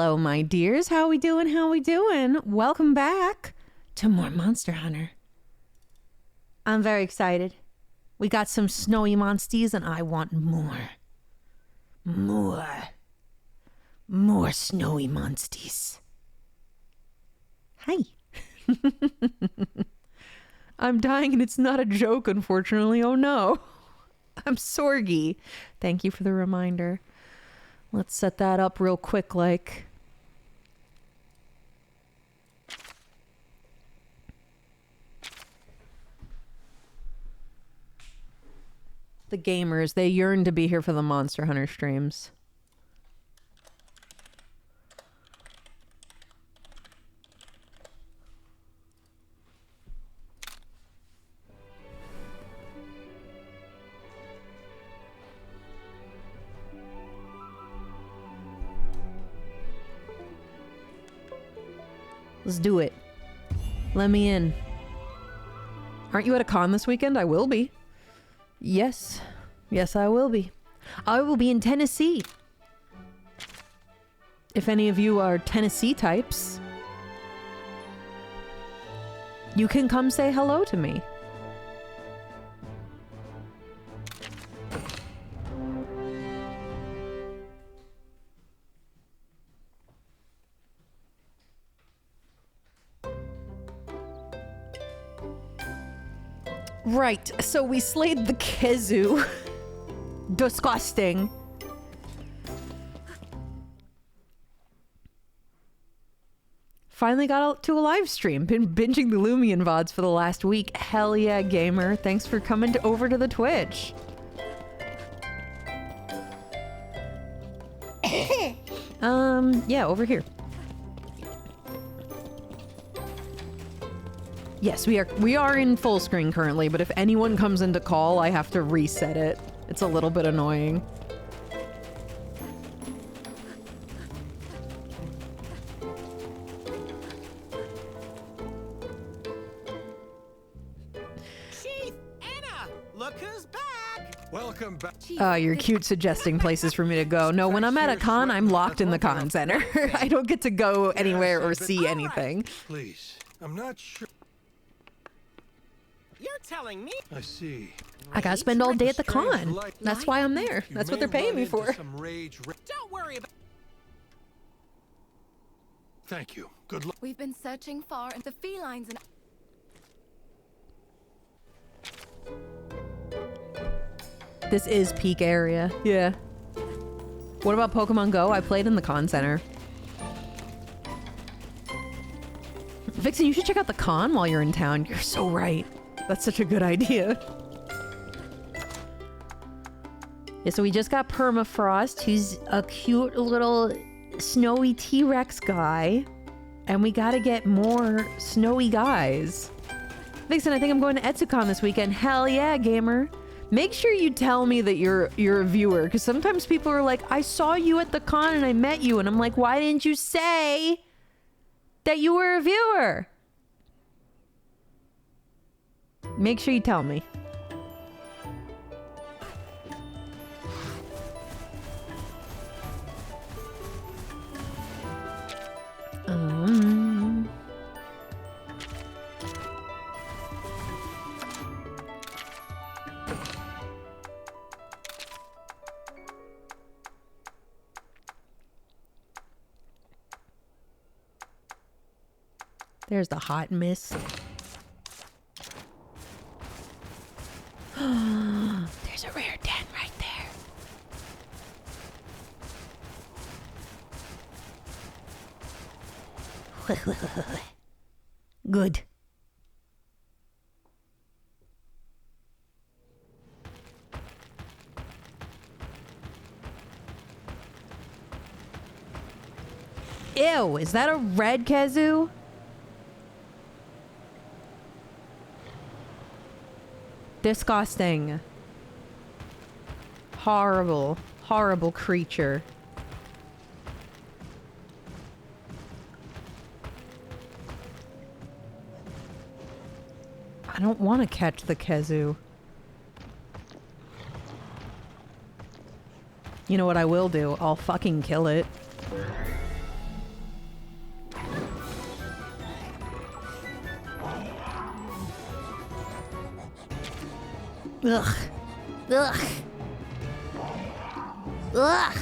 Hello, my dears. How we doing? How we doing? Welcome back to more Monster Hunter. I'm very excited. We got some snowy monsties and I want more. More snowy monsties. Hi. I'm dying and it's not a joke, unfortunately. Oh no. I'm Sorgy. Thank you for the reminder. Let's set that up real quick, like. The gamers, they yearn to be here for the Monster Hunter streams. Let's do it. Let me in. Aren't you at a con this weekend? I will be. Yes. Yes, I will be. I will be in Tennessee. If any of you are Tennessee types, you can come say hello to me. Right, so we slayed the Kezu. Disgusting. Finally got to a live stream. Been binging the Lumion VODs for the last week. Hell yeah, gamer. Thanks for coming over to the Twitch. Yeah, over here. Yes, we are in full screen currently, but if anyone comes into call, I have to reset it. It's a little bit annoying. Chief Anna, look who's back. Welcome back. You're cute suggesting places for me to go. No, when I'm at a con, I'm locked in the con center. I don't get to go anywhere or see anything. Please, I'm not sure. You're telling me? I see. I gotta spend all day at the con. That's why I'm there. That's what they're paying me for. Don't worry about. Thank you. Good luck. We've been searching far and the felines and This is peak area. Yeah. What about Pokemon Go? I played in the con center. Vixen, you should check out the con while you're in town. You're so right. That's such a good idea. Yeah, so we just got Permafrost, who's a cute little snowy T-Rex guy. And we gotta get more snowy guys. Vixen, I think I'm going to Etsucon this weekend. Hell yeah, gamer. Make sure you tell me that you're a viewer, because sometimes people are like, I saw you at the con and I met you. And I'm like, why didn't you say that you were a viewer? Make sure you tell me. There's the hot mist. There's a rare den right there. Good. Ew, is that a red Kezu? Disgusting. Horrible, horrible creature. I don't want to catch the Kezu. You know what I will do? I'll fucking kill it. Ugh. Ugh. Ugh.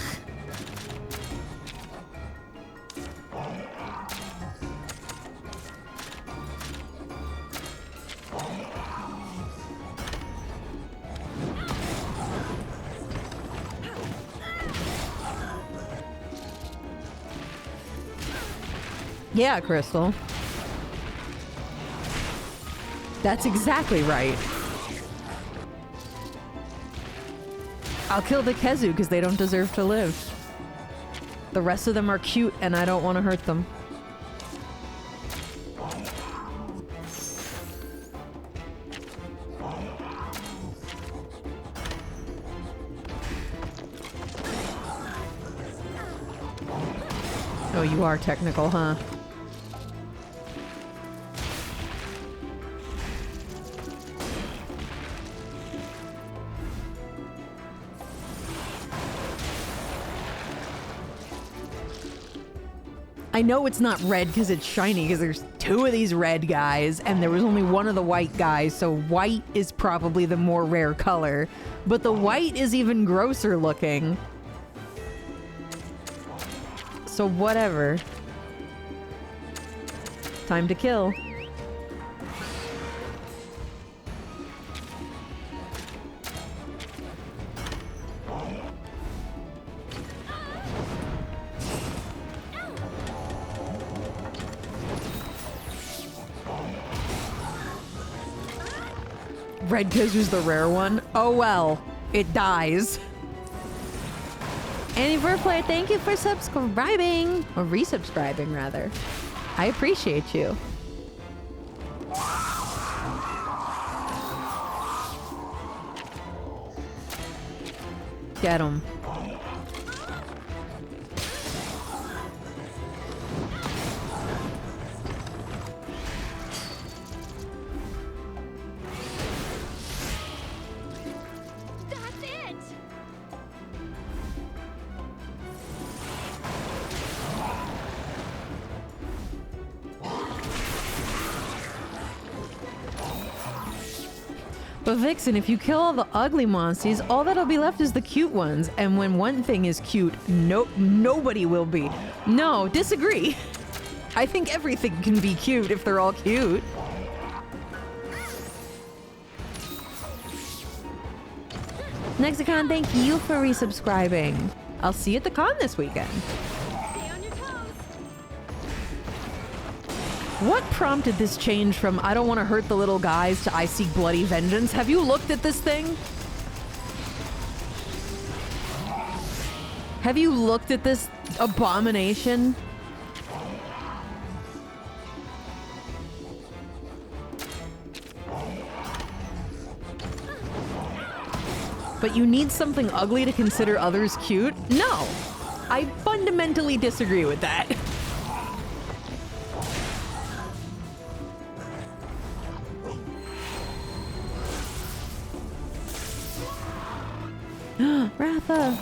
Yeah, Crystal. That's exactly right. I'll kill the Kezu because they don't deserve to live. The rest of them are cute and I don't want to hurt them. Oh, you are technical, huh? I know it's not red because it's shiny because there's two of these red guys and there was only one of the white guys, so white is probably the more rare color. But the white is even grosser looking. So whatever. Time to kill. Red Kizu's the rare one. Oh well, it dies. Annie Verflare, thank you for subscribing. Or resubscribing, rather. I appreciate you. Get him. But Vixen, if you kill all the ugly monsties, all that'll be left is the cute ones. And when one thing is cute, nobody will be. No, disagree. I think everything can be cute if they're all cute. Nexicon, thank you for resubscribing. I'll see you at the con this weekend. What prompted this change from I don't want to hurt the little guys to I seek bloody vengeance? Have you looked at this thing? Have you looked at this abomination? But you need something ugly to consider others cute? No! I fundamentally disagree with that. Ratha!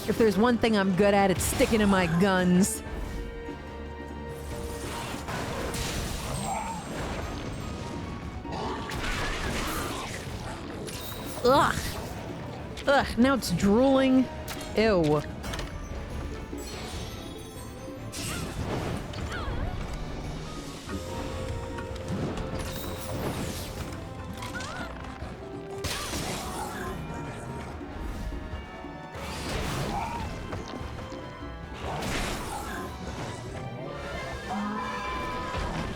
If there's one thing I'm good at, it's sticking to my guns. Ugh! Ugh, now it's drooling. Ew.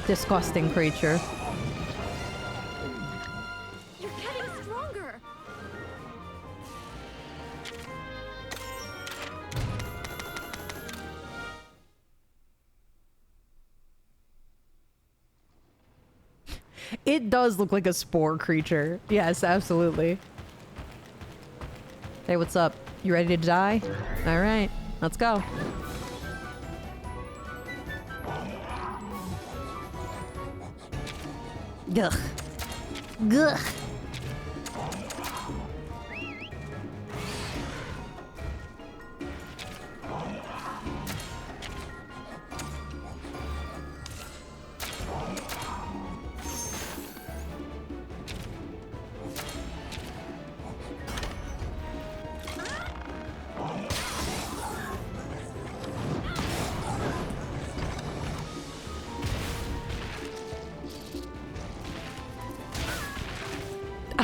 Disgusting creature. You're getting stronger. It does look like a spore creature. Yes, absolutely. Hey, what's up? You ready to die? All right, let's go. Ugh. Ugh.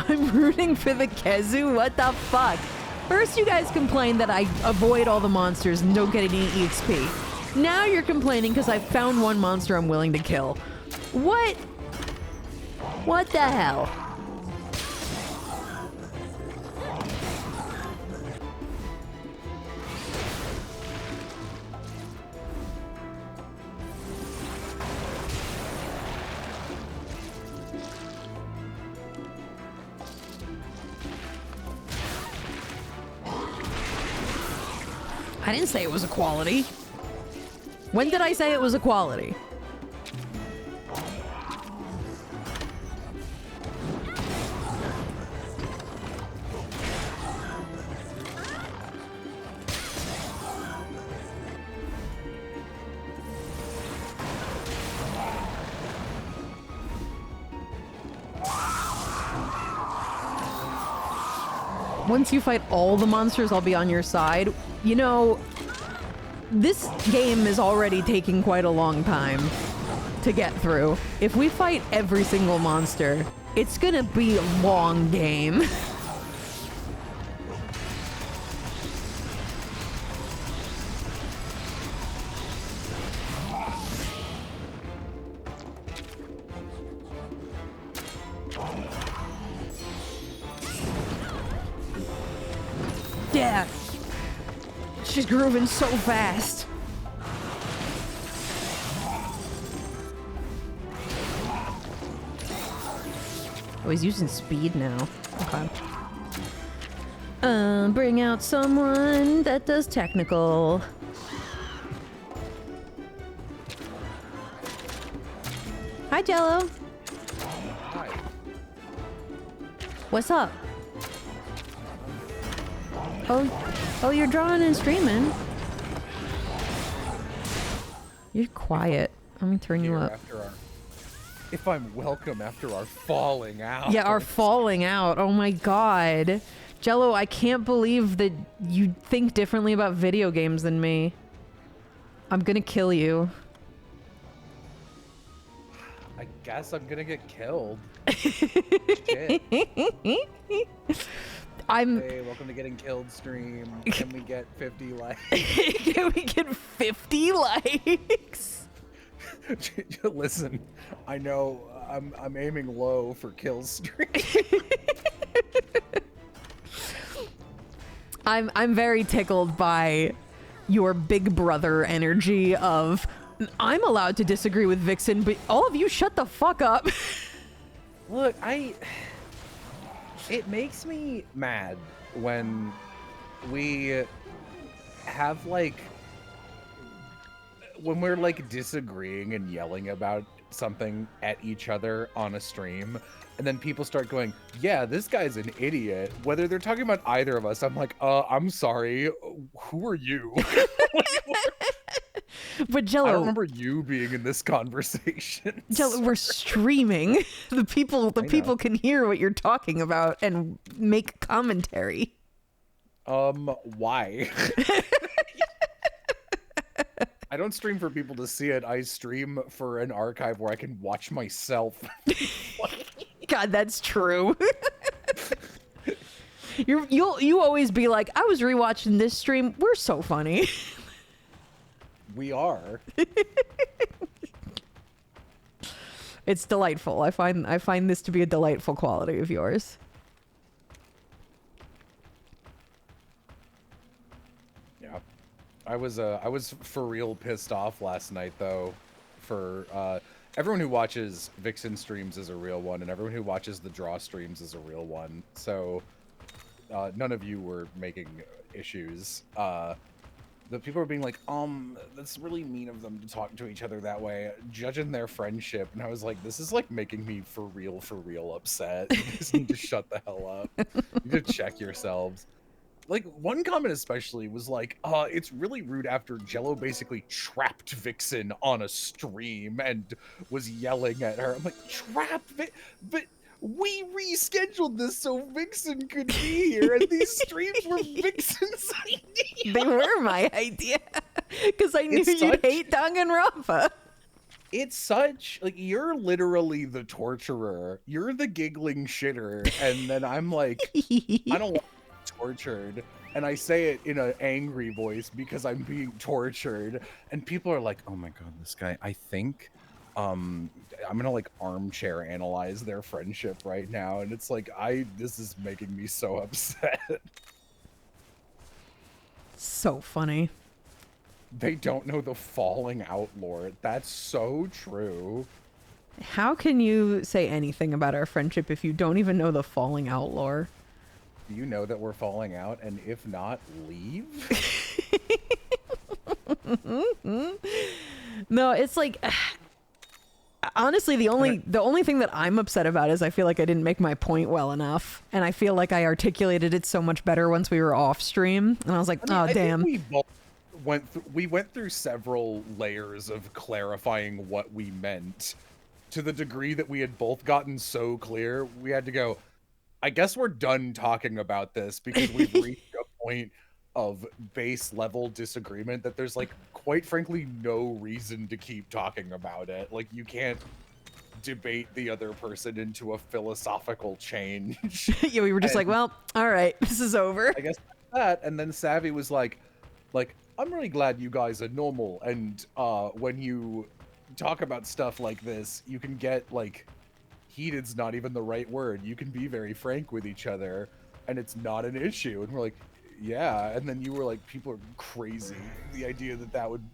I'm rooting for the Kezu? What the fuck? First you guys complained that I avoid all the monsters and don't get any EXP. Now you're complaining because I found one monster I'm willing to kill. What? What the hell? I didn't say it was a quality. When did I say it was a quality? Once you fight all the monsters, I'll be on your side. You know, this game is already taking quite a long time to get through. If we fight every single monster, it's gonna be a long game. Yeah. She's grooving so fast. Oh, he's using speed now. Okay. Bring out someone that does technical. Hi, Jello. Hi. What's up? Oh, you're drawing and streaming. You're quiet. Let me turn you up. If I'm welcome after our falling out. Yeah, our falling out. Oh my god. Jello, I can't believe that you think differently about video games than me. I'm gonna kill you. I guess I'm gonna get killed. Shit. Hey, welcome to Getting Killed stream. Can we get 50 likes? Can we get 50 likes? Listen, I know I'm aiming low for kill stream. I'm very tickled by your big brother energy of I'm allowed to disagree with Vixen, but all of you shut the fuck up. Look, it makes me mad when we have when we're disagreeing and yelling about something at each other on a stream, and then people start going, yeah, this guy's an idiot. Whether they're talking about either of us, I'm like, I'm sorry, who are you? But Jello, I don't remember you being in this conversation. Jello, we're streaming. The people can hear what you're talking about and make commentary. Why? I don't stream for people to see it. I stream for an archive where I can watch myself. God, that's true. You always be like, I was rewatching this stream. We're so funny. We are. It's delightful. I find this to be a delightful quality of yours. Yeah. I was for real pissed off last night though. For everyone who watches Vixen streams is a real one, and everyone who watches the draw streams is a real one. So none of you were making issues. the people are being like, that's really mean of them to talk to each other that way, judging their friendship. And I was like, this is like making me for real upset. You guys need to shut the hell up. You need to check yourselves. Like, one comment especially was like, it's really rude after Jello basically trapped Vixen on a stream and was yelling at her. I'm like, trapped but we rescheduled this so Vixen could be here, and these streams were Vixen's idea. They were my idea, because I knew you'd hate Danganronpa. It's such, like, you're literally the torturer. You're the giggling shitter, and then I'm like, I don't want to be tortured. And I say it in an angry voice because I'm being tortured. And people are like, oh my god, this guy, I think, I'm gonna like armchair analyze their friendship right now. And it's like, this is making me so upset. So funny. They don't know the falling out lore. That's so true. How can you say anything about our friendship if you don't even know the falling out lore? Do you know that we're falling out? And if not, leave? No, it's like, honestly, the only thing that I'm upset about is I feel like I didn't make my point well enough, and I feel like I articulated it so much better once we were off stream, and I was like, oh damn. We both went through several layers of clarifying what we meant, to the degree that we had both gotten so clear we had to go, I guess we're done talking about this, because we've reached a point of base level disagreement that there's like, quite frankly, no reason to keep talking about it. Like, you can't debate the other person into a philosophical change. Yeah, we were just like, well, all right, this is over. I guess that. And then Savvy was like, I'm really glad you guys are normal, and when you talk about stuff like this, you can get like, heated's not even the right word. You can be very frank with each other, and it's not an issue. And we're like, yeah. And then you were like, people are crazy. The idea that would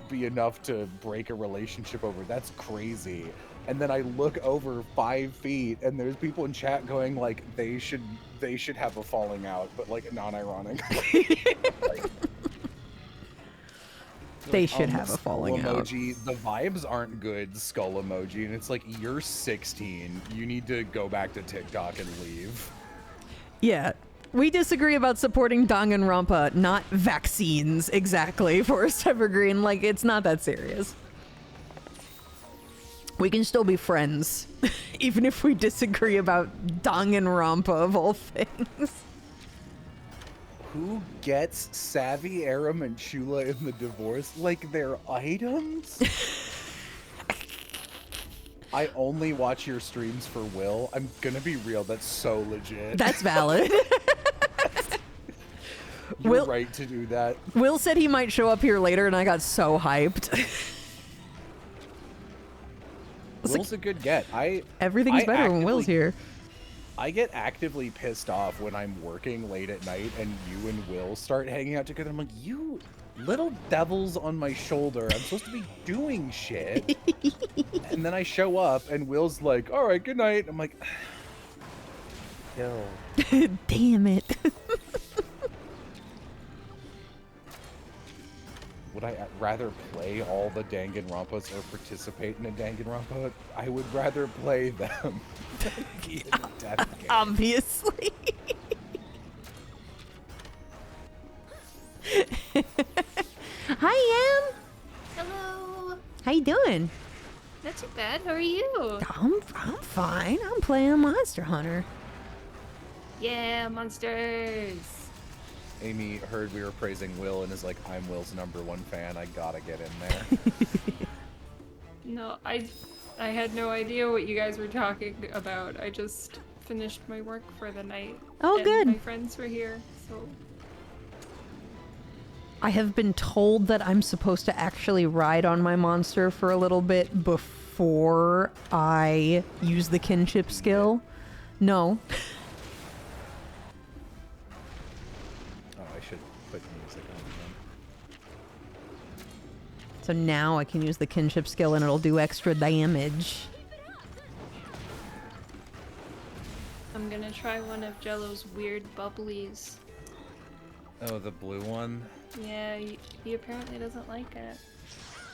be enough to break a relationship over, that's crazy. And then I look over 5 feet, and there's people in chat going like, they should have a falling out, but like non-ironic. Like, they should have a falling emoji, out. The vibes aren't good, skull emoji, and it's like, you're 16. You need to go back to TikTok and leave. Yeah. We disagree about supporting Danganronpa, not vaccines, exactly, Forest Evergreen. Like, it's not that serious. We can still be friends, even if we disagree about Danganronpa of all things. Who gets Savvy, Aram, and Chula in the divorce like they're items? I only watch your streams for Will. I'm gonna be real, that's so legit. That's valid. You're right to do that. Will said he might show up here later, and I got so hyped. Will's a good get. Everything's better when Will's here. I get actively pissed off when I'm working late at night and you and Will start hanging out together. I'm like, you little devils on my shoulder. I'm supposed to be doing shit. And then I show up and Will's like, all right, good night. I'm like, yo. Damn it. Would I rather play all the Danganronpas or participate in a Danganronpa? I would rather play them. Obviously. Hi, Em. Hello. How you doing? Not too bad. How are you? I'm fine. I'm playing Monster Hunter. Yeah, monsters. Amy heard we were praising Will and is like, I'm Will's #1 fan. I gotta get in there. No, I had no idea what you guys were talking about. I just finished my work for the night. Oh, and good. My friends were here, so. I have been told that I'm supposed to actually ride on my monster for a little bit before I use the kinship skill. No. So now I can use the kinship skill and it'll do extra damage. I'm gonna try one of Jello's weird bubblies. Oh, the blue one. Yeah, he apparently doesn't like it.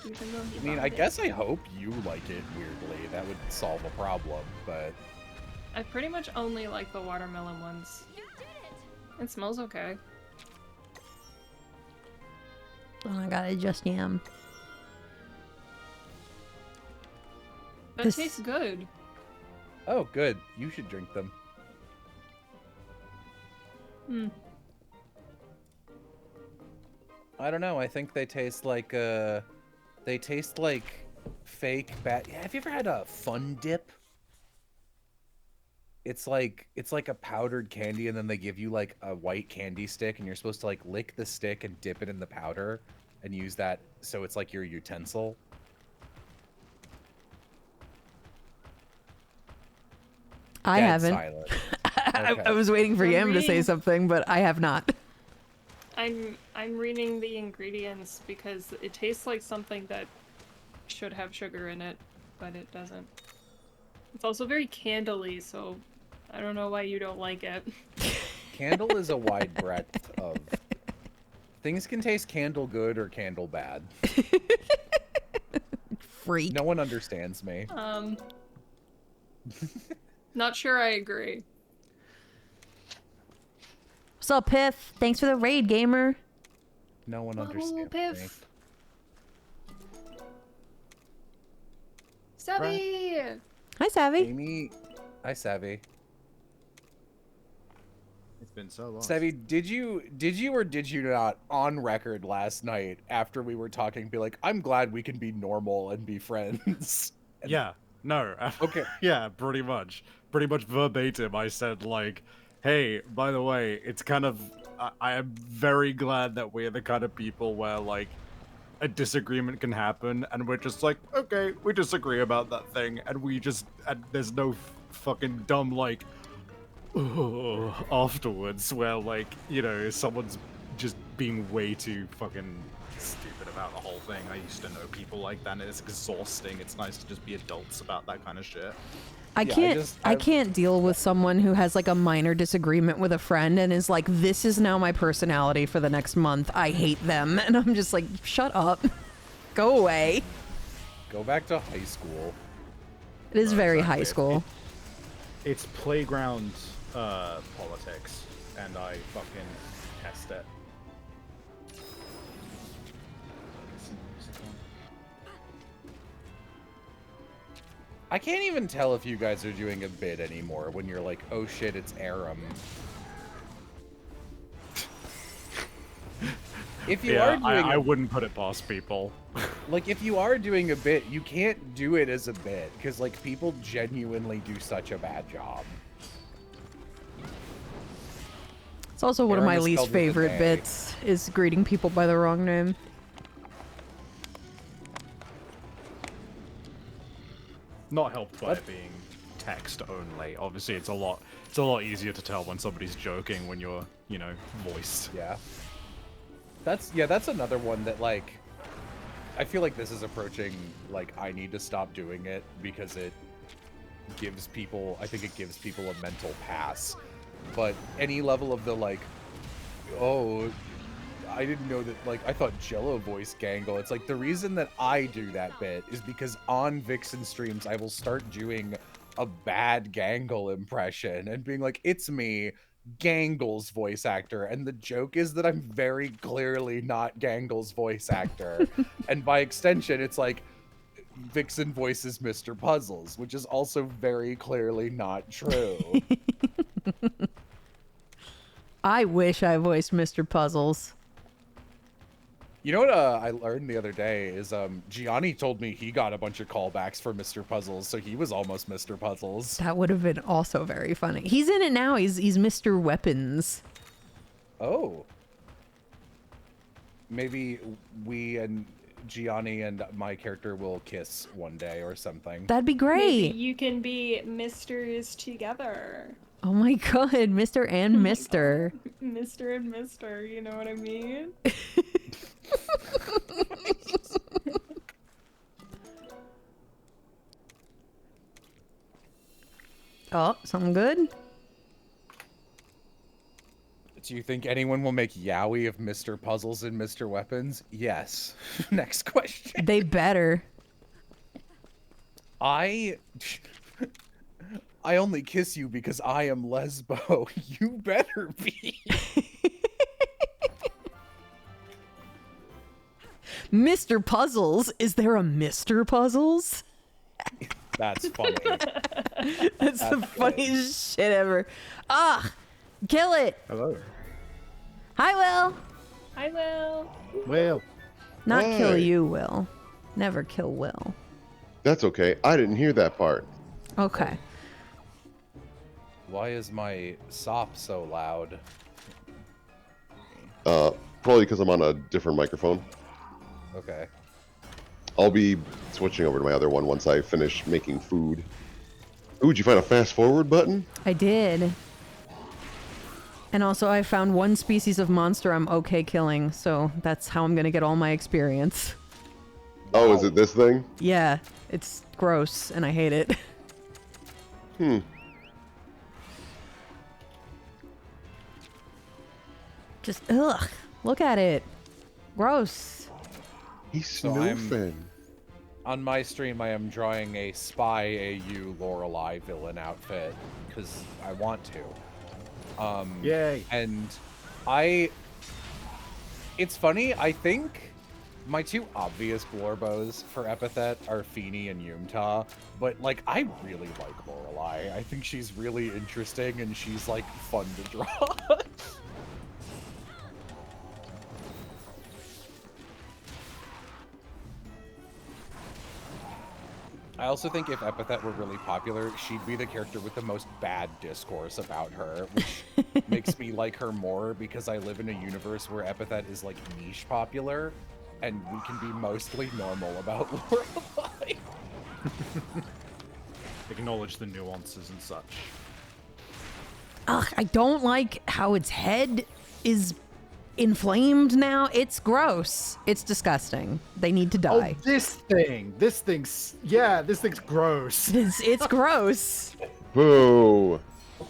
Even though he I mean, bought I it. guess I hope you like it weirdly. That would solve a problem, but... I pretty much only like the watermelon ones. It smells okay. Oh my god, I just yam. That This- tastes good. Oh, good. You should drink them. Hmm. I don't know. I think they taste like, they taste like fake bad... Yeah, have you ever had a Fun Dip? It's like a powdered candy, and then they give you like a white candy stick, and you're supposed to like lick the stick and dip it in the powder, and use that so it's like your utensil. I Dead haven't. silent. I Okay. was waiting for I'm Yam to say reading- something, but I have not. I'm reading the ingredients because it tastes like something that should have sugar in it, but it doesn't. It's also very candly, so I don't know why you don't like it. Candle is a wide breadth of... Things can taste candle good or candle bad. Freak. No one understands me. Not sure I agree. What's up, Piff? Thanks for the raid, gamer. No one Oh, understands me. Piff. Savvy! Hi, Savvy. Amy... Hi, Savvy. It's been so long. Savvy, did you or did you not on record last night after we were talking be like, I'm glad we can be normal and be friends? And- Yeah. No. Okay. Yeah, pretty much. Pretty much verbatim, I said, like, hey, by the way, it's kind of... I am very glad that we're the kind of people where, like, a disagreement can happen, and we're just like, okay, we disagree about that thing, and we just... And there's no fucking dumb, like... afterwards, where, like, you know, someone's just being way too fucking stupid about the whole thing. I used to know people like that, and it's exhausting. It's nice to just be adults about that kind of shit. I Yeah, can't. I can't deal with someone who has like a minor disagreement with a friend and is like, "This is now my personality for the next month. I hate them," and I'm just like, "Shut up, go away." Go back to high school. It is very Exactly. high school. It's playground politics, and I fucking test it. I can't even tell if you guys are doing a bit anymore when you're like, oh shit, it's Aram. If you are Yeah, doing I a- wouldn't put it past people. like if you are doing a bit, you can't do it as a bit because like people genuinely do such a bad job. It's also one of Aram my is least spelled with a favorite K. bits is greeting people by the wrong name. Not helped by What? it being text only. Obviously, it's a lot easier to tell when somebody's joking when you're, you know, voiced. Yeah. That's another one that like I feel like this is approaching like I need to stop doing it because it gives people I think it gives people a mental pass. But any level of the like, oh, I didn't know that, like, I thought Jello voice gangle. It's like the reason that I do that bit is because on Vixen streams, I will start doing a bad Gangle impression and being like, it's me, Gangle's voice actor. And the joke is that I'm very clearly not Gangle's voice actor. And by extension, it's like, Vixen voices Mr. Puzzles, which is also very clearly not true. I wish I voiced Mr. Puzzles. You know what I learned the other day is Gianni told me he got a bunch of callbacks for Mr. Puzzles, so he was almost Mr. Puzzles. That would have been also very funny. He's in it now. He's Mr. Weapons. Oh. Maybe we and Gianni and my character will kiss one day or something. That'd be Maybe great. you can be misters together. Oh my god, Mr. and Mr. Mr. and Mr., you know what I mean? Oh, something good? Do you think anyone will make yaoi of Mr. Puzzles and Mr. Weapons? Yes. Next question. They better. I only kiss you because I am lesbo. You better be. Mr. Puzzles? Is there a Mr. Puzzles? That's funny. That's the funniest shit ever. Ah, kill it. Hello. Hi, Will. I will. Well. Not kill Hi. you, Will. Never kill Will. That's okay. I didn't hear that part. Okay. Why is my sop so loud? Probably because I'm on a different microphone. Okay. I'll be switching over to my other one once I finish making food. Ooh, did you find a fast forward button? I did. And also, I found one species of monster I'm okay killing, so that's how I'm gonna get all my experience. Oh, is it this thing? Yeah, it's gross, and I hate it. Just, ugh. Look at it. Gross. He's So I'm- snoofing. On my stream, I am drawing a spy AU Lorelei villain outfit because I want to. Yay. And it's funny, I think my two obvious Glorbos for epithet are Feeny and Yumta, but like I really like Lorelei. I think she's really interesting and she's like fun to draw. I also think if Epithet were really popular, she'd be the character with the most bad discourse about her, which makes me like her more because I live in a universe where Epithet is like niche popular, and we can be mostly normal about Lorelei. Acknowledge the nuances and such. Ugh, I don't like how its head is inflamed now. It's gross. It's disgusting. They need to die. Oh, this thing's gross. It's gross. Boo!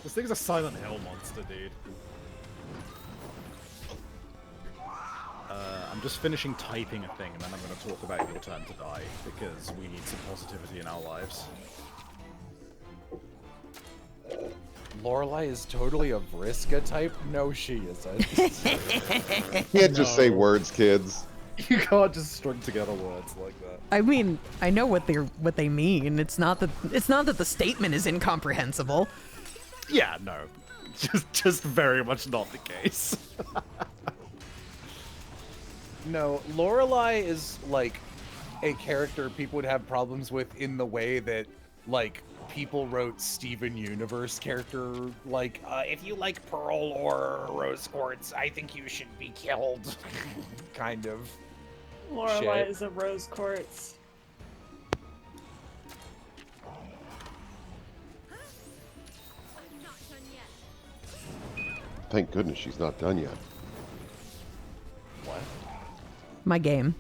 This thing's a Silent Hill monster, dude. I'm just finishing typing a thing, and then I'm going to talk about your turn to die, because we need some positivity in our lives. Lorelei is totally a Vriska type? No, she isn't. You can't just say words, kids. You can't just string together words like that. I mean, I know what they mean. It's not that the statement is incomprehensible. Yeah, no. Just very much not the case. No, Lorelei is like a character people would have problems with in the way that like people wrote Steven Universe character like if you like Pearl or Rose Quartz, I think you should be killed. Kind of. Lorelei Shit. is a rose quartz. Thank goodness she's not done yet. What? My game.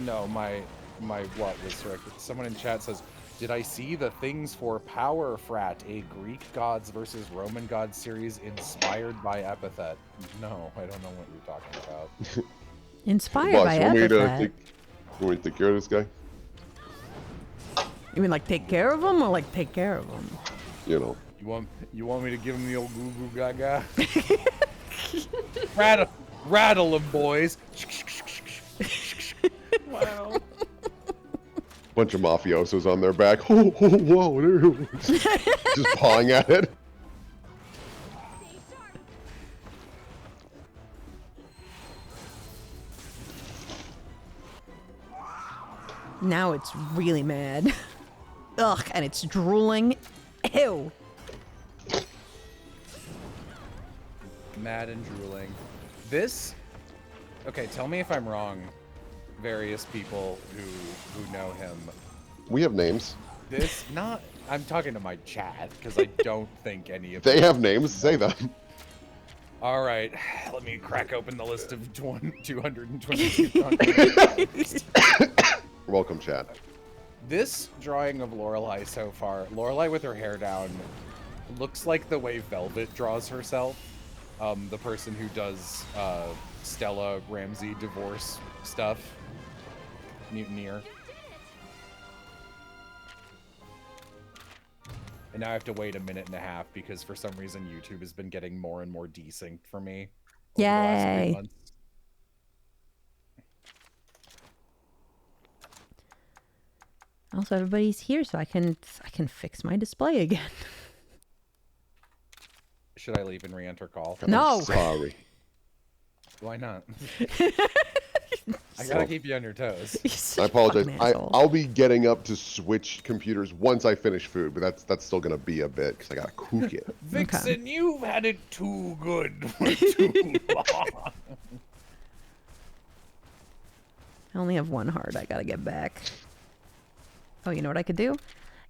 No, my what was corrected. Someone in chat says, "Did I see the Things for Power Frat, a Greek gods versus Roman gods series inspired by Epithet?" No, I don't know what you're talking about. Inspired Boss, by you want me to Epithet. you want me to take care of this guy? You mean like take care of him or like take care of him? You know. You want me to give him the old goo goo gaga? rattle him, boys. Wow. Bunch of mafiosos on their back. Oh, oh, whoa, there. Just pawing at it. Now it's really mad. Ugh, and it's drooling. Ew. Mad and drooling. This. Okay, tell me if I'm wrong. Various people who know him. We have names. This not. I'm talking to my chat because I don't think any of They have names. Say them. All right, let me crack open the list of 222 contacts. Welcome, chat. This drawing of Lorelei so far, Lorelei with her hair down, looks like the way Velvet draws herself. the person who does Stella Ramsey divorce stuff. Mutineer. And now I have to wait 1.5 minutes because for some reason YouTube has been getting more and more desynced for me over the last 3 Yay. months. Also, everybody's here, so I can fix my display again. Should I leave and re-enter call? No. Sorry. Why not? I gotta keep you on your toes. I apologize. I'll be getting up to switch computers once I finish food, but that's still gonna be a bit because I gotta cook it. Vixen, you've had it too good for too long. I only have 1 heart. I gotta get back. Oh, you know what I could do?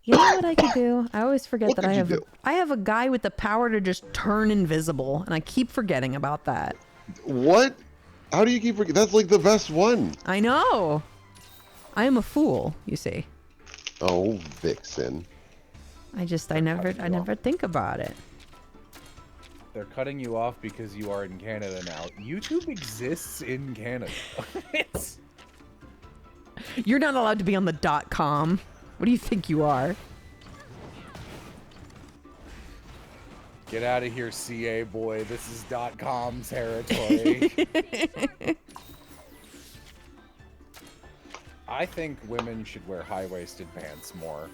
You know what I could do? I always forget What that could you do? I have a guy with the power to just turn invisible, and I keep forgetting about that. What? How do you keep forgetting? That's like the best one. I know. I am a fool, you see. Oh, Vixen. I never think about it. They're cutting you off because you are in Canada now. YouTube exists in Canada. You're not allowed to be on the .com. What do you think you are? Get out of here, CA boy. This is .com territory. I think women should wear high-waisted pants more.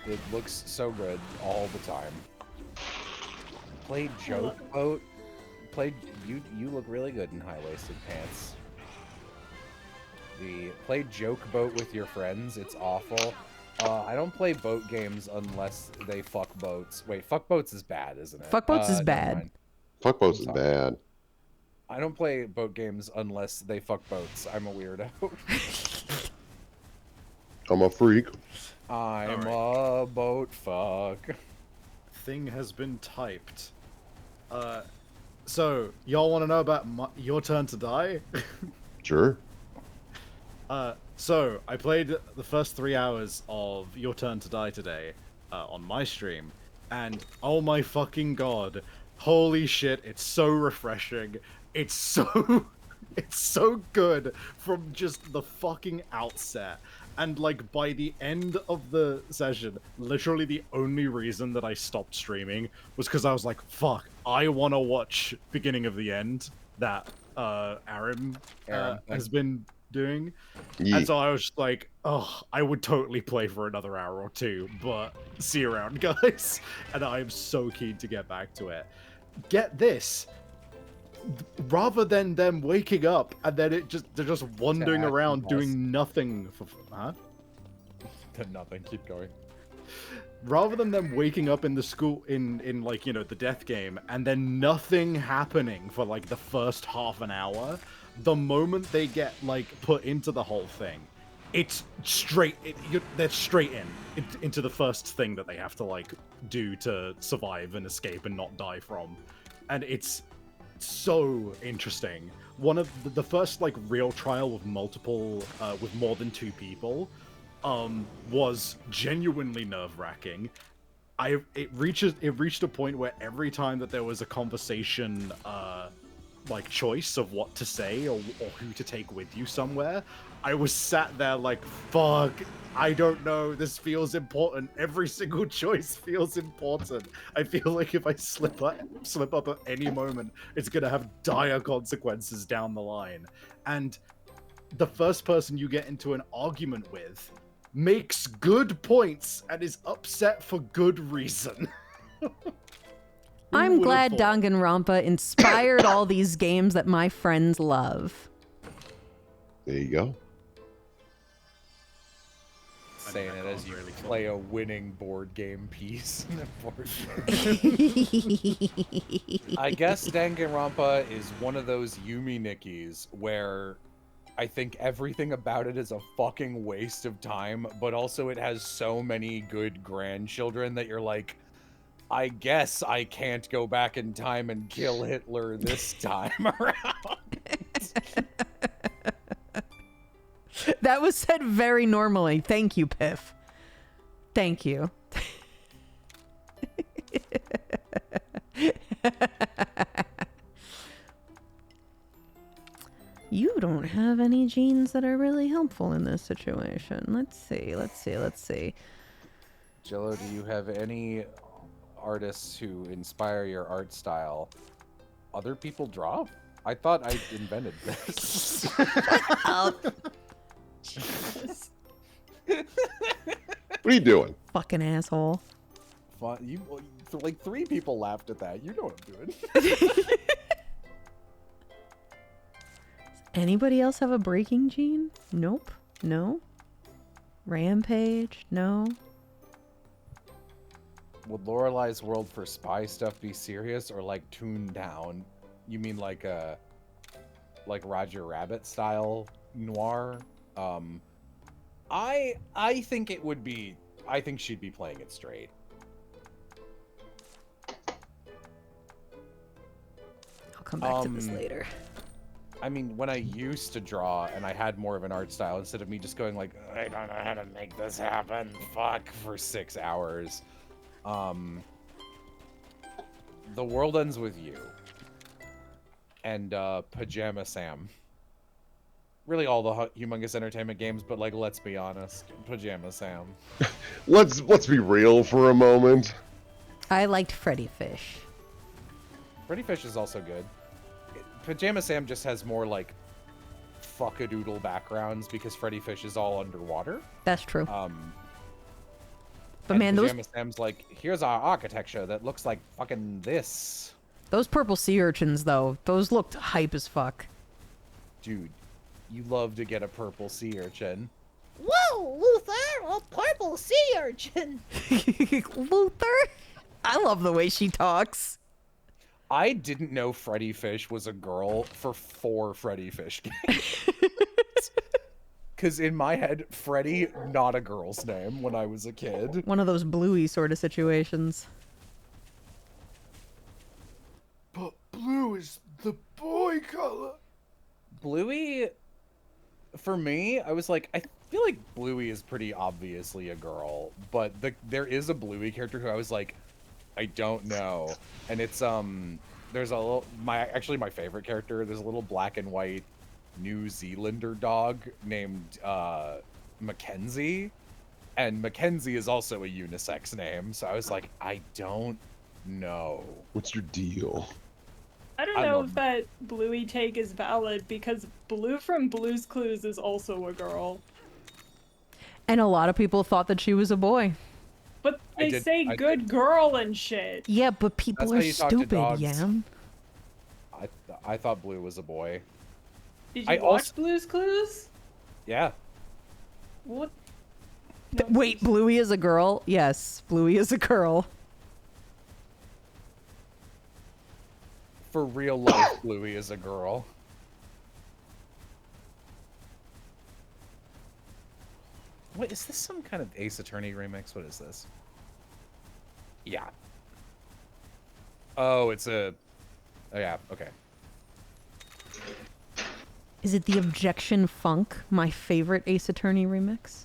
It looks so good all the time. Play joke boat. You look really good in high-waisted pants. Play joke boat with your friends. It's awful. I don't play boat games unless they fuck boats. Wait, fuck boats is bad, isn't it? Fuck boats is never bad. mind. Fuck boats is bad. I don't play boat games unless they fuck boats. I'm a weirdo. I'm a freak. I'm a boat fuck. Thing has been typed. So y'all want to know about your turn to die? Sure. So I played the first 3 hours of Your Turn to Die today on my stream, and oh my fucking god, holy shit, it's so refreshing. It's so good from just the fucking outset. And like by the end of the session, literally the only reason that I stopped streaming was because I was like, fuck, I want to watch beginning of the end that Aaron has been doing. Yeah. And so I was just like, oh, I would totally play for another hour or two, but see you around, guys. And I am so keen to get back to it. Get this. Rather than them waking up and then they're just wandering around doing nothing for Nothing. Keep going. Rather than them waking up in the school in like, you know, the death game and then nothing happening for like the first half an hour, the moment they get like put into the whole thing, it's straight. They're straight into the first thing that they have to like do to survive and escape and not die from, and it's so interesting. One of the first like real trial with multiple with more than 2 people was genuinely nerve-wracking. It reached a point where every time that there was a conversation like choice of what to say or who to take with you somewhere, I was sat there like, fuck, I don't know, this feels important. Every single choice feels important. I feel like if I slip up at any moment, it's gonna have dire consequences down the line. And the first person you get into an argument with makes good points and is upset for good reason. I'm glad Danganronpa inspired all these games that my friends love. There you go. Saying it as you play a winning board game piece. I guess Danganronpa is one of those Yumi Nikis where I think everything about it is a fucking waste of time, but also it has so many good grandchildren that you're like, I guess I can't go back in time and kill Hitler this time around. That was said very normally. Thank you, Piff. Thank you. You don't have any genes that are really helpful in this situation. Let's see. Jello, do you have any artists who inspire your art style? Other people draw? I thought I invented this. What are you doing? Fucking asshole. You, like 3 people laughed at that. You know what I'm doing. Anybody else have a breaking gene? Nope. No. Rampage? No. Would Lorelei's world for spy stuff be serious or like tuned down? You mean like Roger Rabbit style noir? I think it would be. I think she'd be playing it straight. I'll come back to this later. I mean, when I used to draw and I had more of an art style, instead of me just going like, I don't know how to make this happen, fuck, for 6 hours. The World Ends With You. And Pajama Sam. Really all the humongous entertainment games, but like, let's be honest, Pajama Sam. Let's be real for a moment. I liked Freddy Fish. Freddy Fish is also good. Pajama Sam just has more like fuck-a-doodle backgrounds because Freddy Fish is all underwater. That's true. But and man, Pajama Sam's like, here's our architecture that looks like fucking this. those purple sea urchins though, those looked hype as fuck. Dude, you love to get a purple sea urchin. Whoa, Luther, a purple sea urchin. Luther? I love the way she talks. I didn't know Freddy Fish was a girl for 4 Freddy Fish games. Because in my head, Freddy, not a girl's name when I was a kid. One of those Bluey sort of situations. But blue is the boy color. Bluey, for me, I was like, I feel like Bluey is pretty obviously a girl, but there is a Bluey character who I was like, I don't know. And it's, there's a little, actually my favorite character, there's a little black and white New Zealander dog named, Mackenzie. And Mackenzie is also a unisex name, so I was like, I don't know. What's your deal? I don't know if that Bluey take is valid because Blue from Blue's Clues is also a girl. And a lot of people thought that she was a boy. But they say good girl and shit. Yeah, but people are stupid, Yam. I thought Blue was a boy. Did you watch Blue's Clues? Yeah. What? Wait, Bluey is a girl? Yes, Bluey is a girl. For real life, Bluey is a girl. What is this? Some kind of Ace Attorney remix? What is this? Yeah. Oh, it's a. Oh yeah. Okay. Is it the Objection Funk, my favorite Ace Attorney remix?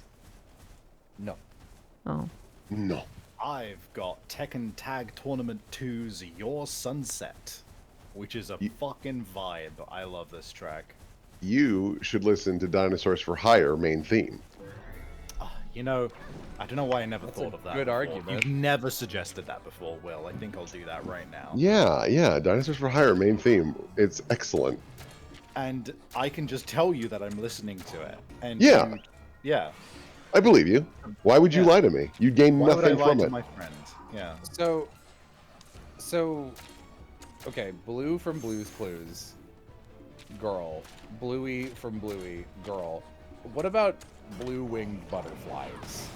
No. Oh. No. I've got Tekken Tag Tournament 2's Your Sunset, which is a fucking vibe. I love this track. You should listen to Dinosaurs for Hire main theme. You know, I don't know why I never thought of that. Good before. argument. You've never suggested that before, Will. I think I'll do that right now. Yeah, Dinosaurs for Hire main theme. It's excellent. And I can just tell you that I'm listening to it. And Yeah. Yeah. I believe you. Why would you lie to me? You gain Why would I nothing lie from to it. my friend? Yeah. So, okay, Blue from Blue's Clues, girl. Bluey from Bluey, girl. What about blue-winged butterflies?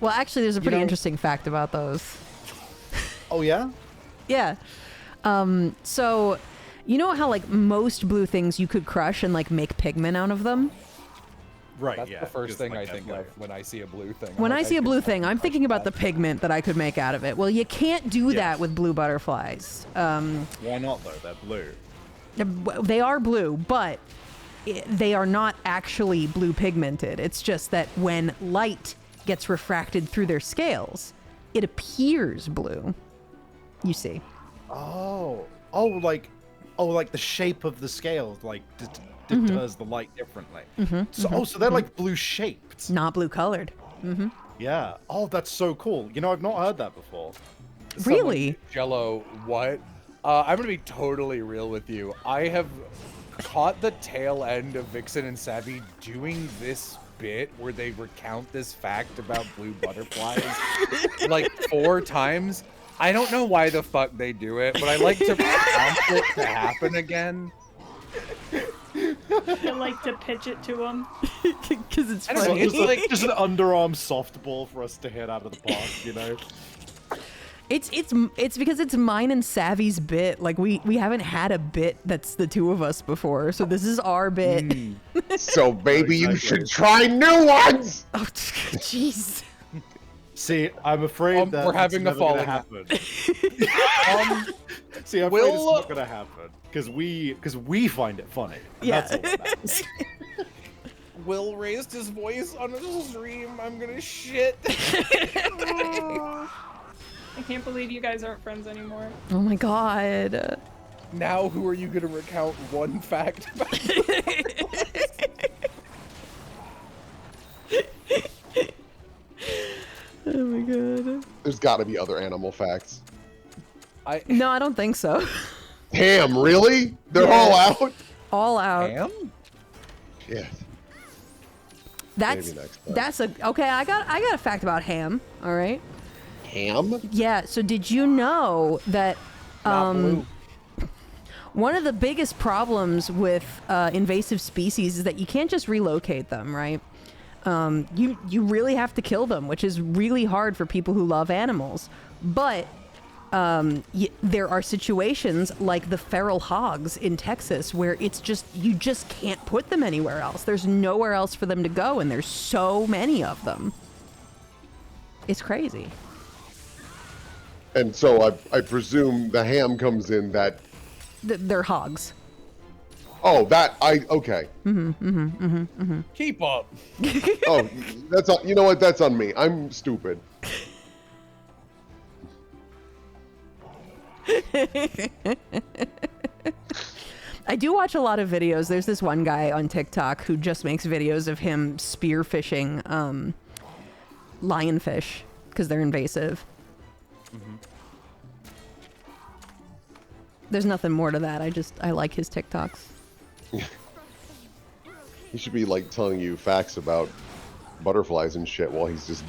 Well, actually, there's a pretty interesting fact about those. Oh, yeah? Yeah. So, you know how, like, most blue things you could crush and, like, make pigment out of them? Right, That's yeah. the first just thing like I think of when I see a blue thing. When I see a blue thing, I'm thinking about the that. pigment that I could make out of it. Well, you can't do that with blue butterflies. Why not, though? They're blue. They are blue, but they are not actually blue pigmented. It's just that when light gets refracted through their scales, it appears blue. You see. Oh, like oh, like the shape of the scale like deters the light differently. So they're like blue shaped. Not blue colored. Yeah. Oh, that's so cool. You know, I've not heard that before. Really? Jello, what? I'm gonna be totally real with you. I have caught the tail end of Vixen and Savvy doing this bit where they recount this fact about blue butterflies like 4 times. I don't know why the fuck they do it, but I like to prompt it to happen again. I like to pitch it to them. Because it's I don't know, funny. it's like Just an underarm softball for us to hit out of the park, you know? It's because it's mine and Savvy's bit. Like we haven't had a bit that's the two of us before, so this is our bit. So maybe you should try new ones. Oh, jeez. See, I'm afraid that we're having a never gonna falling happen. See, I'm afraid it's not gonna happen because we find it funny. And Yeah. That's all that matters. Will raised his voice on a stream. I'm gonna shit. I can't believe you guys aren't friends anymore. Oh my god. Now, who are you gonna recount one fact about? Oh my god. There's got to be other animal facts. No, I don't think so. Ham, really? They're Yeah. all out? All out. Ham? Yeah. That's Maybe next time. that's a okay. I got a fact about ham. All right. Ham? Yeah. So did you know that Not blue. one of the biggest problems with invasive species is that you can't just relocate them, right? You really have to kill them, which is really hard for people who love animals. But there are situations like the feral hogs in Texas where it's just you just can't put them anywhere else. There's nowhere else for them to go, and there's so many of them. It's crazy. And so I presume the ham comes in that. They're hogs. Oh, okay. Keep up. Oh, that's on, you know what? That's on me. I'm stupid. I do watch a lot of videos. There's this one guy on TikTok who just makes videos of him spearfishing lionfish because they're invasive. There's nothing more to that. I like his TikToks. He should be like telling you facts about butterflies and shit while he's just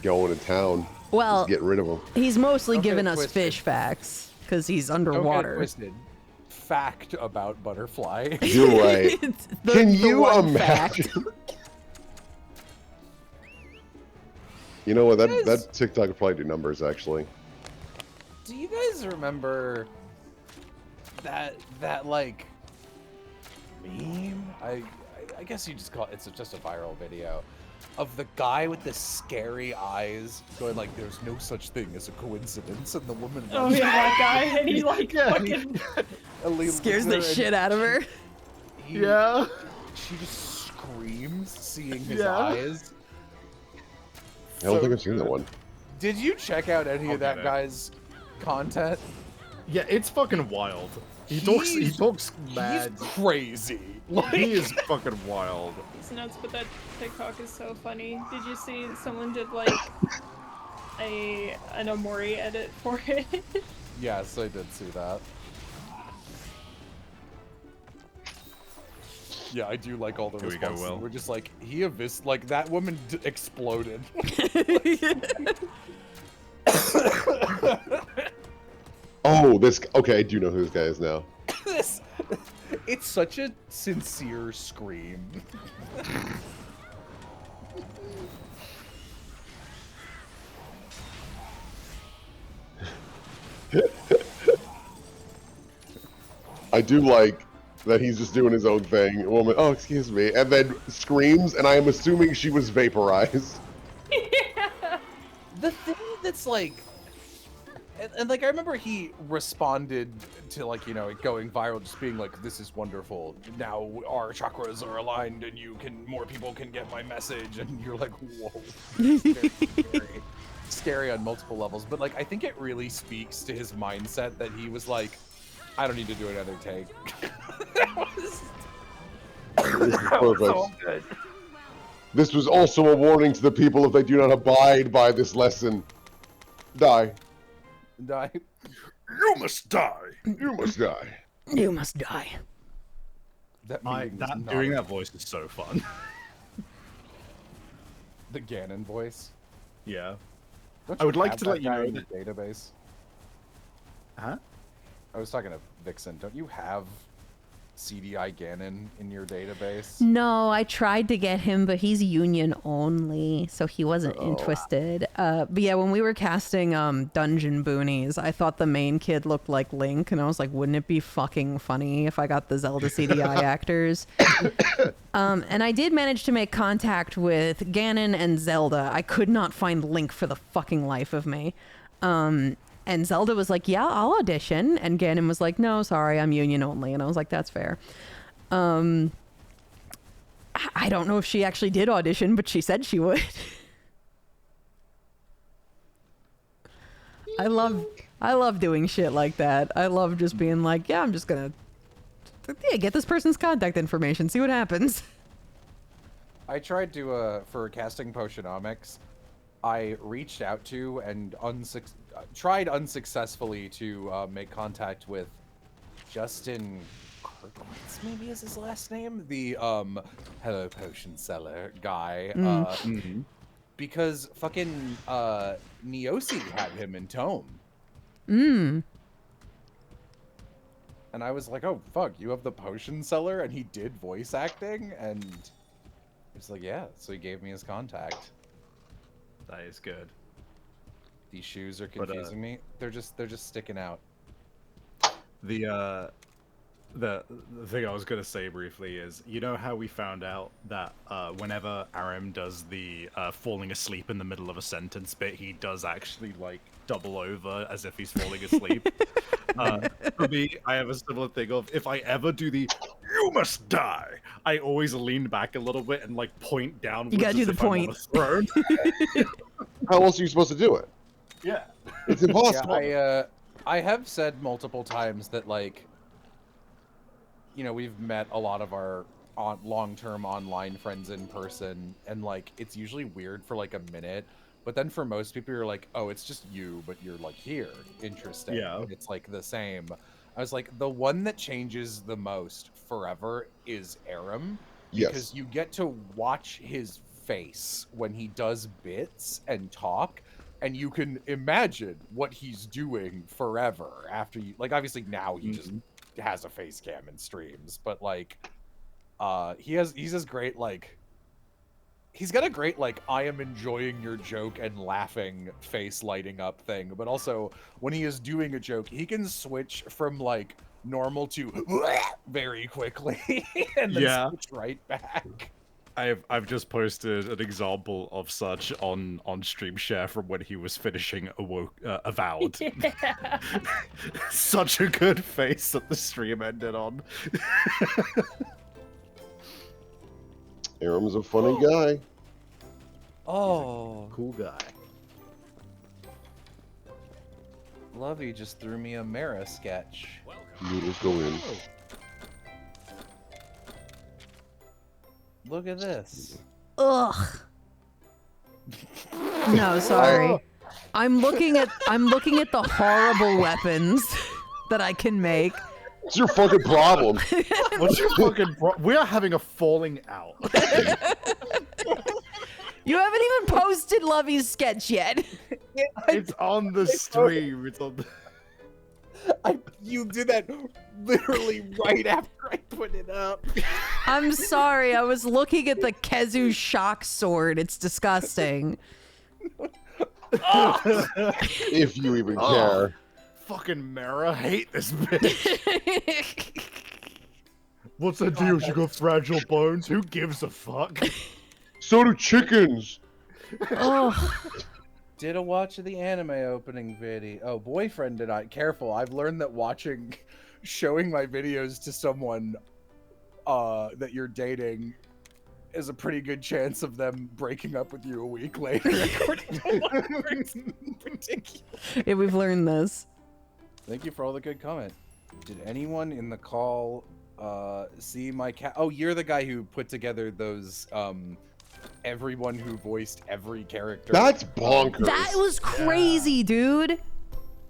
going to town. Well, just getting rid of them. He's mostly Don't get giving it us twisted. fish facts because he's Don't get it underwater. twisted. Fact about butterfly. You're right. It's Can the you one imagine? fact. You know what? That TikTok would probably do numbers actually. Do you guys remember that like meme? I guess you just call it. It's just a viral video of the guy with the scary eyes going like, "There's no such thing as a coincidence," and the woman. Oh runs yeah, that guy, and he like fucking Scares the shit out of her. Yeah. She just screams seeing his Yeah. eyes. I don't So think I've seen that one. Did you check out any I'll of that get it. guy's content? Yeah, it's fucking wild. He talks mad. He's crazy. He is fucking wild. It's nuts, but that TikTok is so funny. Did you see someone did like an Omori edit for it? Yes, I did see that. Yeah, I do like all the Here we go, responses. Will. We're just like, like that woman exploded. Oh, okay, I do know who this guy is now. It's such a sincere scream. I do like that he's just doing his own thing. A woman, oh, excuse me, and then screams, and I am assuming she was vaporized. The thing that's like, and like I remember he responded to like, you know, it going viral, just being like, "This is wonderful. Now our chakras are aligned, and more people can get my message." And you're like, "Whoa, scary, scary on multiple levels." But like, I think it really speaks to his mindset that he was like, I don't need to do another take. This is perfect. This was also a warning to the people if they do not abide by this lesson. Die. Die. You must die. You must die. You must die. That meeting was not Doing that voice is so fun. the Ganon voice. Yeah. Don't I would you like have to that let you guy know in your that. database. Huh? I was talking to Vixen. Don't you have CDI Ganon in your database? No, I tried to get him, but he's union only, so he wasn't interested. But yeah, when we were casting Dungeon Boonies, I thought the main kid looked like Link, and I was like, wouldn't it be fucking funny if I got the Zelda CDI actors? And I did manage to make contact with Ganon and Zelda. I could not find Link for the fucking life of me. And Zelda was like, yeah, I'll audition. And Ganon was like, no, sorry, I'm union only. And I was like, that's fair. I don't know if she actually did audition, but she said she would. I love doing shit like that. I love just being like, yeah, I'm just gonna get this person's contact information, see what happens. I tried to, for casting Potionomics, I reached out to and tried unsuccessfully to make contact with Justin Kirkowitz, maybe is his last name? The, Hello Potion Seller guy. Because fucking, Neosi had him in Tome. And I was like, oh, fuck, you have the Potion Seller? And he did voice acting? And it's like, yeah, so he gave me his contact. That is good. These shoes are confusing me. They're just sticking out. The thing I was gonna say briefly is, you know how we found out that whenever Aram does the falling asleep in the middle of a sentence bit, he does actually like double over as if he's falling asleep. For me, I have a similar thing of if I ever do the "you must die," I always lean back a little bit and like point downwards. You gotta do as the if I'm on point. a throne. How else are you supposed to do it? Yeah. It's impossible. Yeah, I have said multiple times that, like, you know, we've met a lot of our long-term online friends in person, and like it's usually weird for like a minute, but then for most people you're like, oh, it's just you, but you're like here. Interesting. Yeah. It's like the same. I was like, the one that changes the most forever is Aram. Yes. Because you get to watch his face when he does bits and talk, and you can imagine what he's doing forever after you, like, obviously now he just has a face cam and streams, but like he's this great, like, he's got a great, like, I am enjoying your joke and laughing face lighting up thing, but also when he is doing a joke he can switch from like normal to very quickly and then switch right back. I've just posted an example of such on stream share from when he was finishing Avowed. Yeah. Such a good face that the stream ended on. Aram's a funny guy. Oh, Cool guy. Lovey just threw me a Mara sketch. Noodles go in. Look at this. Ugh. No, sorry. I'm looking at the horrible weapons that I can make. What's your fucking problem? What's your fucking we are having a falling out. You haven't even posted Lovey's sketch yet. It's on the stream. It's on the... You did that literally right after I put it up. I'm sorry. I was looking at the Kezu shock sword. It's disgusting. If you even care. Fucking Mara, hate this bitch. What's the deal? She got fragile bones? Who gives a fuck? So do chickens. Oh, Did a watch of the anime opening video. Oh, boyfriend did I. Careful, I've learned that showing my videos to someone that you're dating is a pretty good chance of them breaking up with you a week later, according to one person in particular. yeah, we've learned this. Thank you for all the good comment. Did anyone in the call see my cat? Oh, you're the guy who put together those everyone who voiced every character. That's bonkers. That was crazy, dude.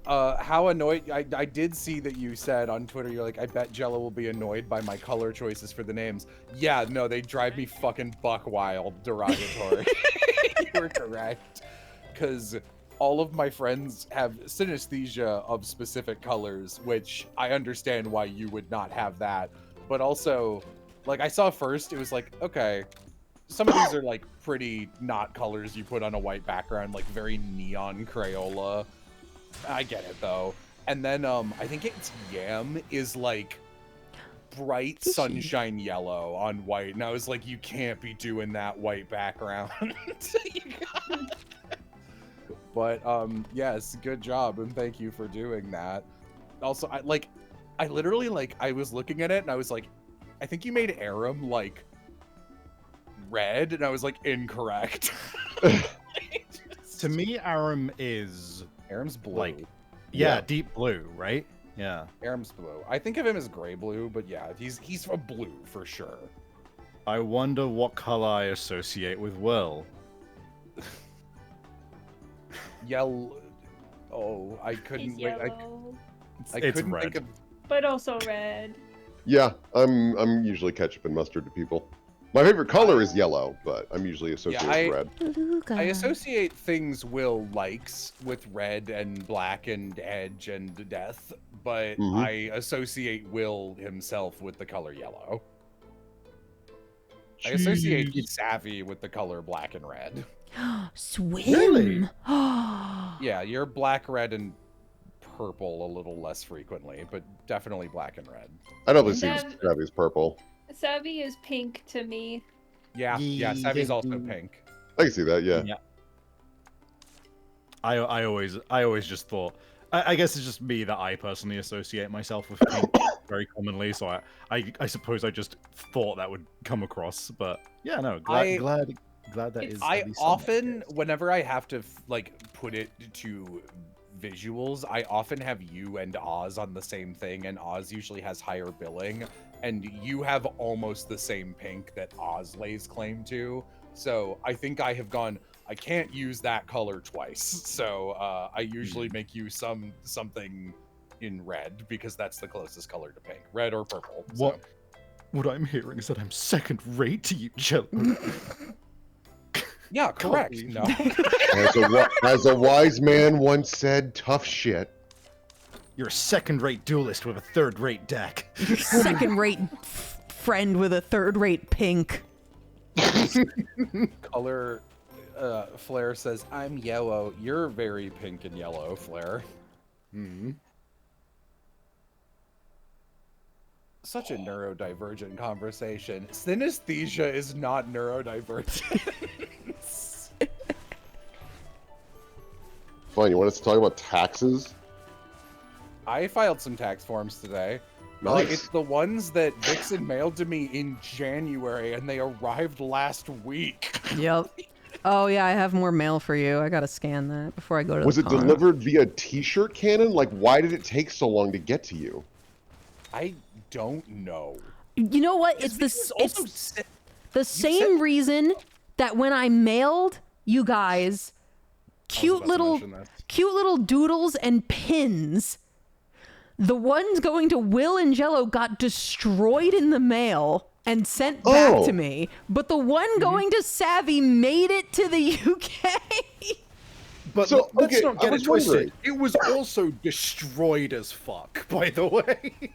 How annoyed I did see that you said on Twitter, you're like, I bet Jello will be annoyed by my color choices for the names. Yeah, no, they drive me fucking buck wild, derogatory. You were correct. Because all of my friends have synesthesia of specific colors, which I understand why you would not have that. But also, like, I saw first, it was like, okay, some of these are like pretty not colors you put on a white background, like very neon Crayola. I get it though. And then I think it's Yam is like bright sunshine yellow on white, and I was like, you can't be doing that white background. But yes, good job, and thank you for doing that. Also, I literally like I was looking at it and I was like, I think you made Aram like red, and I was like, incorrect. To me, Aram is Aram's blue. like, yeah, deep blue, right? Yeah. Aram's blue. I think of him as gray blue, but yeah, he's a blue for sure. I wonder what color I associate with Will. Yellow. Oh, I couldn't He's wait. yellow, I It's couldn't red. think of. but also red. Yeah, I'm usually ketchup and mustard to people. My favorite color is yellow, but I'm usually associated with red. I associate things Will likes with red and black and edge and death, but I associate Will himself with the color yellow. I associate Savvy with the color black and red. Swim. Really? Yeah, you're black, red, and purple a little less frequently, but definitely black and red. I don't see Sav- Savvy's purple. Savvy is pink to me. Yeah, Savvy's also pink. I can see that, yeah. Yeah. I always just thought, I guess it's just me that I personally associate myself with pink very commonly, so I suppose I just thought that would come across, but yeah, no, glad that is. I at least often, whenever I have to like put it to visuals, I often have you and Oz on the same thing, and Oz usually has higher billing, and you have almost the same pink that Oz lays claim to. So I think I have gone, I can't use that color twice. So I usually make you something in red, because that's the closest color to pink, red or purple. What I'm hearing is that I'm second rate to you, Jello. Yeah, correct. No. As a wise man once said, tough shit. You're a second-rate duelist with a third-rate deck. Your second-rate friend with a third-rate pink. Color Flair says, I'm yellow. You're very pink and yellow, Flair. Such a neurodivergent conversation. Synesthesia is not neurodivergent. Fine, you want us to talk about taxes? I filed some tax forms today. Nice. It's the ones that Vixen mailed to me in January, and they arrived last week. Yep. Oh yeah, I have more mail for you. I gotta scan that before I go to Was the it con. delivered via t-shirt cannon? Like, why did it take so long to get to you? I don't know. You know what? It's the same reason that when I mailed you guys cute little doodles and pins, the ones going to Will and Jello got destroyed in the mail and sent back to me, but the one going to Savvy made it to the UK. But So, let's okay, not I get it was twisted. wondering. It was also destroyed as fuck, by the way.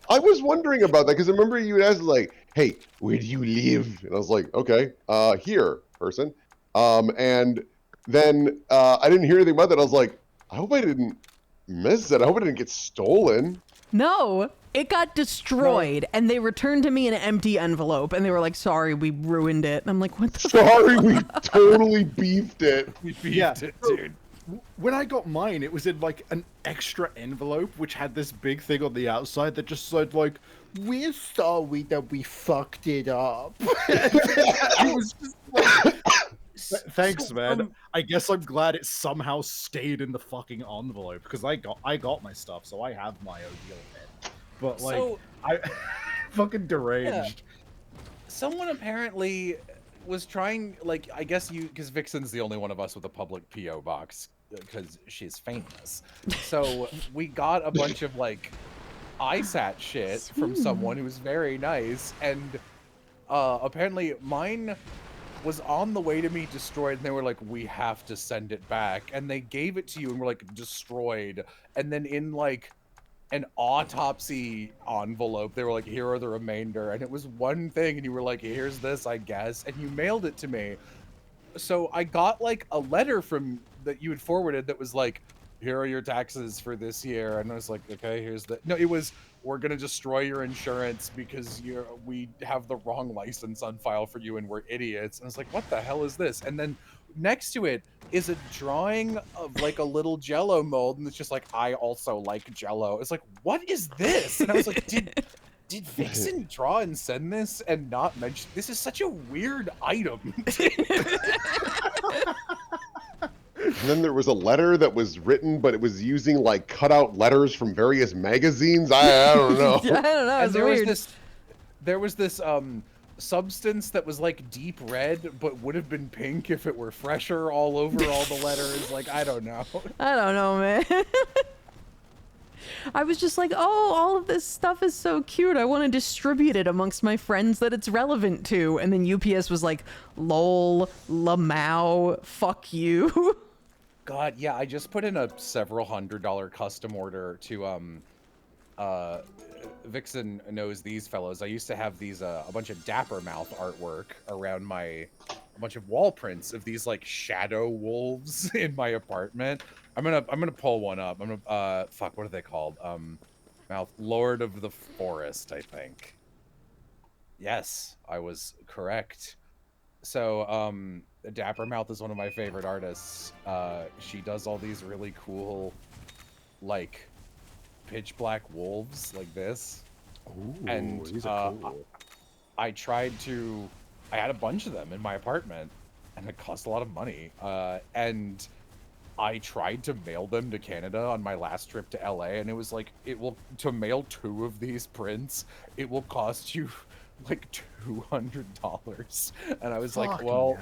I was wondering about that because I remember you asked like, "Hey, where do you live?" And I was like, "Okay, here, person." And then I didn't hear anything about that. I was like, "I hope I didn't miss it. I hope it didn't get stolen." No, it got destroyed, and they returned to me an empty envelope, and they were like, "Sorry, we ruined it." And I'm like, "What the?" Sorry, we totally beefed it. We beefed it, dude. When I got mine, it was in like an extra envelope, which had this big thing on the outside that just said like, "We're sorry that we fucked it up." I was just like, thanks, man. I guess I'm glad it somehow stayed in the fucking envelope because I got my stuff, so I have my ordeal bit. But like, So- I fucking deranged. Someone apparently was trying, like, I guess because Vixen's the only one of us with a public PO box because she's famous. So we got a bunch of like ISAT shit from someone who was very nice, and apparently mine was on the way to me destroyed, and they were like, we have to send it back, and they gave it to you and were like, destroyed, and then in like an autopsy envelope they were like, here are the remainder, and it was one thing, and you were like, here's this, I guess, and you mailed it to me. So I got like a letter from that you had forwarded that was like, here are your taxes for this year, and I was like, okay, here's the no, it was, we're gonna destroy your insurance because we have the wrong license on file for you and we're idiots. And I was like, what the hell is this? And then next to it is a drawing of like a little Jello mold, and it's just like, I also like Jello. It's like, what is this? And I was like, did Vixen draw and send this and not mention? This is such a weird item. And then there was a letter that was written, but it was using like cutout letters from various magazines. I don't know. I don't know. And It's there weird. was this substance that was like deep red, but would have been pink if it were fresher all over all the letters. Like, I don't know. I don't know, man. I was just like, oh, all of this stuff is so cute. I want to distribute it amongst my friends that it's relevant to. And then UPS was like, lol, lamau, fuck you. God, yeah, I just put in a several $100 custom order to Vixen knows these fellows. I used to have these a bunch of Dapper Mouth artwork around a bunch of wall prints of these like shadow wolves in my apartment. I'm gonna pull one up. I'm gonna fuck, what are they called? Mouth Lord of the Forest, I think. Yes, I was correct. So Dapper Mouth is one of my favorite artists. She does all these really cool like pitch black wolves like this. Ooh, And these are cool. I had a bunch of them in my apartment, and it cost a lot of money. And I tried to mail them to Canada on my last trip to LA, and it was like, to mail 2 of these prints, it will cost you like $200. And I was like, Fucking well,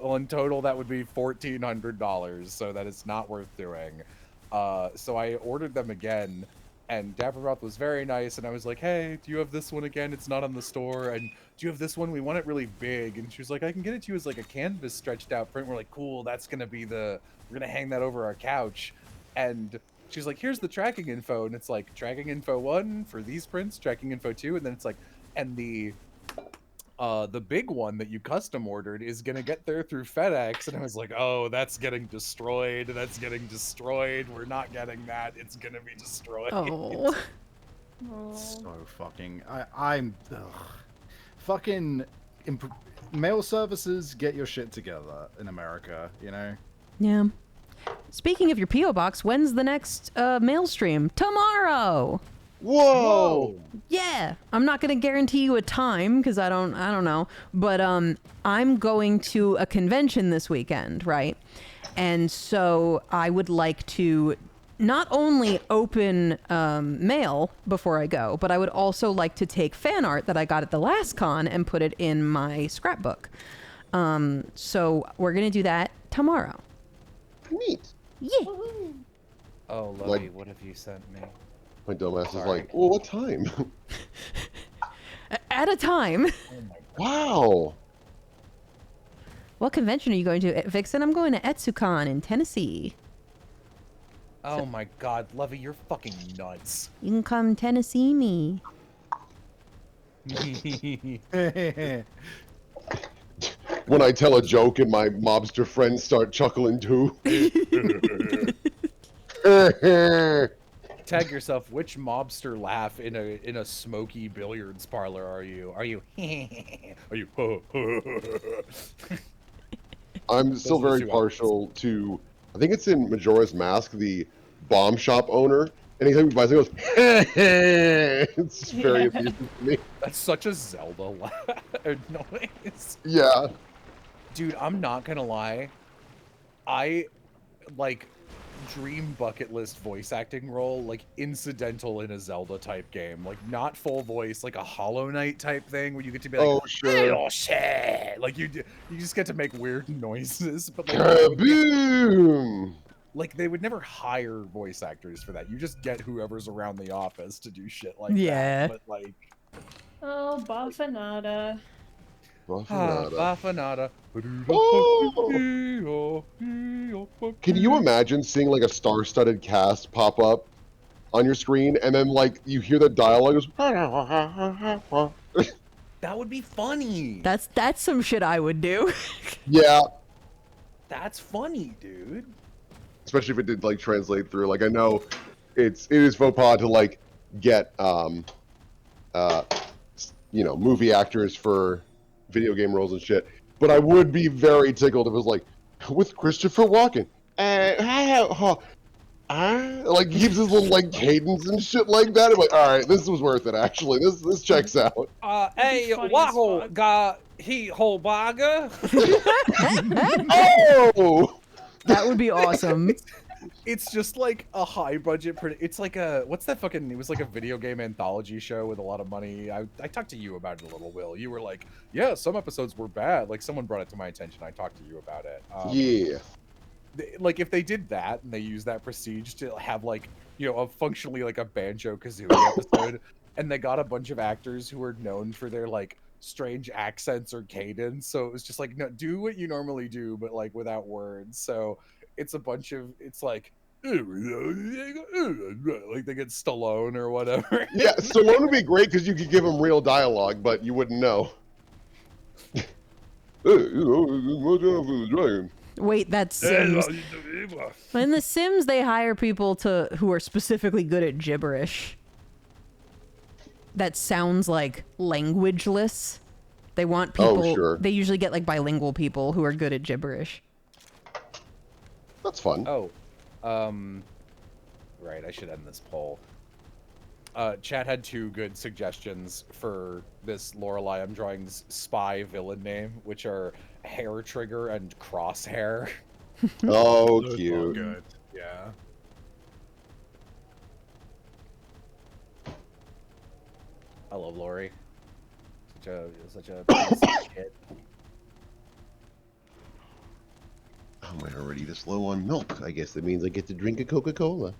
hell. in total that would be $1,400, so that it's not worth doing. So I ordered them again, and Dapper Mouth was very nice, and I was like, hey, do you have this one again? It's not on the store. And do you have this one? We want it really big. And she was like, I can get it to you as like a canvas stretched out print. We're like, cool, that's gonna be we're gonna hang that over our couch. And she's like, here's the tracking info, and it's like tracking info 1 for these prints, tracking info 2, and then it's like, and the big one that you custom ordered is gonna get there through FedEx. And I was like, oh, that's getting destroyed. That's getting destroyed. We're not getting that. It's gonna be destroyed. Oh. So fucking I'm fucking mail services, get your shit together in America, you know? Yeah. Speaking of your P.O. box, when's the next mail stream? Tomorrow! Whoa! Yeah, I'm not gonna guarantee you a time because I don't know, but I'm going to a convention this weekend, right? And so I would like to not only open mail before I go, but I would also like to take fan art that I got at the last con and put it in my scrapbook. So we're gonna do that tomorrow. Neat. Yeah. Oh, Lovey, Like- what have you sent me? My dumbass is Sorry. like, well, what time? At a time. Wow. What convention are you going to, Vixen? I'm going to EtsuCon in Tennessee. Oh my God, Lovey, you're fucking nuts. You can come Tennessee me. When I tell a joke and my mobster friends start chuckling too. Tag yourself. Which mobster laugh in a smoky billiards parlor are you? Are you? Are you? I'm still Those are the very two partial to, I think it's in Majora's Mask, the bomb shop owner. Anytime he buys it, he goes, it's just very amusing to me. That's such a Zelda noise. Yeah. Dude, I'm not gonna lie. I like dream bucket list voice acting role, like incidental in a Zelda type game, like not full voice, like a Hollow Knight type thing where you get to be like, Oh, sure. "Oh shit!" Like you just get to make weird noises, but like that would be, Kaboom! like they would never hire voice actors for that. You just get whoever's around the office to do shit like Yeah. that. But like, Oh, Baffanada. Baffanada. Oh! Can you imagine seeing like a star-studded cast pop up on your screen, and then like you hear the dialogue goes, That would be funny. That's some shit I would do. yeah, That's funny, dude. especially if it did like translate through. Like I know it is faux pas to like get movie actors for video game roles and shit. But I would be very tickled if it was like with Christopher Walken. Like he gives his little like cadence and shit like that. I'm like, all right, this was worth it. Actually, this checks out. Hey, funny as Wahoo fuck. got he whole bagger. Oh, That would be awesome. It's just like a high budget. It's like a what's that fucking? It was like a video game anthology show with a lot of money. I talked to you about it a little, Will. You were like, yeah, some episodes were bad. Like someone brought it to my attention. I talked to you about it. yeah. Like if they did that and they used that prestige to have like a functionally like a Banjo Kazooie episode, and they got a bunch of actors who were known for their like strange accents or cadence, so it was just like, no, do what you normally do but like without words. So it's a bunch of like they get Stallone or whatever. Yeah, Stallone would be great because you could give him real dialogue, but you wouldn't know. Wait, that's Sims. In The Sims, they hire people who are specifically good at gibberish. That sounds like languageless. They want people. Oh, sure. They usually get like bilingual people who are good at gibberish. That's fun. Oh, right. I should end this poll. Chat had 2 good suggestions for this Lorelei I'm drawing's spy villain name, which are Hair Trigger and Crosshair. Oh, Those are cute. good. Yeah. I love Lori. Such a piece of shit. Oh, am I already this low on milk? I guess that means I get to drink a Coca-Cola.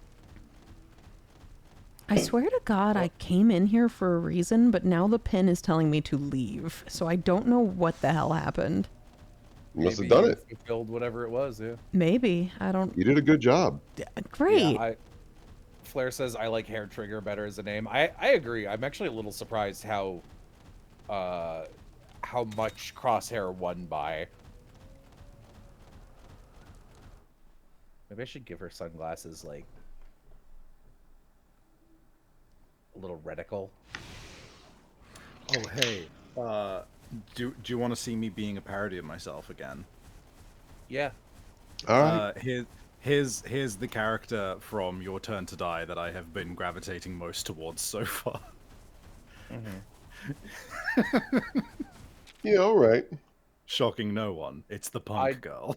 I swear to God, I came in here for a reason, but now the pin is telling me to leave. So I don't know what the hell happened. You must Maybe have done you it. fulfilled whatever it was, yeah. Maybe. I don't. You did a good job. Great. Yeah, Flair says I like Hair Trigger better as a name. I agree. I'm actually a little surprised how much Crosshair won by. Maybe I should give her sunglasses like a little reticle. Oh hey, do you want to see me being a parody of myself again? Yeah. All right. Here's the character from Your Turn to Die that I have been gravitating most towards so far. Yeah, all right. Shocking no one. It's the punk girl.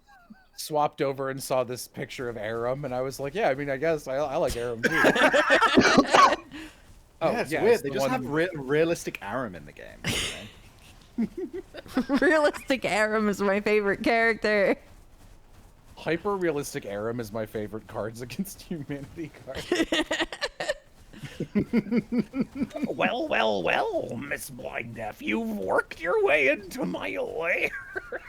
Swapped over and saw this picture of Aram, and I was like, yeah, I mean, I guess I like Aram too. Oh, yeah, it's weird. They just have realistic Aram in the game. Realistic Aram is my favorite character. Hyper-realistic Aram is my favorite Cards Against Humanity card. Well, Miss Blind Deaf, you've worked your way into my lair.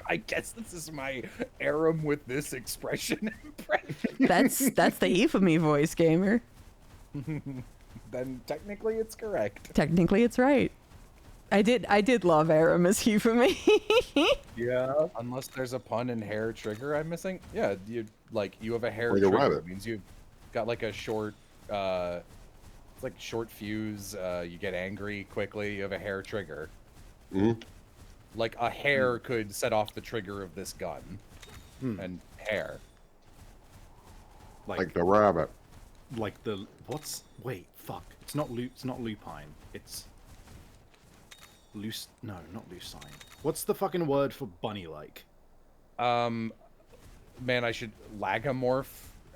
I guess this is my Aram with this expression impression. That's the Ephemy voice, gamer. Then technically it's correct. Technically, it's right. I did love Aram as Ephemy. Yeah. Unless there's a pun in Hair Trigger I'm missing. Yeah, you have a hair Like a trigger. rabbit. It means you've got like a short it's like short fuse, you get angry quickly, you have a hair trigger. Mhm. Like a hair could set off the trigger of this gun. And hair. Like the rabbit. Like the wait, fuck. It's not lupine. It's loose. No, not lucine. What's the fucking word for bunny-like? Man, I should lagomorph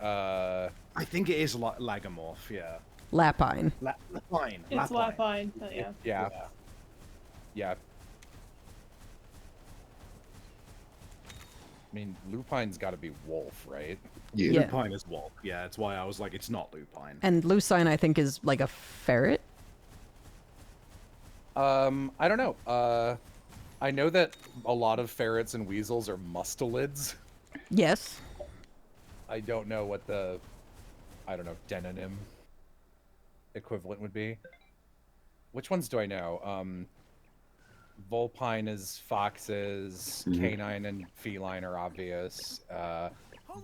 Uh, I think it is lagomorph, yeah. Lapine. Lapine. It's Lapine. Yeah. yeah. Yeah. I mean, lupine's got to be wolf, right? Yeah. Yeah. Lupine is wolf. Yeah, that's why I was like, it's not lupine. And lucine, I think, is like a ferret. I don't know. I know that a lot of ferrets and weasels are mustelids. Yes. I don't know what the, denonym equivalent would be. Which ones do I know? Vulpine is foxes, canine and feline are obvious.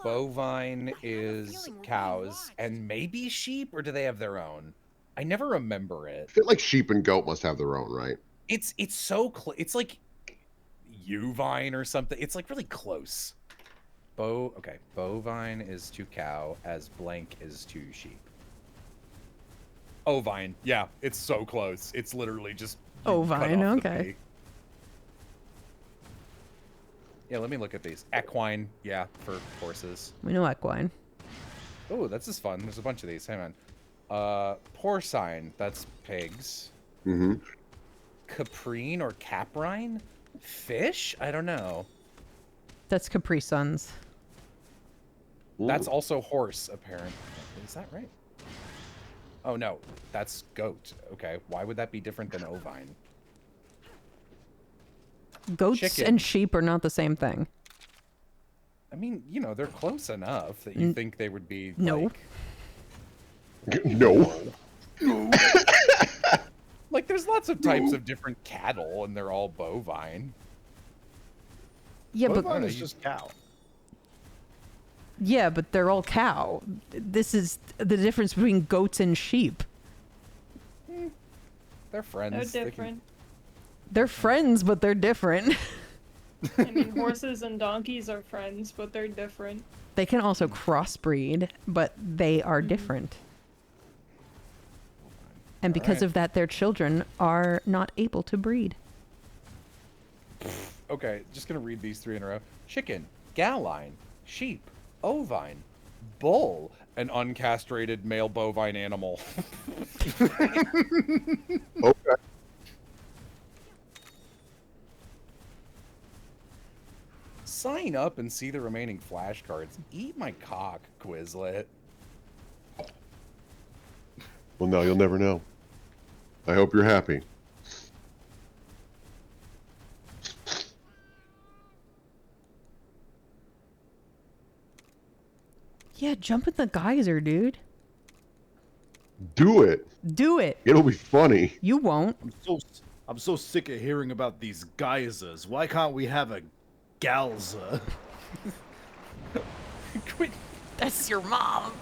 Bovine is cows, and maybe sheep, or do they have their own? I never remember it. I feel like sheep and goat must have their own, right? It's so it's like Uvine or something. It's like really close. Okay, bovine is to cow, as blank is to sheep. Ovine, yeah, it's so close. It's literally just Ovine, okay. Yeah, let me look at these. Equine, yeah, for horses. We know equine. Oh, that's just fun. There's a bunch of these. Hang on. Porcine, that's pigs. Mm-hmm. Caprine or caprine? Fish? I don't know. That's Capri Suns. That's also horse, apparently. Is that right? Oh, no. That's goat. Okay. Why would that be different than ovine? Goats Chicken. and sheep are not the same thing. I mean, you know, they're close enough that you think they would be, No. like... No. Like, there's lots of types of different cattle, and they're all bovine. Yeah, Bovine but is just cow. yeah, but they're all cow. This is the difference between goats and sheep. They're friends. They're They can- different. They're friends, but they're different. I mean, horses and donkeys are friends, but they're different. They can also crossbreed, but they are different. And because Alright. of that, their children are not able to breed. Okay, just gonna read these three in a row. Chicken, galline, sheep, ovine, bull, an uncastrated male bovine animal. Okay. Sign up and see the remaining flashcards. Eat my cock, Quizlet. Well, no, you'll never know. I hope you're happy. Yeah, jump in the geyser, dude. Do it. Do it. It'll be funny. You won't. I'm so sick of hearing about these geysers. Why can't we have a galzer? That's your mom.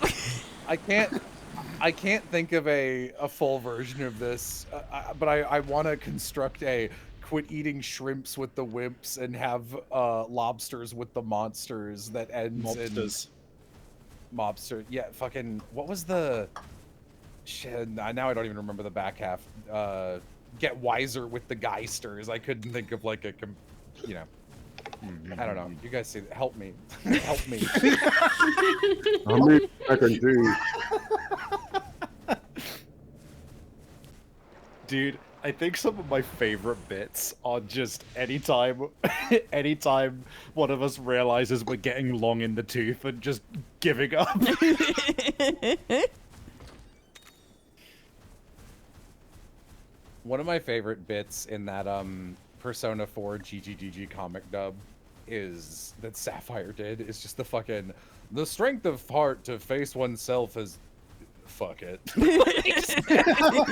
I can't think of a full version of this, but I want to construct a quit eating shrimps with the wimps and have lobsters with the monsters that ends Mobsters. in mobster. Yeah, fucking what was the shit? Now I don't even remember the back half. Get wiser with the geysters. I couldn't think of like a, you know. I don't know. You guys see that? Help me. Help me. I'm reading back on two. Dude, I think some of my favorite bits are just anytime one of us realizes we're getting long in the tooth and just giving up. One of my favorite bits in that Persona 4 GGGG comic dub is that Sapphire did is just the strength of heart to face oneself as fuck it.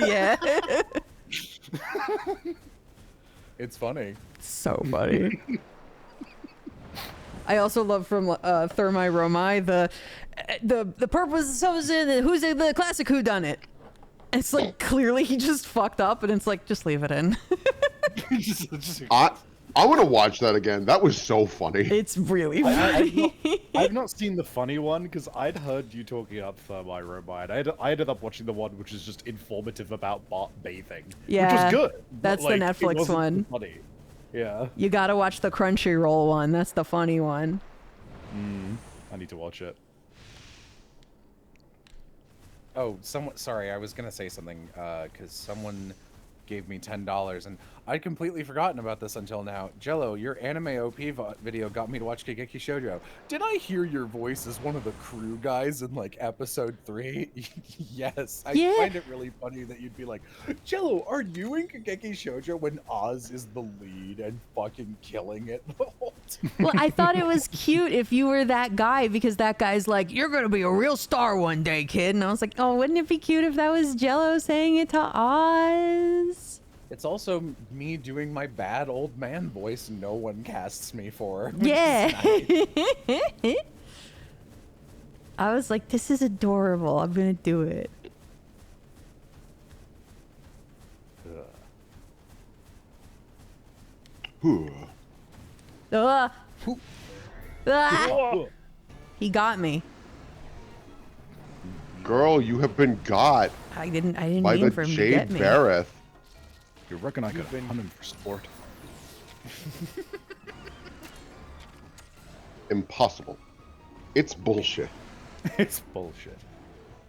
Yeah. It's funny. So funny. I also love from Thermi Romai the purpose is so who's the classic whodunit. It's like clearly he just fucked up, and it's like just leave it in. I want to watch that again. That was so funny. It's really funny. I've not seen the funny one because I'd heard you talking up Thermi Romai, and I ended up watching the one which is just informative about bathing, Yeah, which was good. that's but, the like, it Netflix wasn't one. Funny. Yeah. You gotta watch the Crunchyroll one. That's the funny one. I need to watch it. Oh, someone. Sorry, I was gonna say something because someone gave me $10, and I'd completely forgotten about this until now. Jello, your anime OP video got me to watch Kageki Shoujo. Did I hear your voice as one of the crew guys in like episode 3? Yes. I find it really funny that you'd be like, Jello, are you in Kageki Shoujo when Oz is the lead and fucking killing it the whole time? Well, I thought it was cute if you were that guy, because that guy's like, you're gonna be a real star one day, kid. And I was like, oh, wouldn't it be cute if that was Jello saying it to Oz? It's also me doing my bad old man voice no one casts me for. Yeah. I was like, this is adorable. I'm gonna do it. Ah. He got me. Girl, you have been got I didn't by mean the for him to Jade get me. Bareth. You reckon I could hunt him for sport? Impossible. It's bullshit. It's bullshit.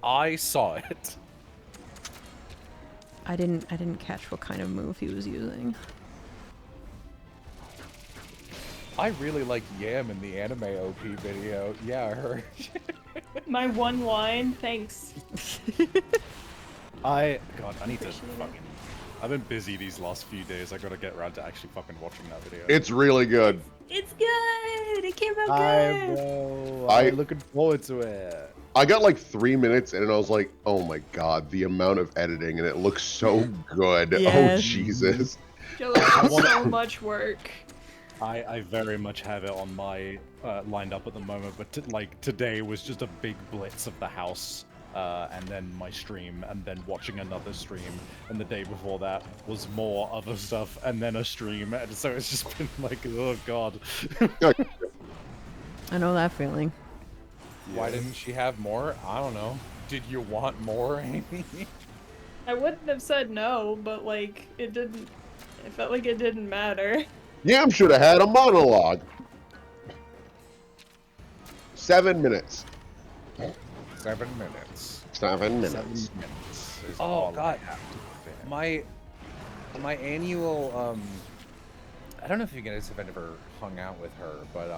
I saw it. I didn't catch what kind of move he was using. I really like Yam in the anime OP video. Yeah, I heard. My one line, thanks. God, I need to fucking... I've been busy these last few days. I gotta get around to actually fucking watching that video. It's really good. It's good. It came out I good. know. I'm I'm looking forward to it. I got like 3 minutes in and I was like, oh my god, the amount of editing and it looks so good. Yes. Oh Jesus. So much work. I very much have it on my lined up at the moment, but like today was just a big blitz of the house, and then my stream, and then watching another stream, and the day before that was more other stuff, and then a stream, and so it's just been like, oh god. I know that feeling. Why didn't she have more? I don't know. Did you want more, Amy? I wouldn't have said no, but like it didn't. It felt like it didn't matter. Yam should have had a monologue. 7 minutes. 7 minutes. 7 minutes. 7 minutes is Oh all I god. have to fit. My annual I don't know if you guys have ever hung out with her, but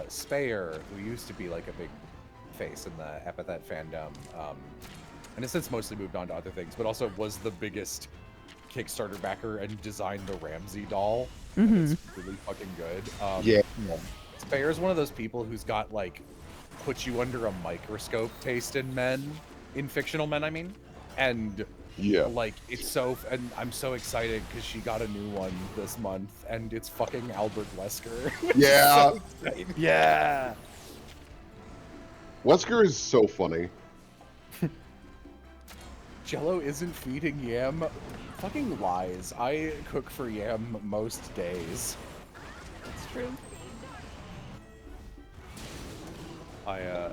Spayer, who used to be like a big face in the Epithet fandom, and has since mostly moved on to other things, but also was the biggest Kickstarter backer and designed the Ramsey doll. And it's really fucking good. Yeah. Spayer is one of those people who's got like put you under a microscope taste in men, in fictional men, I mean, and Yeah. like it's so, and I'm so excited because she got a new one this month, and it's fucking Albert Wesker. Yeah. So exciting. Yeah. Wesker is so funny. Jello isn't feeding Yam. Fucking lies. I cook for Yam most days. It's true. I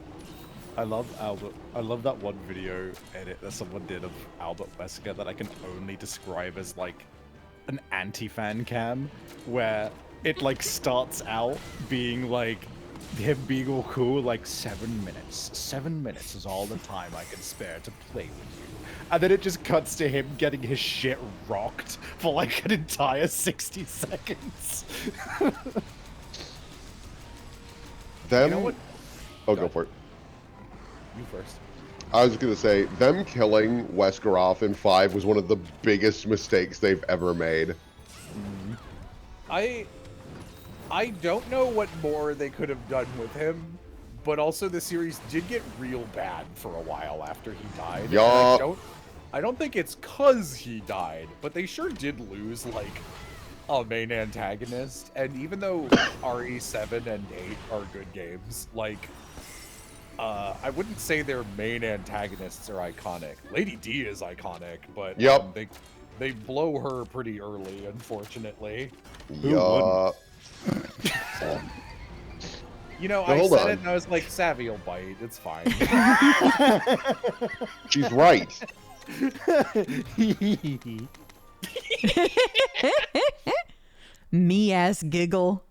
love Albert. I love that one video edit that someone did of Albert Wesker that I can only describe as like an anti-fan cam, where it like starts out being like him being all cool, like 7 minutes. 7 minutes is all the time I can spare to play with you. And then it just cuts to him getting his shit rocked for like an entire 60 seconds. Them. You know what? Oh, go for it. You first. I was gonna say, them killing Wesker off in 5 was one of the biggest mistakes they've ever made. I don't know what more they could have done with him, but also the series did get real bad for a while after he died. And Yeah. I don't think it's 'cause he died, but they sure did lose like a main antagonist. And even though RE7 and 8 are good games, like I wouldn't say their main antagonists are iconic. Lady D is iconic, but Yep. they blow her pretty early, unfortunately. Yeah. You know, But I hold said on. it and I was like, Savvy will bite. It's fine. She's right. Me ass giggle.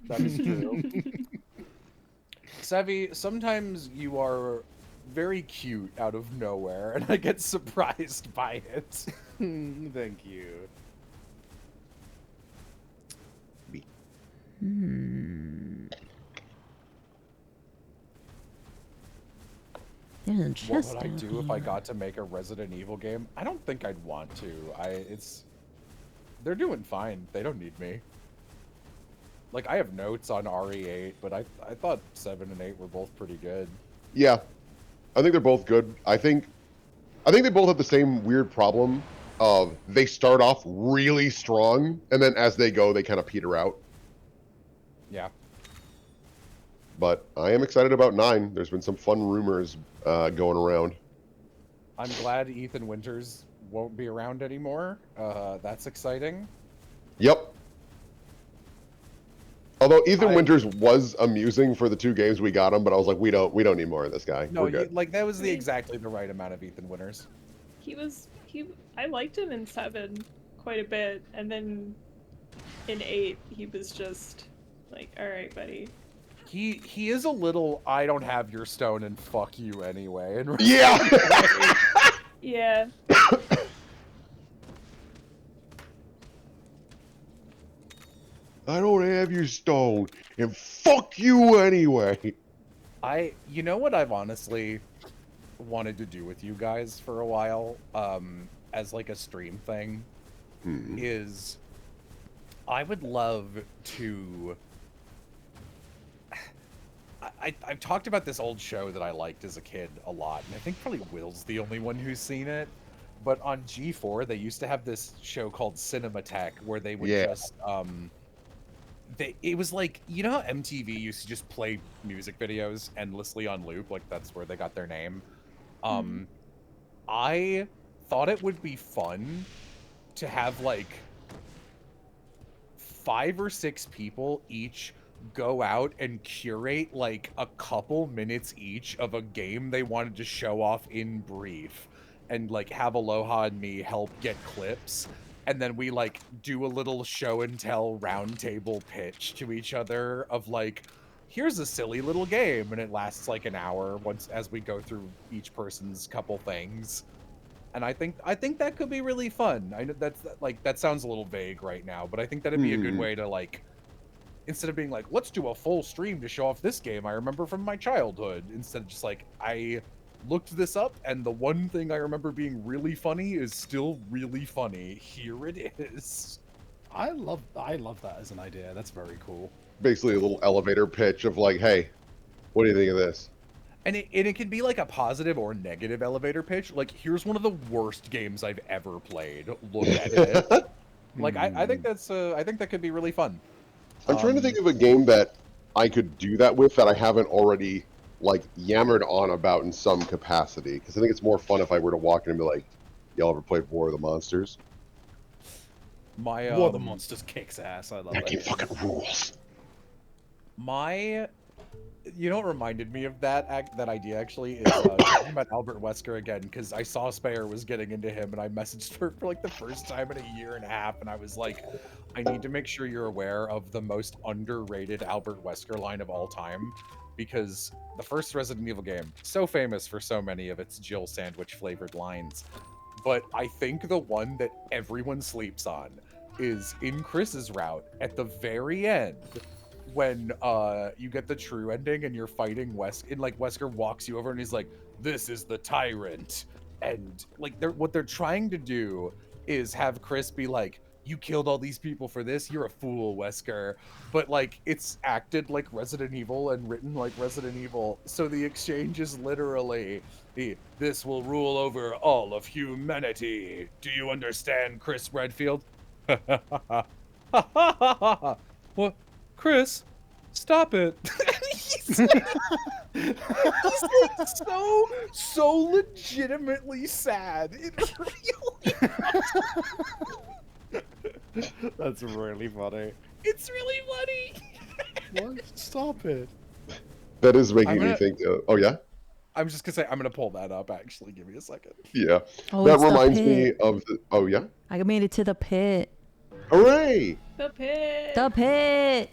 That is true. Savvy, sometimes you are very cute out of nowhere, and I get surprised by it. Thank you. There's a What chest would I down do if I here. got to make a Resident Evil game? I don't think I'd want to. They're doing fine. They don't need me. Like, I have notes on RE8, but I thought 7 and 8 were both pretty good. Yeah, I think they're both good. I think they both have the same weird problem of they start off really strong, and then as they go, they kind of peter out. Yeah. But I am excited about 9. There's been some fun rumors going around. I'm glad Ethan Winters won't be around anymore. That's exciting. Yep. Although Ethan Winters was amusing for the 2 games we got him, but I was like, we don't need more of this guy. No, We're good. like that was exactly the right amount of Ethan Winters. I liked him in 7 quite a bit, and then in 8 he was just like, all right, buddy. He is a little I don't have your stone and fuck you anyway. And yeah. Yeah. I don't have your stone, and fuck you anyway. You know what I've honestly wanted to do with you guys for a while, as like a stream thing, is I would love to. I've talked about this old show that I liked as a kid a lot, and I think probably Will's the only one who's seen it. But on G4, they used to have this show called Cinematech, where they would just it was like, you know how MTV used to just play music videos endlessly on loop? Like, that's where they got their name. I thought it would be fun to have, like, 5 or 6 people each go out and curate, like, a couple minutes each of a game they wanted to show off in brief. And, like, have Aloha and me help get clips. And then we, like, do a little show and tell roundtable pitch to each other of, like, here's a silly little game. And it lasts, like, an hour as we go through each person's couple things. And I think that could be really fun. I know that sounds a little vague right now, but I think that'd be a good way to, like, instead of being like, let's do a full stream to show off this game I remember from my childhood, instead of just like, I looked this up, and the one thing I remember being really funny is still really funny. Here it is. I love that as an idea. That's very cool. Basically, a little elevator pitch of like, hey, what do you think of this? And it can be like a positive or negative elevator pitch. Like, here's one of the worst games I've ever played. Look at it. Like, I think that could be really fun. I'm trying to think of a game that I could do that with that I haven't already like yammered on about in some capacity, because I think it's more fun if I were to walk in and be like, y'all ever played War of the Monsters? War of the Monsters kicks ass. I love that it. game fucking rules. You know what reminded me of that idea actually is talking about Albert Wesker again, because I saw Spare was getting into him, and I messaged her for like the first time in a year and a half, and I was like, I need to make sure you're aware of the most underrated Albert Wesker line of all time, because the first Resident Evil game, so famous for so many of its Jill sandwich flavored lines, but I think the one that everyone sleeps on is in Chris's route at the very end, when you get the true ending and you're fighting Wesker, and like Wesker walks you over and he's like, this is the tyrant, and like what they're trying to do is have Chris be like, you killed all these people for this, you're a fool, Wesker, but like it's acted like Resident Evil and written like Resident Evil, so the exchange is literally this will rule over all of humanity, do you understand, Chris Redfield? What? Chris, stop it. he's like so legitimately sad. It really That's really funny. It's really funny. What? Stop it. That is making me think, oh yeah? I'm just gonna say, I'm gonna pull that up, actually. Give me a second. Yeah. Oh, that it's the reminds me pit. of the, oh yeah? I made it to the pit. Hooray! The pit. The pit.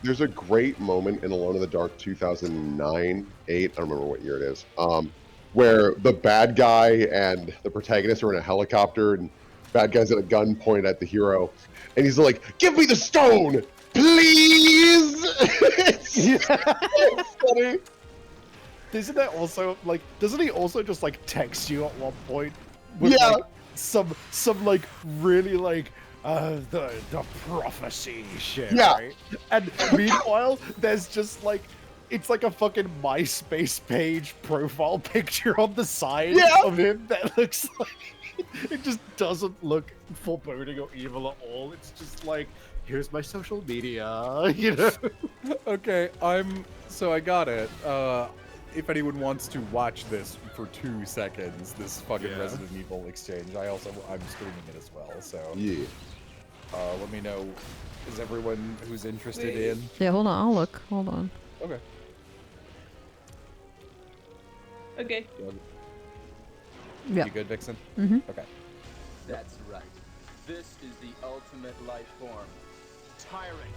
there's a great moment in Alone in the Dark 2009, 8, I don't remember what year it is, where the bad guy and the protagonist are in a helicopter, and bad guy's got a gun pointed at the hero, and he's like, "Give me the stone, please!" It's so funny. Isn't that also like? Doesn't he also just like text you at one point? With, Yeah. Like, some like really like the prophecy shit. Yeah. Right? And meanwhile, there's just like. It's like a fucking MySpace page profile picture on the side of him that looks like it just doesn't look foreboding or evil at all. It's just like, here's my social media, you know? Okay, so I got it. If anyone wants to watch this for 2 seconds, this fucking Resident Evil exchange, I'm streaming it as well. So let me know. Is everyone who's interested in? Yeah, hold on. I'll look. Hold on. Okay. Okay. Yeah. You good, Vixen? Mm-hmm. Okay. That's right. This is the ultimate life form. Tyrant.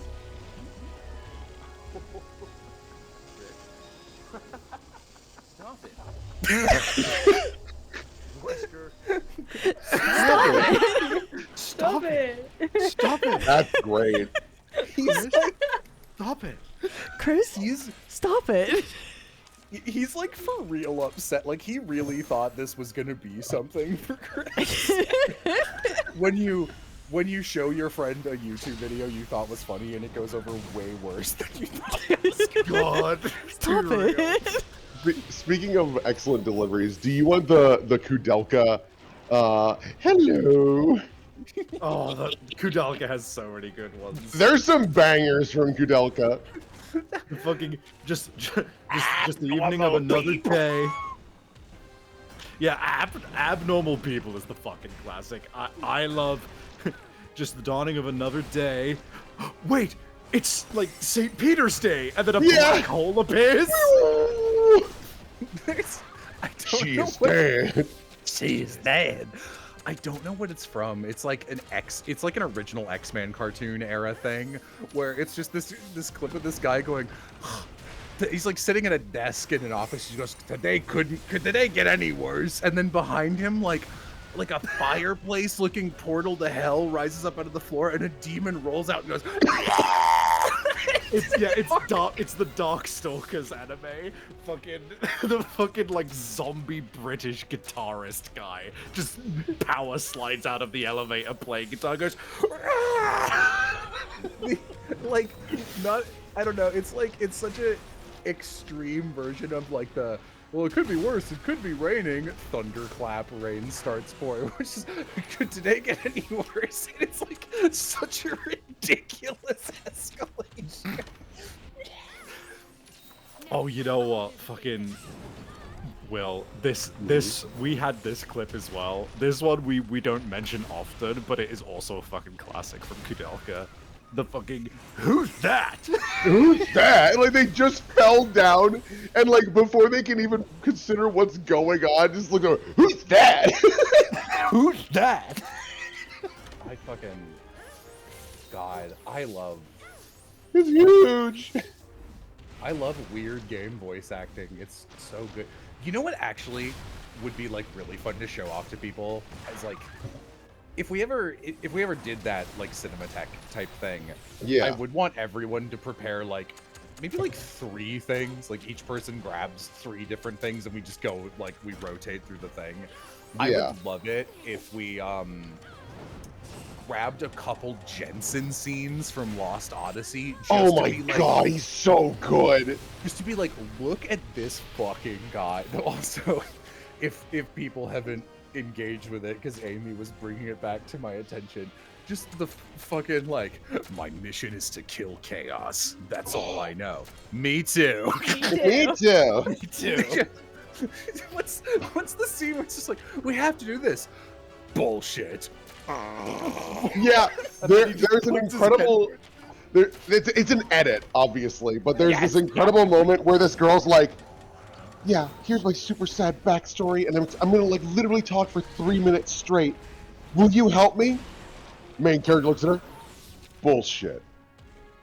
Stop it. Wesker. Stop it. Stop it. That's great. He's like, Stop it. Chris, stop it. he's like for real upset. Like he really thought this was gonna be something for Chris. when you show your friend a YouTube video you thought was funny and it goes over way worse than you thought it was gonna God. Stop it. Speaking of excellent deliveries, do you want the Kudelka? Hello. Oh, the Kudelka has so many good ones. There's some bangers from Kudelka. The fucking just the evening of another day. Yeah, abnormal people is the fucking classic. I love just the dawning of another day. Wait, it's like St. Peter's Day, and then a black hole appears. She's dead. She's dead. I don't know what it's from. It's like an original X-Men cartoon era thing where it's just this clip of this guy going, he's like sitting at a desk in an office. He goes, could today get any worse? And then behind him, like a fireplace looking portal to hell rises up out of the floor and a demon rolls out and goes, It's the Darkstalkers anime. The fucking like zombie British guitarist guy just power slides out of the elevator playing guitar, goes like not, I don't know, it's like it's such a extreme version of like the, well, it could be worse, it could be raining, thunderclap, rain starts pouring, which is, could today get any worse? And it's like such a ridiculous escalation. Oh, you know what? Fucking Will, we had this clip as well. This one we don't mention often, but it is also a fucking classic from Kudelka. The fucking, who's that? Who's that? Like they just fell down, and like before they can even consider what's going on, just look over. Who's that? Who's that? I fucking, God, I love. It's huge. I love weird game voice acting. It's so good. You know what actually would be like really fun to show off to people as like, if we ever did that like Cinematech type thing, I would want everyone to prepare like maybe like 3 things. Like each person grabs 3 different things and we just go like we rotate through the thing. I would love it if we grabbed a couple Jensen scenes from Lost Odyssey. Just Oh my to be like, god, he's so good. Just to be like, look at this fucking guy. Also, if people haven't engaged with it, because Amy was bringing it back to my attention, just the fucking like, my mission is to kill chaos. That's all I know. Me too. Me too. Me too. What's the scene where it's just like, we have to do this? Bullshit. Yeah, there's an incredible. It's an edit, obviously, but there's this incredible moment where this girl's like, "Yeah, here's my super sad backstory, and I'm gonna like literally talk for 3 minutes straight. Will you help me?" Main character looks at her. Bullshit.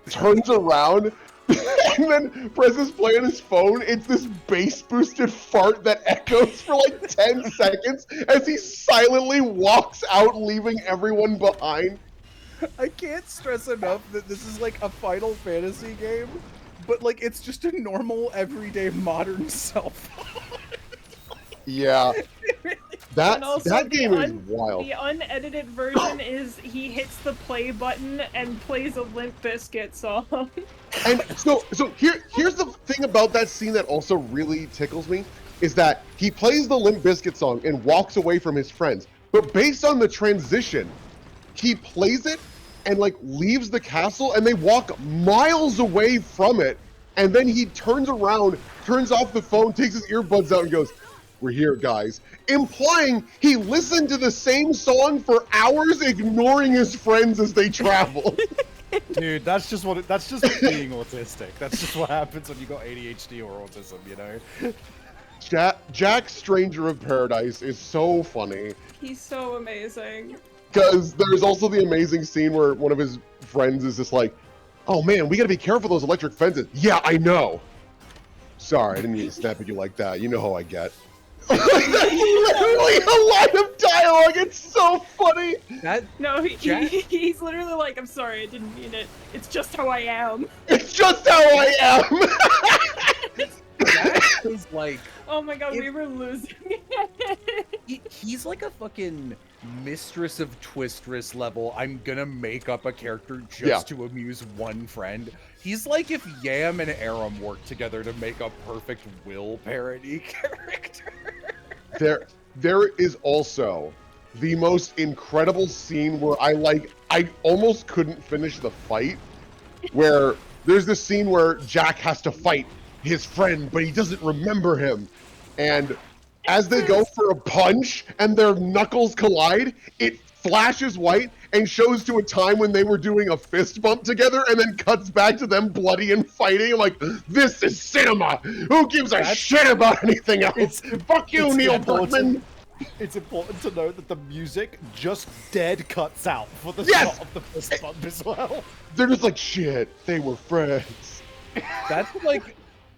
turns around, and then presses play on his phone. It's this bass boosted fart that echoes for like 10 seconds as he silently walks out, leaving everyone behind. I can't stress enough that this is like a Final Fantasy game, but like it's just a normal, everyday, modern self. Yeah. That And also that the game is wild. The unedited version is he hits the play button and plays a Limp Bizkit song. And so here's the thing about that scene that also really tickles me is that he plays the Limp Bizkit song and walks away from his friends. But based on the transition, he plays it and like leaves the castle and they walk miles away from it. And then he turns around, turns off the phone, takes his earbuds out and goes, "We're here, guys," implying he listened to the same song for hours, ignoring his friends as they travel. Dude, that's just being autistic. That's just what happens when you got ADHD or autism, you know? Jack Stranger of Paradise is so funny. He's so amazing. Because there's also the amazing scene where one of his friends is just like, "Oh man, we gotta be careful those electric fences." "Yeah, I know. Sorry, I didn't mean to snap at you like that. You know how I get." That's literally a line of dialogue. It's so funny. No, he's literally like, "I'm sorry, I didn't mean it. It's just how I am." It's just how I am. That is like, Oh my god, we were losing. he's like a fucking Mistress of Twistress level. I'm gonna make up a character just to amuse one friend. He's like if Yam and Aram worked together to make a perfect Will parody character. There is also the most incredible scene where I almost couldn't finish the fight, where there's this scene where Jack has to fight his friend, but he doesn't remember him. And as they go for a punch and their knuckles collide, it flashes white and shows to a time when they were doing a fist bump together and then cuts back to them bloody and fighting. I'm like, this is cinema! Who gives a shit about anything else? Fuck you, Neil Druckmann! It's important to note that the music just dead cuts out for the shot of the fist bump as well. They're just like, shit, they were friends. That's like...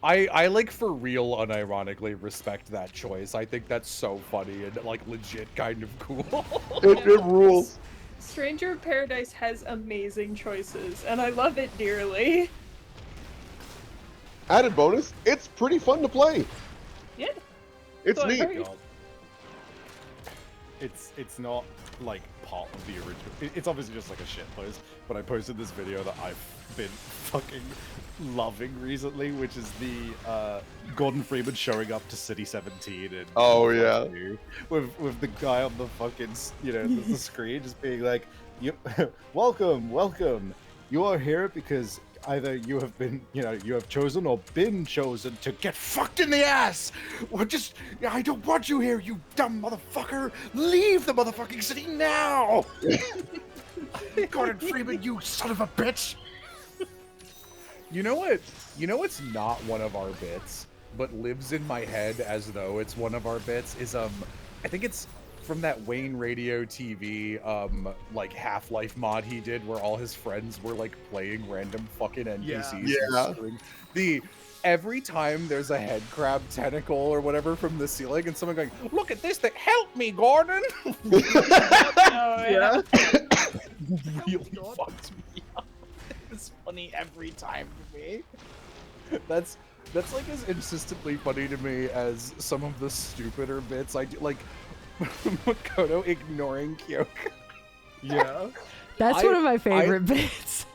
I like for real unironically respect that choice. I think that's so funny and like legit kind of cool. It rules. Stranger of Paradise has amazing choices, and I love it dearly. Added bonus, it's pretty fun to play. Yeah. It's So I neat. heard. It's not like part of the original. It's obviously just like a shit post, but I posted this video that I've been fucking loving recently, which is the Gordon Freeman showing up to City 17 and oh yeah, with the guy on the fucking the screen just being like, welcome, you are here because either you have been, you have chosen or been chosen to get fucked in the ass! Or just, I don't want you here, you dumb motherfucker! Leave the motherfucking city now! Gordon Freeman, you son of a bitch! You know what? You know what's not one of our bits, but lives in my head as though it's one of our bits, is, I think it's from that Wayne Radio TV, like Half-Life mod he did where all his friends were like playing random fucking NPCs. Yeah. Every time there's a head crab tentacle or whatever from the ceiling and someone going, "Look at this thing, help me, Gordon!" Yeah. Really fucked me up. It's funny every time to me. That's like as insistently funny to me as some of the stupider bits I do, like Makoto ignoring Kyoko. Yeah. That's one of my favorite bits.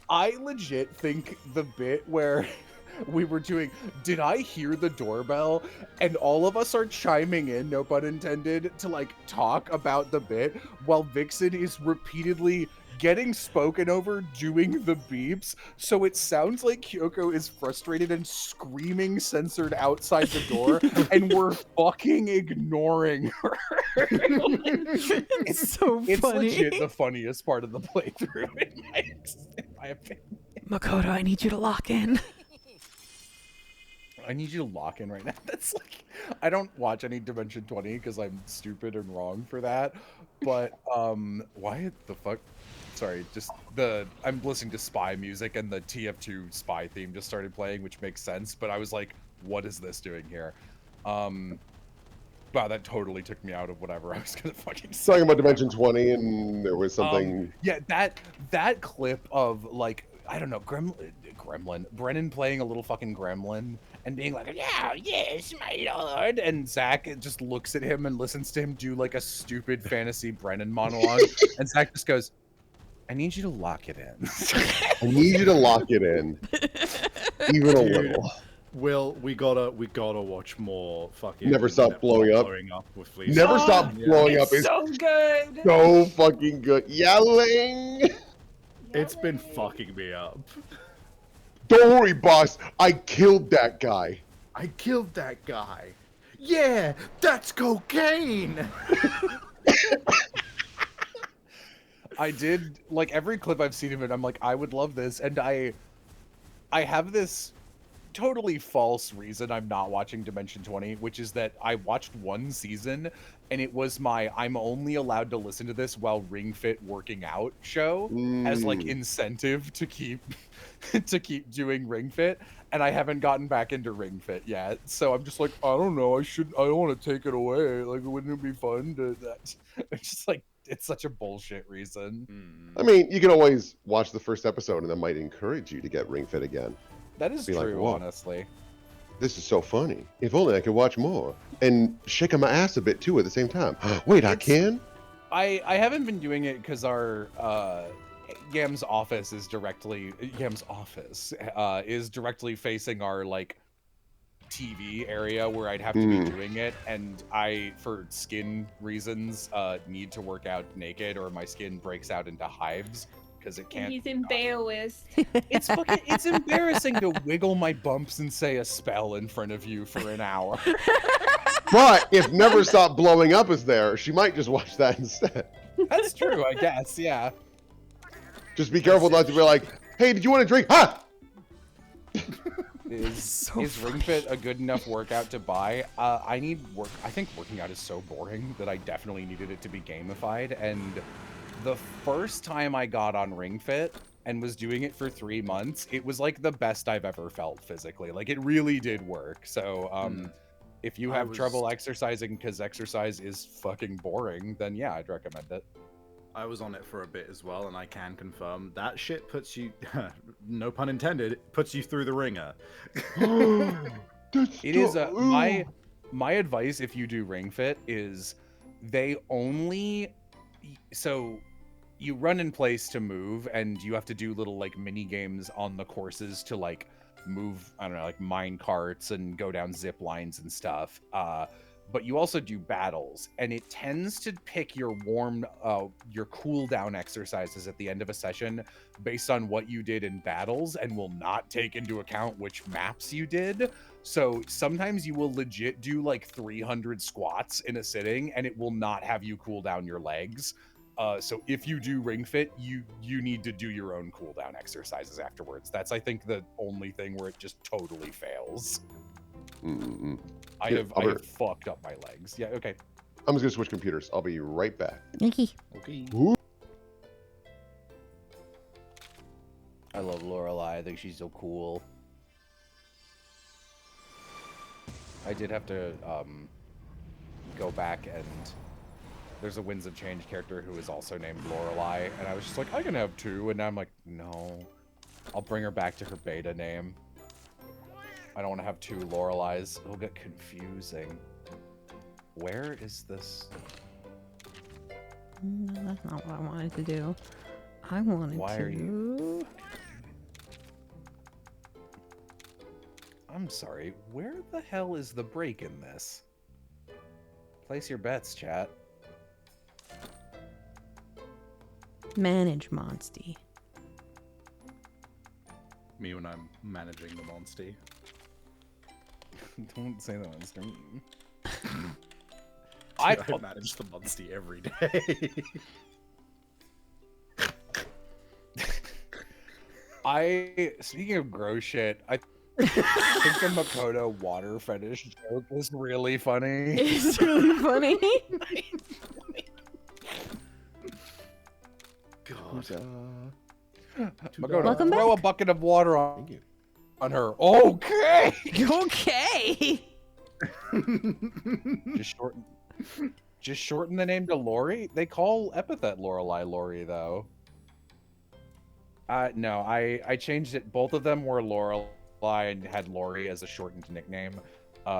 I legit think the bit where we were doing, did I hear the doorbell? And all of us are chiming in, no pun intended, to like talk about the bit while Vixen is repeatedly getting spoken over doing the beeps, so it sounds like Kyoko is frustrated and screaming censored outside the door, and we're fucking ignoring her. It's so funny. It's legit the funniest part of the playthrough, in my opinion. Makoto, I need you to lock in. I need you to lock in right now. That's like, I don't watch any Dimension 20 because I'm stupid and wrong for that. But why the fuck? sorry, just I'm listening to spy music and the TF2 spy theme just started playing, which makes sense. But I was like, what is this doing here? Wow, that totally took me out of whatever I was gonna fucking say. Talking about Dimension 20, and there was something. Yeah, that clip of like, I don't know, Gremlin, Brennan playing a little fucking gremlin and being like, yeah, yes, my lord, and Zach just looks at him and listens to him do like a stupid fantasy Brennan monologue, and Zach just goes, I need you to lock it in. I need you to lock it in, even a little. Will, we gotta watch more fucking Never Stop Blowing Up. With Fleece. Never Stop Blowing Up It's is so good. so fucking good. Yelling. It's been fucking me up. Don't worry, boss. I killed that guy. I killed that guy. Yeah, that's cocaine. I did, like, every clip I've seen of it, I'm like, I would love this, and I have this totally false reason I'm not watching Dimension 20, which is that I watched one season, and it was my I'm only allowed to listen to this while Ring Fit working out show as, like, incentive to keep doing Ring Fit, and I haven't gotten back into Ring Fit yet, so I'm just like, I don't know, I don't want to take it away, like, wouldn't it be fun to that? It's just like, it's such a bullshit reason. I mean, you can always watch the first episode, and that might encourage you to get Ring Fit again. That is Be like, true, "Whoa, honestly. This is so funny. If only I could watch more. And shaking my ass a bit, too, at the same time. Wait, I can? I haven't been doing it because our Yam's office is directly facing our, like, TV area where I'd have to be doing it, and I, for skin reasons, need to work out naked or my skin breaks out into hives because it can't. He's embarrassed. It's embarrassing to wiggle my bumps and say a spell in front of you for an hour. But if Never Stop Blowing Up is there, she might just watch that instead. That's true, I guess, yeah. Just be careful not to be like, hey, did you want a drink? Huh? Is Ring Fit a good enough workout to buy? I need work. I think working out is so boring that I definitely needed it to be gamified. And the first time I got on Ring Fit and was doing it for 3 months, it was like the best I've ever felt physically. Like, it really did work. So if you have trouble exercising because exercise is fucking boring, then yeah, I'd recommend it. I was on it for a bit as well, and I can confirm that shit puts you, no pun intended, puts you through the ringer. It is my advice if you do Ring Fit is so you run in place to move, and you have to do little like mini games on the courses to like move, I don't know, like mine carts and go down zip lines and stuff. But you also do battles, and it tends to pick your cooldown exercises at the end of a session based on what you did in battles, and will not take into account which maps you did. So sometimes you will legit do like 300 squats in a sitting, and it will not have you cool down your legs. So if you do Ring Fit, you need to do your own cooldown exercises afterwards. That's, I think, the only thing where it just totally fails. I have fucked up my legs. Yeah, okay. I'm just gonna switch computers. I'll be right back. Okay. I love Lorelai. I think she's so cool. I did have to go back, and there's a Winds of Change character who is also named Lorelai, and I was just like, I can have two, and now I'm like, no. I'll bring her back to her beta name. I don't want to have two Lorelais. It'll get confusing. Where is this? No, that's not what I wanted to do. I wanted Why to... are you... I'm sorry. Where the hell is the break in this? Place your bets, chat. Manage Monstie. Me when I'm managing the Monstie. Don't say that on stream. I manage the Monstie every day. Speaking of gross shit, I think the Makoto water fetish joke is really funny. It's really funny. God. out. I'm gonna Welcome throw a back. bucket of water Thank you. on her. Okay. Okay. Just shorten the name to Lori. They call epithet Lorelei Lori though. No, I changed it. Both of them were Lorelei and had Lori as a shortened nickname.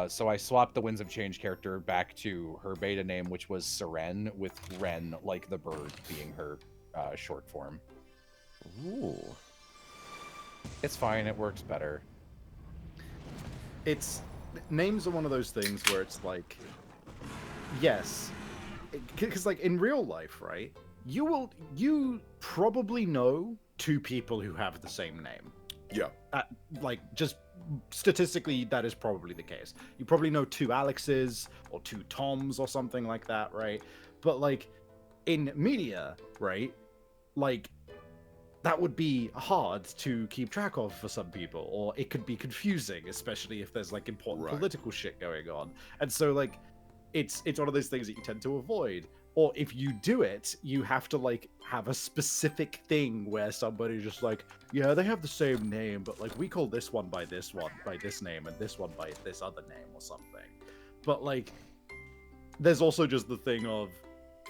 So I swapped the Winds of Change character back to her beta name, which was Seren, with Ren, like the bird, being her short form. Ooh. It's fine. It works better. Names are one of those things where it's like, yes, because like in real life, right? You probably know two people who have the same name. Yeah. Like, just statistically, that is probably the case. You probably know two Alexes or two Toms or something like that, right? But like in media, right? Like, that would be hard to keep track of for some people, or it could be confusing, especially if there's like important political shit going on. And so like, it's one of those things that you tend to avoid. Or if you do it, you have to like have a specific thing where somebody's just like, yeah, they have the same name, but like we call this one by this name, and this one by this other name or something. But like, there's also just the thing of,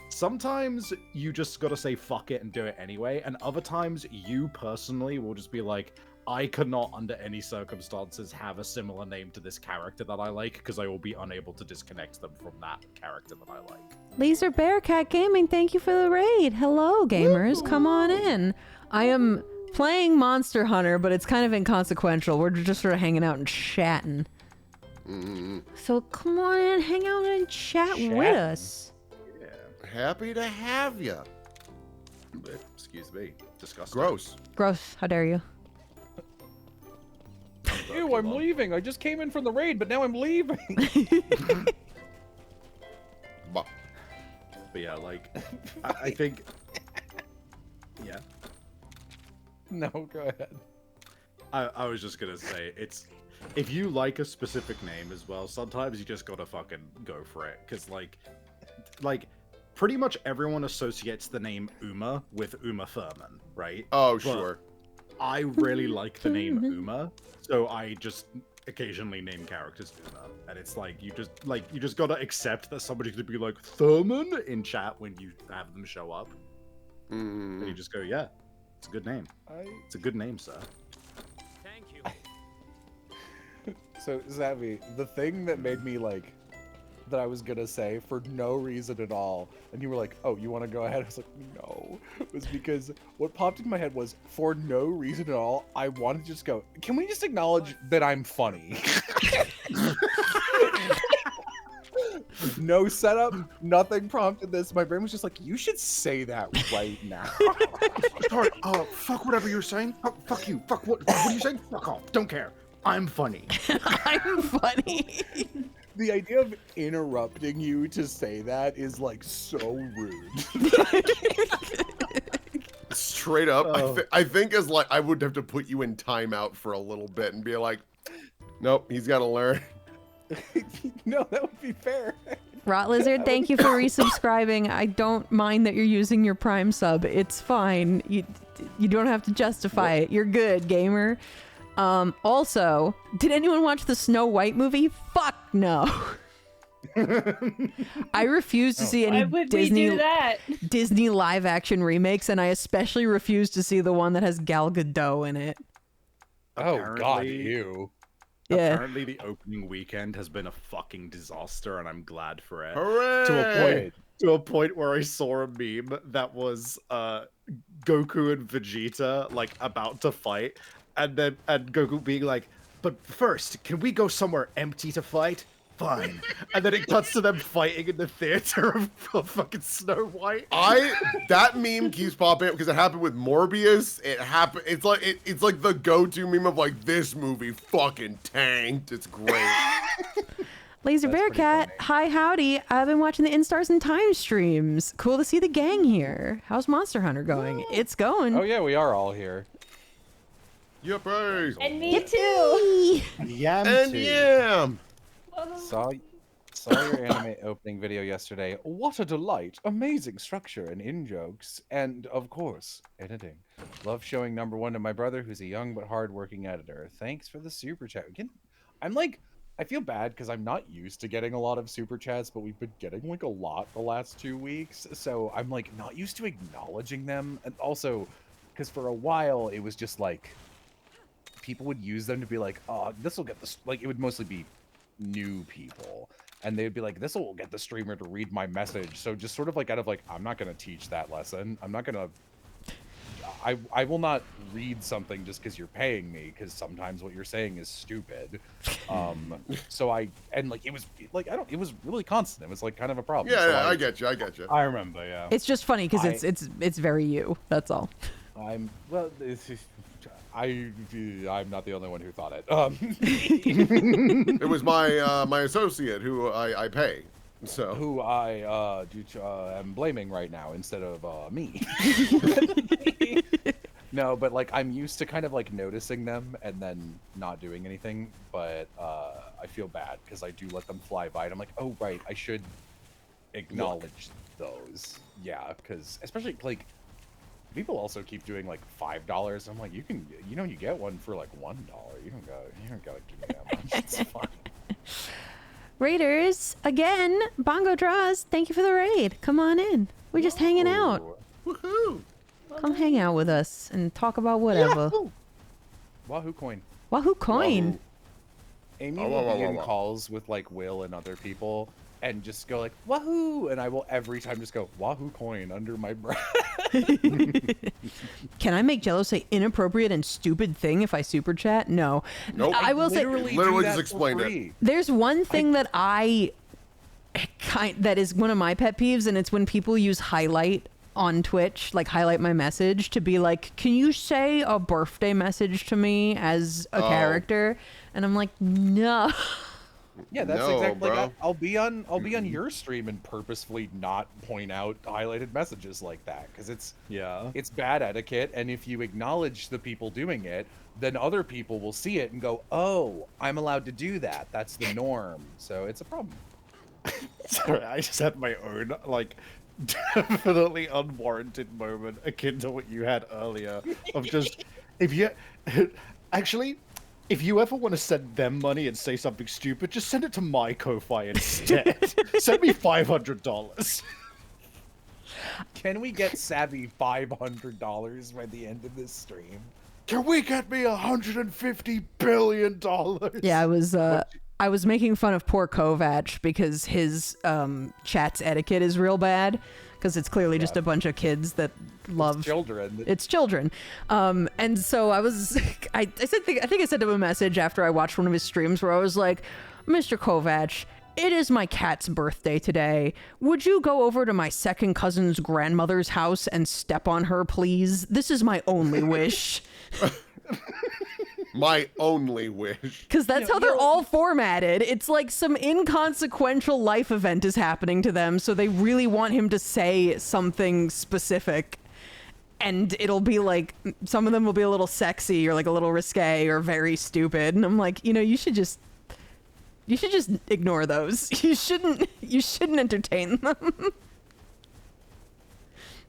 sometimes you just gotta say fuck it and do it anyway, and other times you personally will just be like, I cannot under any circumstances have a similar name to this character that I like, because I will be unable to disconnect them from that character that I like. Laser Bearcat Gaming, thank you for the raid. Hello, gamers. Come on in. I am playing Monster Hunter, but it's kind of inconsequential. We're just sort of hanging out and chatting. So come on in, hang out and chat with us. Yeah. Happy to have you. Excuse me. Disgusting. Gross. Gross. How dare you? Ew, I'm leaving. I just came in from the raid, but now I'm leaving. But yeah, like, I think... Yeah. No, go ahead. I was just gonna say, if you like a specific name as well, sometimes you just gotta fucking go for it. Because, like, pretty much everyone associates the name Uma with Uma Thurman, right? Oh, But sure. I really like the name Uma, so I just occasionally name characters Uma. And it's like, you just gotta accept that somebody's gonna be like, Thurman in chat when you have them show up. And you just go, yeah, it's a good name. It's a good name, sir. Thank you. So, Zavi, the thing that made me like, that I was gonna say for no reason at all, and you were like, oh, you want to go ahead? I was like, no, was because what popped in my head was, for no reason at all, I wanted to just go, can we just acknowledge that I'm funny? No setup, nothing prompted this. My brain was just like, you should say that right now. Sorry, fuck whatever you're saying. Fuck you. Fuck what are you saying? Fuck off. Don't care. I'm funny. I'm funny. The idea of interrupting you to say that is like so rude. Straight up, I think as like I would have to put you in timeout for a little bit and be like, nope, he's got to learn. No, that would be fair. Rot Lizard, thank you for resubscribing. I don't mind that you're using your Prime sub. It's fine. You don't have to justify it. You're good, gamer. Also, did anyone watch the Snow White movie? Fuck no. I refuse to see any Why would we do that? Disney live action remakes, and I especially refuse to see the one that has Gal Gadot in it. Oh God, Apparently- you. Yeah. Apparently the opening weekend has been a fucking disaster, and I'm glad for it. Hooray! To a point where I saw a meme that was Goku and Vegeta like about to fight, and Goku being like, "But first, can we go somewhere empty to fight?" Fine. And then it cuts to them fighting in the theater of fucking Snow White. That meme keeps popping up because it happened with Morbius. It's like the go-to meme of like, this movie fucking tanked. It's great. Laser Bearcat, hi howdy. I've been watching the Instars and Time streams. Cool to see the gang here. How's Monster Hunter going? It's going. Oh yeah, we are all here. Yippee! And me too. Yam And too. yam! Saw Saw your anime opening video yesterday. What a delight! Amazing structure and in-jokes. And, of course, editing. Love showing #1 to my brother, who's a young but hard-working editor. Thanks for the super chat. Again, I'm like, I feel bad because I'm not used to getting a lot of super chats, but we've been getting like a lot the last 2 weeks. So I'm like not used to acknowledging them. And also, because for a while it was just like, people would use them to be like, oh, this will get this, like it would mostly be new people. And they'd be like, this will get the streamer to read my message. So just sort of like out of like, I'm not going to teach that lesson. I'm not going to, I will not read something just because you're paying me, because sometimes what you're saying is stupid. So and like, it was like, it was really constant. It was like kind of a problem. Yeah, so yeah, I get you. I remember, yeah. It's just funny because it's very you. That's all. I'm not the only one who thought it. It was my associate who I pay. So who I am blaming right now instead of me. No, but like I'm used to kind of like noticing them and then not doing anything, but I feel bad because I do let them fly by and I'm like, oh right, I should acknowledge those. Yeah, because especially like people also keep doing like $5. I'm like, you get one for like $1. You don't gotta give me that much. It's fine. Raiders, again, Bongo Draws, thank you for the raid. Come on in. We're just hanging out. Woohoo! Come hang out with us and talk about whatever. Wahoo coin. Wahoo coin. Amy will be in calls with like Will and other people and just go like, wahoo! And I will every time just go, wahoo coin under my breath. Can I make Jello say inappropriate and stupid thing if I super chat? No. Nope. I will say literally just explain it. There's one thing that that is one of my pet peeves, and it's when people use highlight on Twitch, like highlight my message to be like, can you say a birthday message to me as a character? And I'm like, no. Yeah, that's exactly like I'll be on your stream and purposefully not point out highlighted messages like that because it's bad etiquette, and if you acknowledge the people doing it, then other people will see it and go, oh, I'm allowed to do that. That's the norm. So it's a problem. Sorry, I just had my own like definitely unwarranted moment akin to what you had earlier of just if you actually. If you ever want to send them money and say something stupid, just send it to my Ko-Fi instead. Send me $500. Can we get Savvy $500 by the end of this stream? Can we get me $150 billion? Yeah, I was making fun of poor Kovac because his chat's etiquette is real bad because it's clearly just a bunch of kids that love children. It's children. And so I was, I think I sent him a message after I watched one of his streams where I was like, Mr. Kovac, it is my cat's birthday today. Would you go over to my second cousin's grandmother's house and step on her, please? This is my only wish. My only wish. Because that's how they're all formatted. It's like some inconsequential life event is happening to them, so they really want him to say something specific. And it'll be like, some of them will be a little sexy or like a little risque or very stupid. And I'm like, you should just ignore those. You shouldn't entertain them. And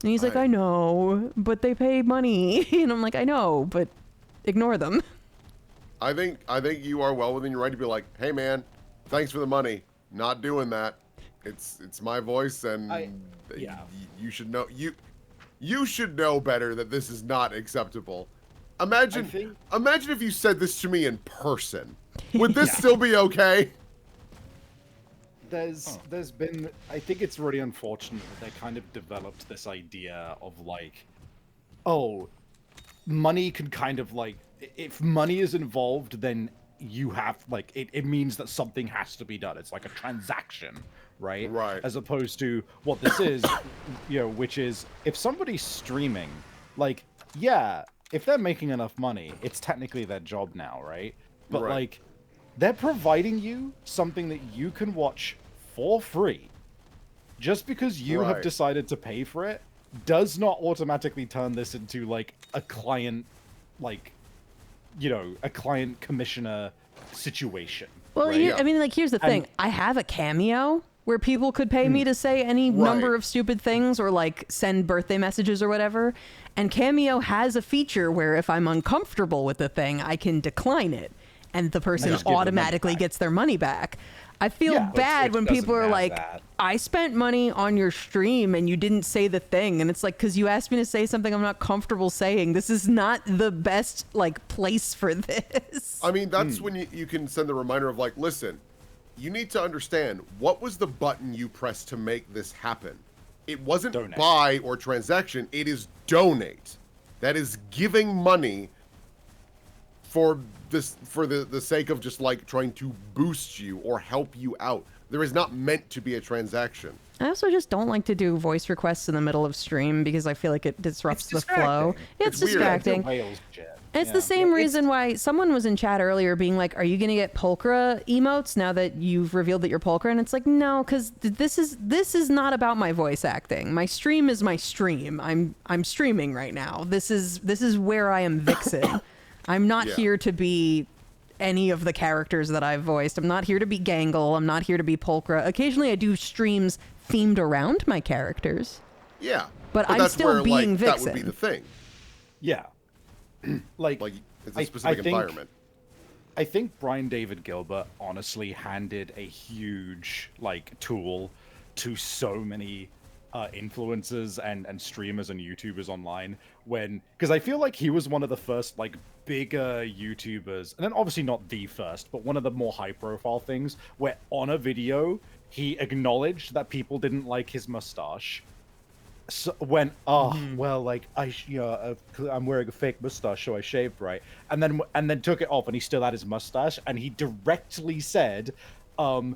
he's like, I know, but they pay money. And I'm like, I know, but ignore them. I think you are well within your right to be like, hey man, thanks for the money. Not doing that. It's my voice, and you should know you should know better that this is not acceptable. Imagine if you said this to me in person. Would this still be okay? There's been, I think it's really unfortunate that they kind of developed this idea of like, oh, money can kind of like, if money is involved, then you have like, it means that something has to be done. It's like a transaction, right? Right. As opposed to what this is, which is if somebody's streaming, like, yeah, if they're making enough money, it's technically their job now, right? But like, they're providing you something that you can watch for free. Just because you have decided to pay for it does not automatically turn this into like a client, like, a client commissioner situation. Well, Right. I mean, like, here's the thing. I have a Cameo where people could pay me to say any number of stupid things or like send birthday messages or whatever. And Cameo has a feature where if I'm uncomfortable with the thing, I can decline it, and the person just give the money automatically back. gets their money back. I feel bad when people are like, I spent money on your stream and you didn't say the thing. And it's like, because you asked me to say something I'm not comfortable saying. This is not the best, like, place for this. I mean, that's when you can send the reminder of like, listen, you need to understand what was the button you pressed to make this happen. It wasn't buy or transaction. It is donate. That is giving money for this, for the sake of just like trying to boost you or help you out. There is not meant to be a transaction. I also just don't like to do voice requests in the middle of stream because I feel like it disrupts the flow. It's distracting. It's the same reason why someone was in chat earlier being like, are you going to get Pulchra emotes now that you've revealed that you're Pulchra? And it's like, no, because this is not about my voice acting. My stream is my stream. I'm streaming right now. This is where I am Vixen. I'm not here to be any of the characters that I've voiced. I'm not here to be Gangle. I'm not here to be Pulchra. Occasionally I do streams themed around my characters. Yeah. But I'm that's still where, being like, Vixen. that would be the thing. Yeah. like it's a specific environment. I think Brian David Gilbert honestly handed a huge like tool to so many influencers and streamers and YouTubers online because I feel like he was one of the first like bigger YouTubers, and then obviously not the first, but one of the more high profile things where on a video he acknowledged that people didn't like his mustache. So when well, like I'm wearing a fake mustache, so I shaved, right? And then took it off, and he still had his mustache, and he directly said, I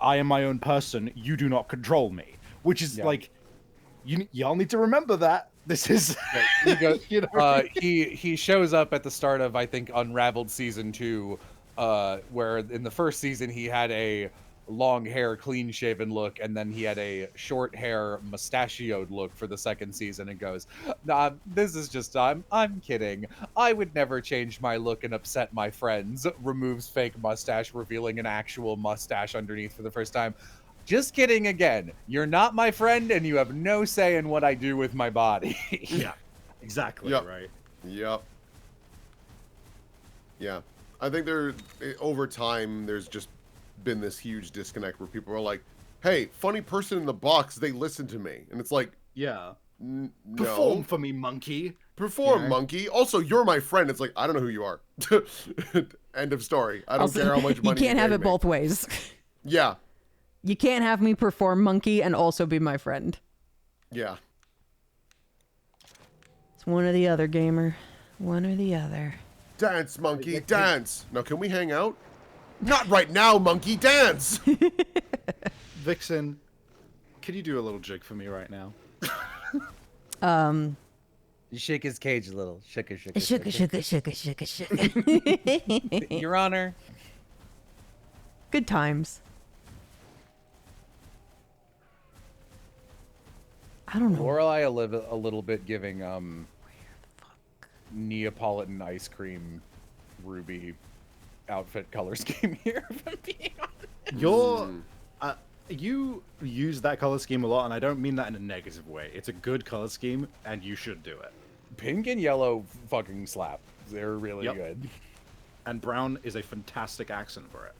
am my own person. You do not control me," which is like, y'all need to remember that. This is he goes, he shows up at the start of I think Unraveled season 2, where in the first season he had a long hair, clean shaven look, and then he had a short hair, mustachioed look for the second season, and goes, "Nah, this is just I'm kidding. I would never change my look and upset my friends." Removes fake mustache, revealing an actual mustache underneath for the first time. Just kidding again. You're not my friend, and you have no say in what I do with my body. Yeah, exactly. Right. Yep. Yeah, I think over time there's just been this huge disconnect where people are like, "Hey, funny person in the box, they listen to me," and it's like, yeah, no. Perform for me, monkey. Perform, monkey. Also, you're my friend. It's like, I don't know who you are. End of story. I don't care how much money you can't have it both ways. Yeah. You can't have me perform monkey and also be my friend. Yeah. It's one or the other, gamer. One or the other. Dance, monkey, dance. Now, can we hang out? Not right now, monkey, dance. Vixen, could you do a little jig for me right now? You shake his cage a little. Shake it. Your Honor. Good times. I don't know. Lorelei a little bit giving Neapolitan ice cream ruby outfit color scheme here, if I'm being honest. You use that color scheme a lot, and I don't mean that in a negative way. It's a good color scheme, and you should do it. Pink and yellow fucking slap. They're really good. And brown is a fantastic accent for it.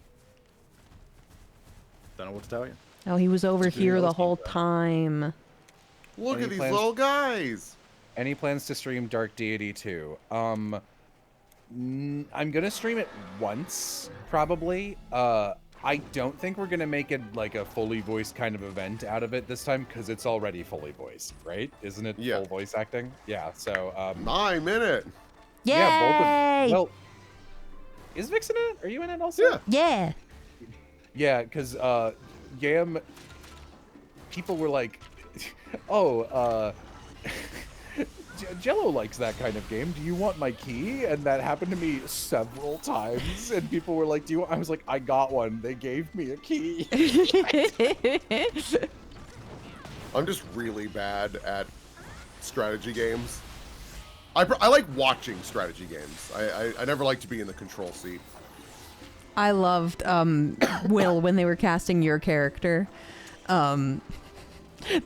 Don't know what to tell you. Oh, he was over here the whole time. Look at these little guys. Any plans to stream Dark Deity 2? I'm gonna stream it once, probably. I don't think we're gonna make it like a fully voiced kind of event out of it this time, because it's already fully voiced, right? Isn't it full voice acting? Yeah, so 9 minutes. Yay! Yeah, both of, well, is Vixen in it? Are you in it also? Yeah. Yeah, because Yam, people were like, oh, Jello likes that kind of game. Do you want my key? And that happened to me several times. And people were like, I was like, I got one. They gave me a key. I'm just really bad at strategy games. I like watching strategy games. I never like to be in the control seat. I loved Will when they were casting your character. The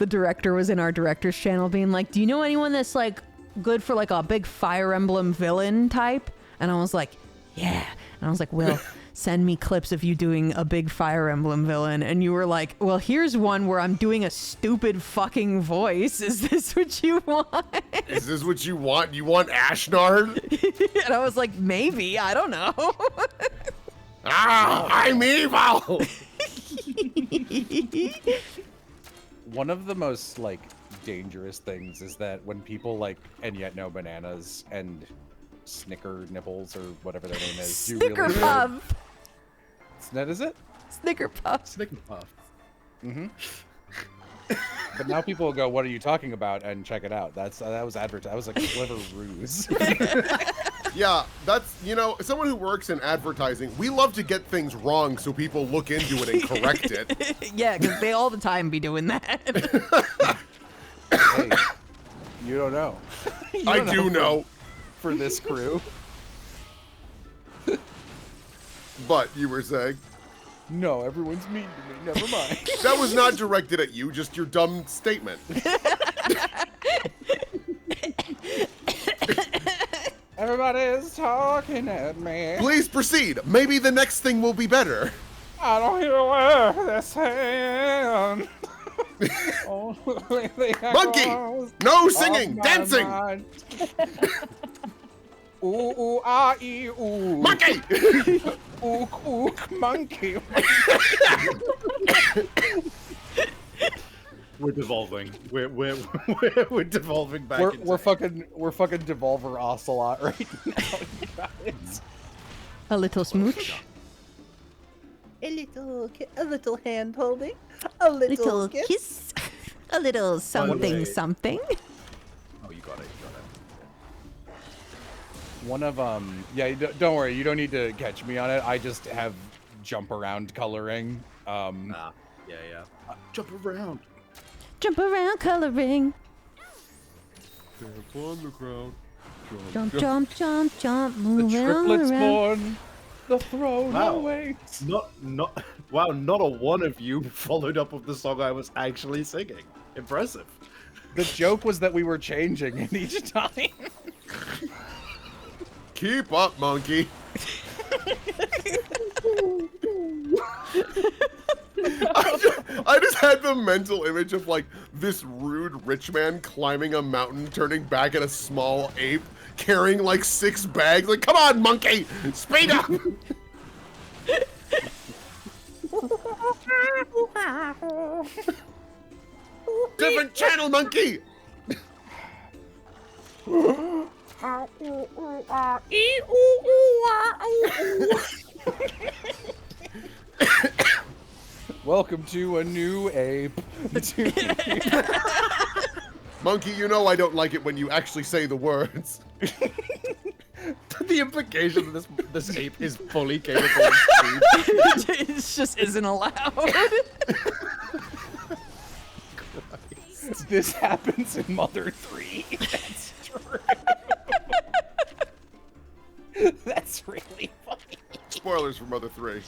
director was in our director's channel being like, do you know anyone that's like good for like a big Fire Emblem villain type? And I was like, yeah. And I was like, Will, send me clips of you doing a big Fire Emblem villain. And you were like, well, here's one where I'm doing a stupid fucking voice. Is this what you want? Is this what you want? You want Ashnard? And I was like, maybe. I don't know. I'm evil! One of the most, like, dangerous things is that when people, like, and yet no bananas and Snicker nipples or whatever their name is. Snicker Puff. That is it? Snicker Puff. Snicker Puff. Mm-hmm. But now people will go, what are you talking about? And check it out. That was advertised. That was a clever ruse. Yeah, that's, you know, someone who works in advertising, we love to get things wrong so people look into it and correct it. Yeah, because they all the time be doing that. Hey, you don't know. I do know. For this crew. But you were saying? No, everyone's mean to me. Never mind. That was not directed at you, just your dumb statement. Everybody's talking at me. Please proceed. Maybe the next thing will be better. I don't hear a word they're saying. Monkey! No singing! Dancing! Ooh, ooh, ah, ee, ooh. Monkey! Ook, ook, monkey. We're devolving. We're devolving back. We're fucking Devolver Ocelot right now, you guys. A little smooch. A little hand holding. A little kiss. A little something something. Oh, you got it. One of yeah, don't worry, you don't need to catch me on it. I just have jump around coloring. Yeah. Jump around. Jump around coloring. Step on the ground. Jump, jump, jump, jump, The move triplets around. born. The throne awaits. Not wow, not a one of you followed up with the song I was actually singing. Impressive. The joke was that we were changing it each time. Keep up, monkey. I just had the mental image of like this rude rich man climbing a mountain, turning back at a small ape, carrying like 6 bags. Like, come on, monkey, speed up! Different channel, monkey. Welcome to a new ape. Monkey, you know I don't like it when you actually say the words. The implication that this ape is fully capable of speed. It just isn't allowed. This happens in Mother 3. That's true. That's really funny. Spoilers for Mother 3.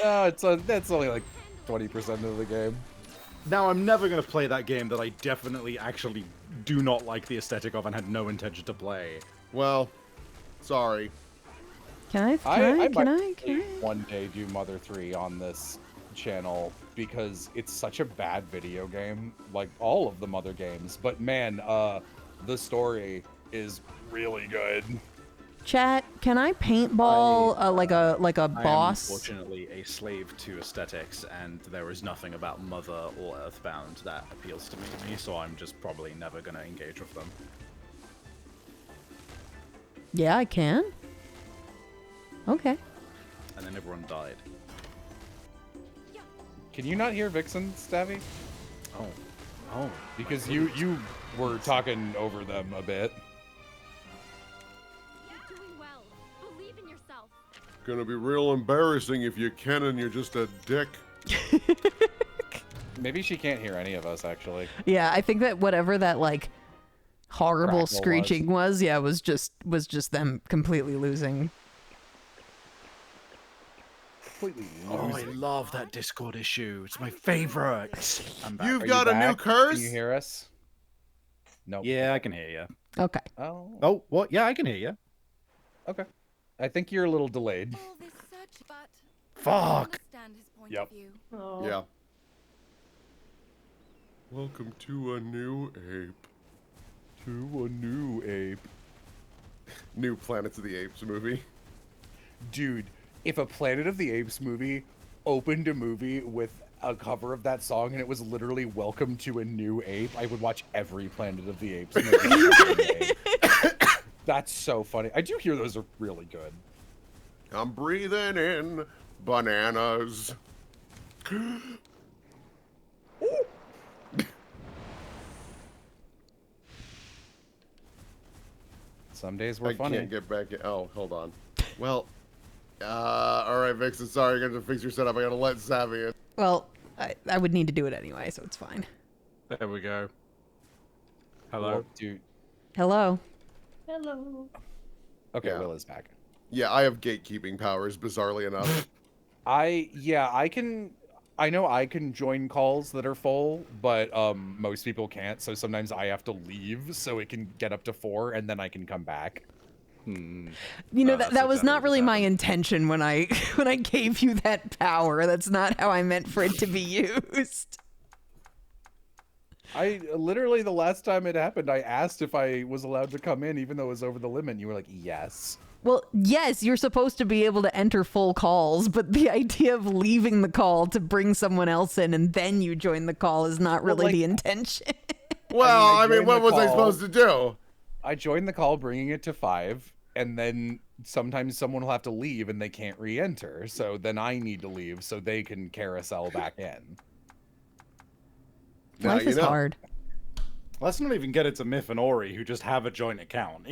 That's only like 20% of the game. Now, I'm never going to play that game that I definitely actually do not like the aesthetic of and had no intention to play. Well, sorry. Can I I? One day do Mother 3 on this channel because it's such a bad video game, like all of the Mother games. But man, the story is really good. Chat, can I paintball like a boss? I am unfortunately a slave to aesthetics, and there is nothing about Mother or Earthbound that appeals to me, so I'm just probably never going to engage with them. Yeah, I can. Okay. And then everyone died. Can you not hear Vixen, Stabby? Oh. Because you were talking over them a bit. Gonna be real embarrassing if you can and you're just a dick. Maybe she can't hear any of us, actually. Yeah, I think that whatever that like horrible Crackle screeching was, yeah, was just them completely losing. completely Oh, I losing. love that Discord issue. It's my favorite. I'm back. You've Are got you a new back? curse? Can you hear us? No. Yeah, I can hear you. Okay. Oh. Oh, what? Yeah, I can hear you. Okay. I think you're a little delayed. Fuck. Yep. Oh. Yeah. Welcome to a new ape. To a new ape. New Planet of the Apes movie. Dude, if a Planet of the Apes movie opened a movie with a cover of that song and it was literally Welcome to a New Ape, I would watch every Planet of the Apes movie. That's so funny. I do hear those are really good. I'm breathing in bananas. Some days we're I funny. can't get back in. Oh, hold on. Well, all right, Vixen. Sorry, you're gonna fix your setup. I gotta let Savvy in. Well, I would need to do it anyway, so it's fine. There we go. Hello? Well, dude. Hello. Hello. Okay, Yeah. Will is back. Yeah, I have gatekeeping powers, bizarrely enough. I know I can join calls that are full, but most people can't, so sometimes I have to leave so it can get up to 4 and then I can come back. You know, that was not really my intention when I when I gave you that power. That's not how I meant for it to be used. I literally, the last time it happened, I asked if I was allowed to come in even though it was over the limit, and you were like, yes. Well, yes, you're supposed to be able to enter full calls, but the idea of leaving the call to bring someone else in and then you join the call is not really the intention. Well, I mean, joined what the was I call. supposed to do? I joined the call bringing it to 5, and then sometimes someone will have to leave and they can't re-enter, so then I need to leave so they can carousel back in. Now Life you is know. hard. Let's not even get into Myth and Ori, who just have a joint account.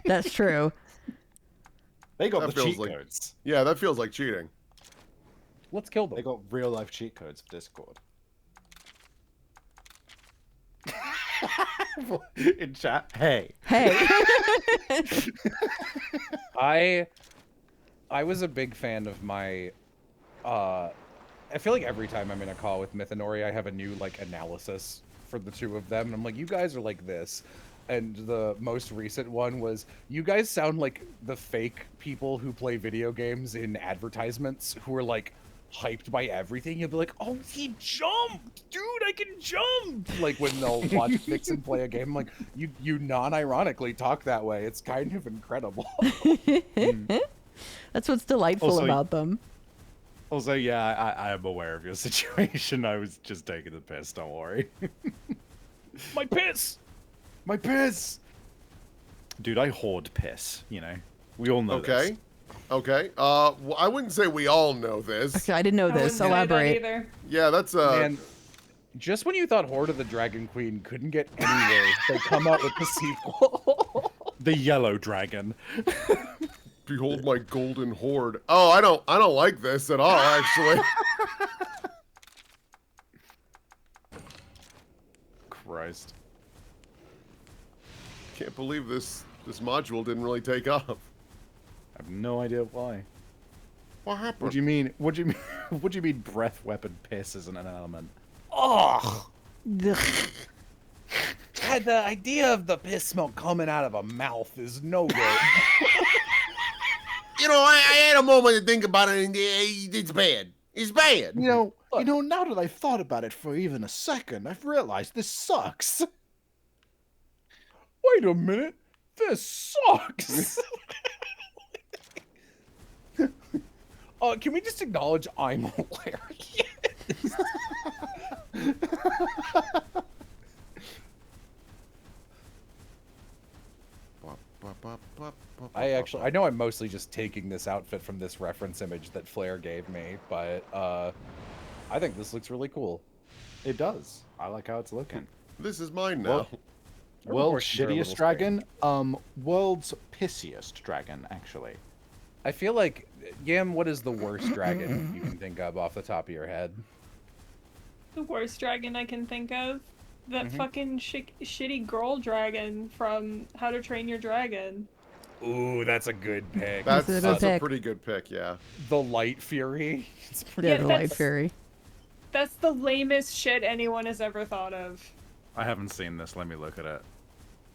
That's true. They got That the feels cheat like- codes. Yeah, that feels like cheating. Let's kill them. They got real life cheat codes for Discord. In chat, hey. Hey. I was a big fan of my I feel like every time I'm in a call with Mythanori, I have a new like analysis for the two of them, and I'm like, you guys are like this. And the most recent one was, you guys sound like the fake people who play video games in advertisements who are like hyped by everything. You'll be like, oh, he jumped! Dude, I can jump! Like when they'll watch Vixen play a game, I'm like, you non-ironically talk that way. It's kind of incredible. That's what's delightful Also, about them. Also, yeah, I am aware of your situation. I was just taking the piss, don't worry. My piss! My piss! Dude, I hoard piss, you know. We all know this. Okay. Well, I wouldn't say we all know this. Okay, I didn't know this. Elaborate. Yeah, that's Man, just when you thought Horde of the Dragon Queen couldn't get anywhere, they come out with the sequel. The Yellow Dragon. Behold my golden horde. Oh, I don't like this at all, actually. Christ. Can't believe this module didn't really take off. I have no idea why. What happened? What do you mean? What do you mean? What do you mean? Breath weapon piss isn't an element? Oh, the idea of the piss smoke coming out of a mouth is no good. You know, I had a moment to think about it, and it's bad. It's bad. You know, now that I've thought about it for even a second, I've realized this sucks. Wait a minute, this sucks. Can we just acknowledge I'm hilarious? I know I'm mostly just taking this outfit from this reference image that Flair gave me, but I think this looks really cool. It does. I like how it's looking. This is mine now. World's shittiest dragon? World's pissiest dragon, actually. I feel like, Yam, what is the worst dragon you can think of off the top of your head? The worst dragon I can think of? That fucking shitty girl dragon from How to Train Your Dragon. Ooh, that's a good pick. That's, a good that's a pick. pretty good pick, yeah. The Light Fury. It's Yeah, the Light that's- Fury. That's the lamest shit anyone has ever thought of. I haven't seen this. Let me look at it.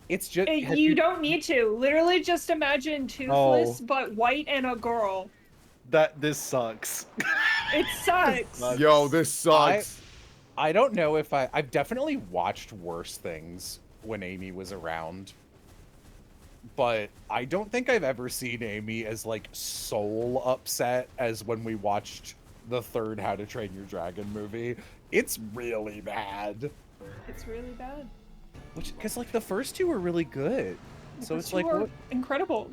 It's just You don't need to. Literally just imagine Toothless, but white and a girl. This sucks. It sucks. Yo, this sucks. I don't know if I've definitely watched worse things when Amy was around. But I don't think I've ever seen Amy as like soul upset as when we watched the third How to Train Your Dragon movie. It's really bad. It's really bad. Because like the first two were really good. So it's like what? Incredible.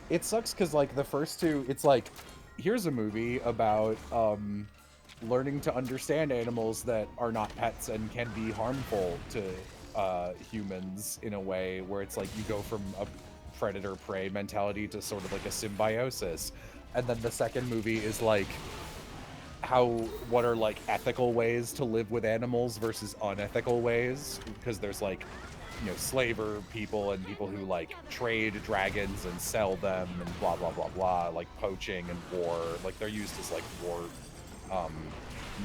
It sucks because like the first two, it's like, here's a movie about learning to understand animals that are not pets and can be harmful to humans in a way where it's like you go from a predator-prey mentality to sort of like a symbiosis. And then the second movie is like what are like ethical ways to live with animals versus unethical ways, because there's like, you know, slaver people and people who like trade dragons and sell them and blah blah blah blah, like poaching and war, like they're used as like war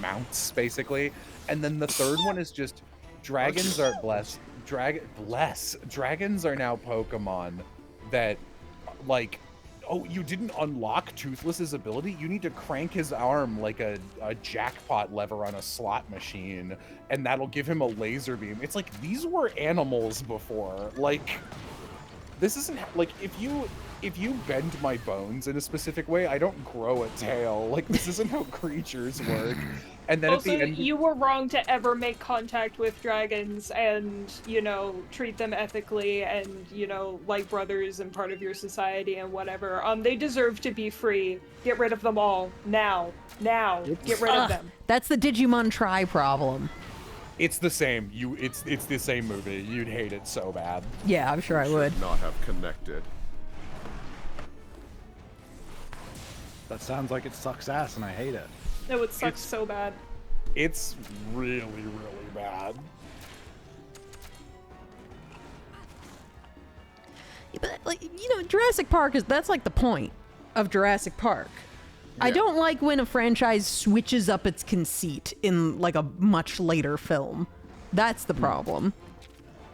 mounts basically. And then the third one is just dragons are dragons are now Pokemon that like, oh, you didn't unlock Toothless's ability? You need to crank his arm like a jackpot lever on a slot machine, and that'll give him a laser beam. It's like, these were animals before. Like, this isn't, like, if you bend my bones in a specific way, I don't grow a tail. Like, this isn't how creatures work. And then Also, at the end, you were wrong to ever make contact with dragons and, you know, treat them ethically and, you know, like brothers and part of your society and whatever. They deserve to be free. Get rid of them all. Now. Get rid of them. That's the Digimon Try problem. it's the same. It's the same movie. You'd hate it so bad. Yeah, I'm sure I would. Should not have connected. That sounds like it sucks ass, and I hate it. It would suck so bad. It's really, really bad. Yeah, but like, you know, Jurassic Park that's like the point of Jurassic Park. I don't like when a franchise switches up its conceit in like a much later film. That's the problem.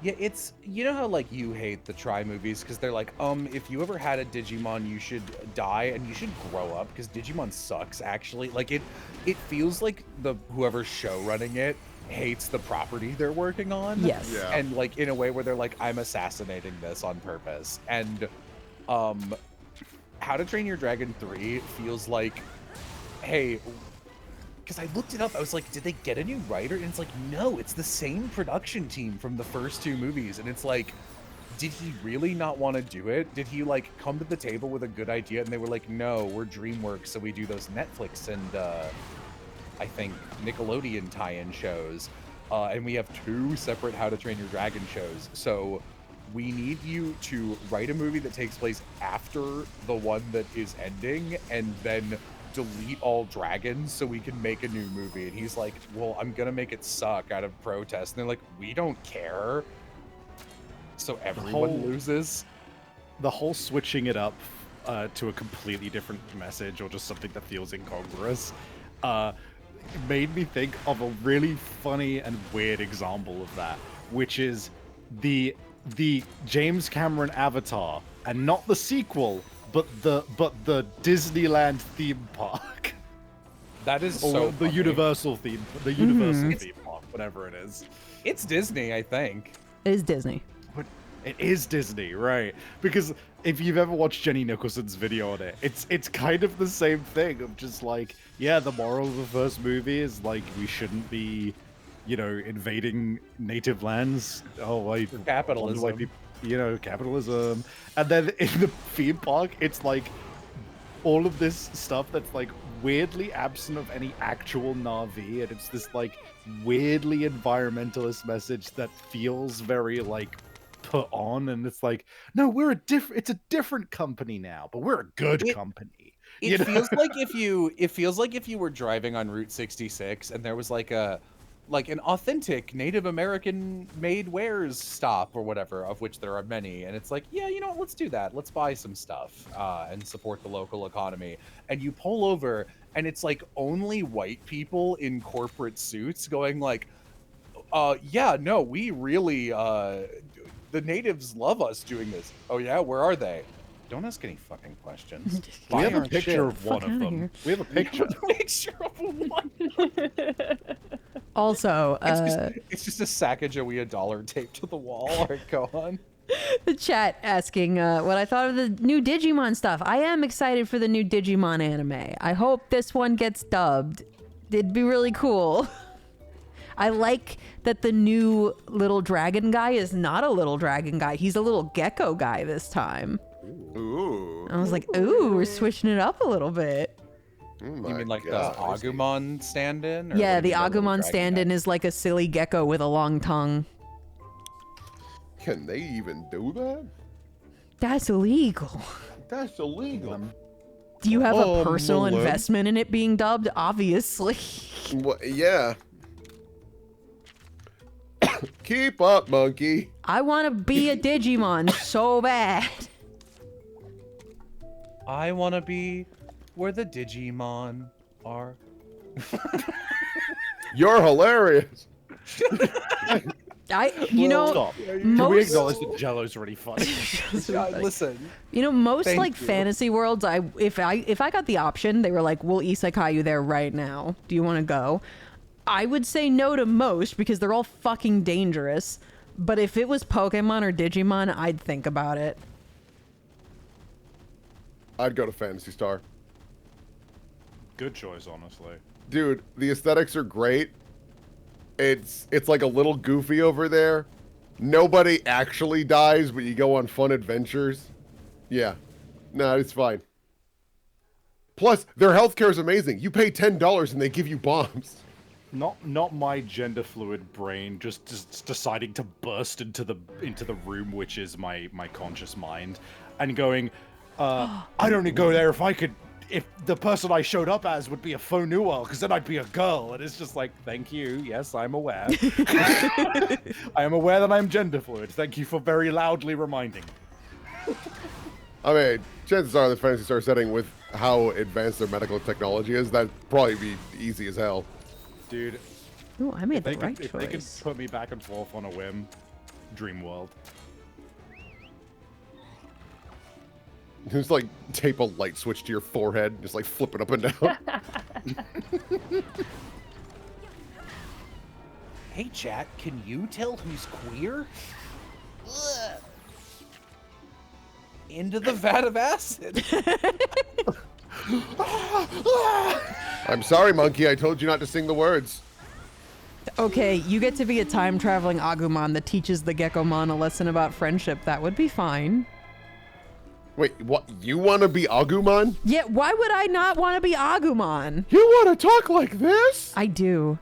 Yeah, it's, you know how like you hate the Try movies because they're like, if you ever had a Digimon, you should die and you should grow up because Digimon sucks. Actually, like it feels like whoever's show running it hates the property they're working on. Yes. Yeah. And like in a way where they're like, I'm assassinating this on purpose. And How to Train Your Dragon 3 feels like, hey, because I looked it up, I was like, did they get a new writer? And it's like, no, it's the same production team from the first two movies. And it's like, did he really not want to do it? Did he like come to the table with a good idea and they were like, no, we're DreamWorks, so we do those Netflix and I think Nickelodeon tie-in shows. And we have 2 separate How to Train Your Dragon shows. So we need you to write a movie that takes place after the one that is ending and then delete all dragons so we can make a new movie. And he's like, well, I'm gonna make it suck out of protest. And they're like, we don't care. So everyone loses. The whole switching it up to a completely different message or just something that feels incongruous made me think of a really funny and weird example of that, which is the James Cameron Avatar, and not the sequel, but the Disneyland theme park. That is or so the funny. Universal theme, theme park, whatever it is. It's Disney, I think. It is Disney. It is Disney, right? Because if you've ever watched Jenny Nicholson's video on it, it's kind of the same thing of just like, yeah, the moral of the first movie is like we shouldn't be, you know, invading native lands. Oh, like capitalism. Like, you know, capitalism. And then in the theme park, it's like all of this stuff that's like weirdly absent of any actual Na'vi, and it's this like weirdly environmentalist message that feels very like put on, and it's like, no, it's a different company now, but we're a good company. It feels like if you were driving on Route 66 and there was like a like an authentic Native American made wares stop or whatever, of which there are many. And it's like, yeah, you know what, let's do that. Let's buy some stuff and support the local economy. And you pull over and it's like only white people in corporate suits going like, yeah, no, we really, the natives love us doing this. Oh yeah, where are they? Don't ask any fucking questions. We have a Buy our picture shit. of one of them. We have a picture. Picture of one. Also, it's just a Sacagawea dollar taped to the wall. All right, go on. the chat asking what I thought of the new Digimon stuff. I am excited for the new Digimon anime. I hope this one gets dubbed. It'd be really cool. I like that the new little dragon guy is not a little dragon guy. He's a little gecko guy this time. Ooh. I was like, ooh, we're switching it up a little bit. Oh You my mean like God. the Agumon stand-in? or Yeah, what do the you mean by little Agumon dragon stand-in guy? is like a silly gecko with a long tongue. Can they even do that? That's illegal. That's illegal. Do you have a personal Malone. investment in it being dubbed? Obviously. Well, yeah. Keep up, monkey. I want to be a Digimon so bad. I want to be where the Digimon are. You're hilarious. You know, Stop. Can we most, acknowledge that Jello's really funny? Listen, you know, most Thank like you. fantasy worlds, if I got the option, they were like, we'll isekai you there right now. Do you want to go? I would say no to most because they're all fucking dangerous. But if it was Pokemon or Digimon, I'd think about it. I'd go to Phantasy Star. Good choice, honestly. Dude, the aesthetics are great. It's like a little goofy over there. Nobody actually dies, but you go on fun adventures. Yeah. No, it's fine. Plus, their healthcare is amazing. You pay $10 and they give you bombs. Not my gender fluid brain just deciding to burst into the room, which is my conscious mind, and going, I'd only go there if the person I showed up as would be a faux noir, because then I'd be a girl. And it's just like, thank you. Yes, I'm aware. I am aware that I'm gender fluid. Thank you for very loudly reminding me. I mean, chances are the Phantasy Star setting with how advanced their medical technology is, that'd probably be easy as hell. Dude, Ooh, I made the if right they can choice. put me back and forth on a whim, dream world. Just like tape a light switch to your forehead, just like flip it up and down. hey chat, can you tell who's queer? Into the vat of acid. I'm sorry, monkey. I told you not to sing the words. Okay, you get to be a time-traveling Agumon that teaches the Geckomon a lesson about friendship. That would be fine. Wait, what? You want to be Agumon? Yeah, why would I not want to be Agumon? You want to talk like this? I do.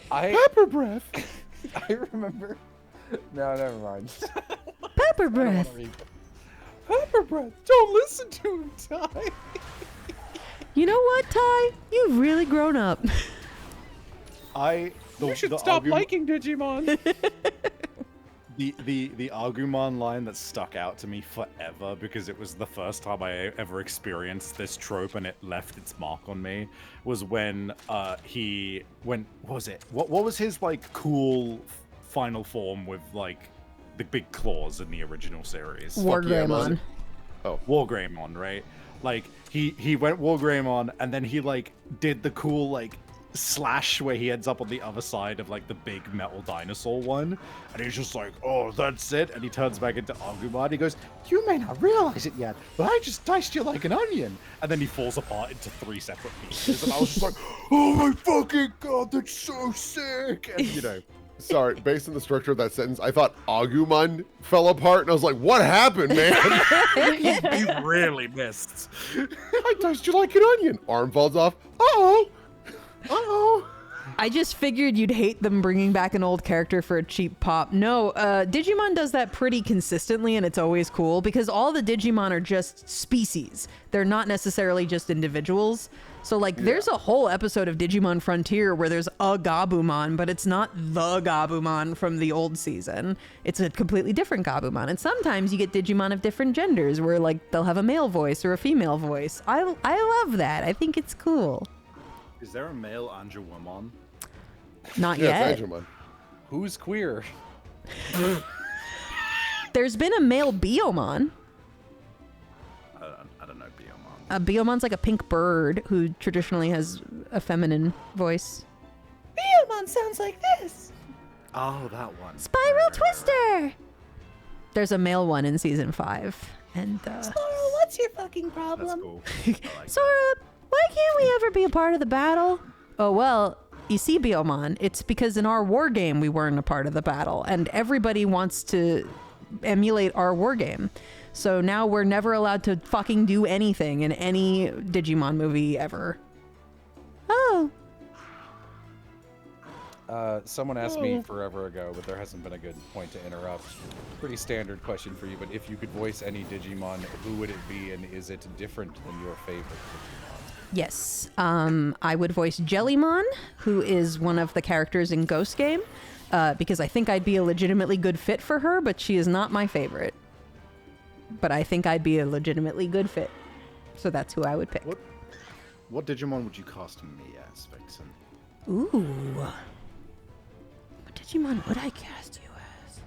Pepper breath. I remember. No, never mind. Pepper breath. Pepper breath. Don't listen to him, Ty. You know what, Ty? You've really grown up. You should stop liking Digimon. The Agumon line that stuck out to me forever because it was the first time I ever experienced this trope and it left its mark on me was when what was his like cool final form with like the big claws in the original series? Wargreymon. Oh, Wargreymon, right? Like he went Wargreymon and then he like did the cool like slash where he ends up on the other side of like the big metal dinosaur one, and he's just like, oh, that's it, and he turns back into Agumon. He goes, you may not realize it yet, but I just diced you like an onion, and then he falls apart into 3 separate pieces, and I was just like, oh my fucking god, that's so sick, and you know. sorry. Based on the structure of that sentence, I thought Agumon fell apart, and I was like, what happened, man? He really missed. I diced you like an onion. Arm falls off. Uh-oh. Uh-oh. I just figured you'd hate them bringing back an old character for a cheap pop. No, Digimon does that pretty consistently, and it's always cool because all the Digimon are just species. They're not necessarily just individuals. So like there's a whole episode of Digimon Frontier where there's a Gabumon, but it's not the Gabumon from the old season. It's a completely different Gabumon. And sometimes you get Digimon of different genders where like they'll have a male voice or a female voice. I love that. I think it's cool. Is there a male Angelwomon? Not Yeah, yet. it's Angelmon. Who's queer? There's been a male Biomon. I don't know Biomon. Biomon's like a pink bird who traditionally has a feminine voice. Beomon sounds like this. Oh, that one. Spiral Twister! There's a male one in season 5. And Laurel, what's your fucking problem? That's cool. Sora, why can't we ever be a part of the battle? Oh well, you see, Biomon, it's because in our war game we weren't a part of the battle, and everybody wants to emulate our war game. So now we're never allowed to fucking do anything in any Digimon movie ever. Oh. Someone asked me forever ago, but there hasn't been a good point to interrupt. Pretty standard question for you, but if you could voice any Digimon, who would it be, and is it different than your favorite Digimon? Yes. I would voice Jellymon, who is one of the characters in Ghost Game, because I think I'd be a legitimately good fit for her, but she is not my favorite. But I think I'd be a legitimately good fit. So that's who I would pick. What Digimon would you cast me as, Vixen? Ooh. What Digimon would I cast you as?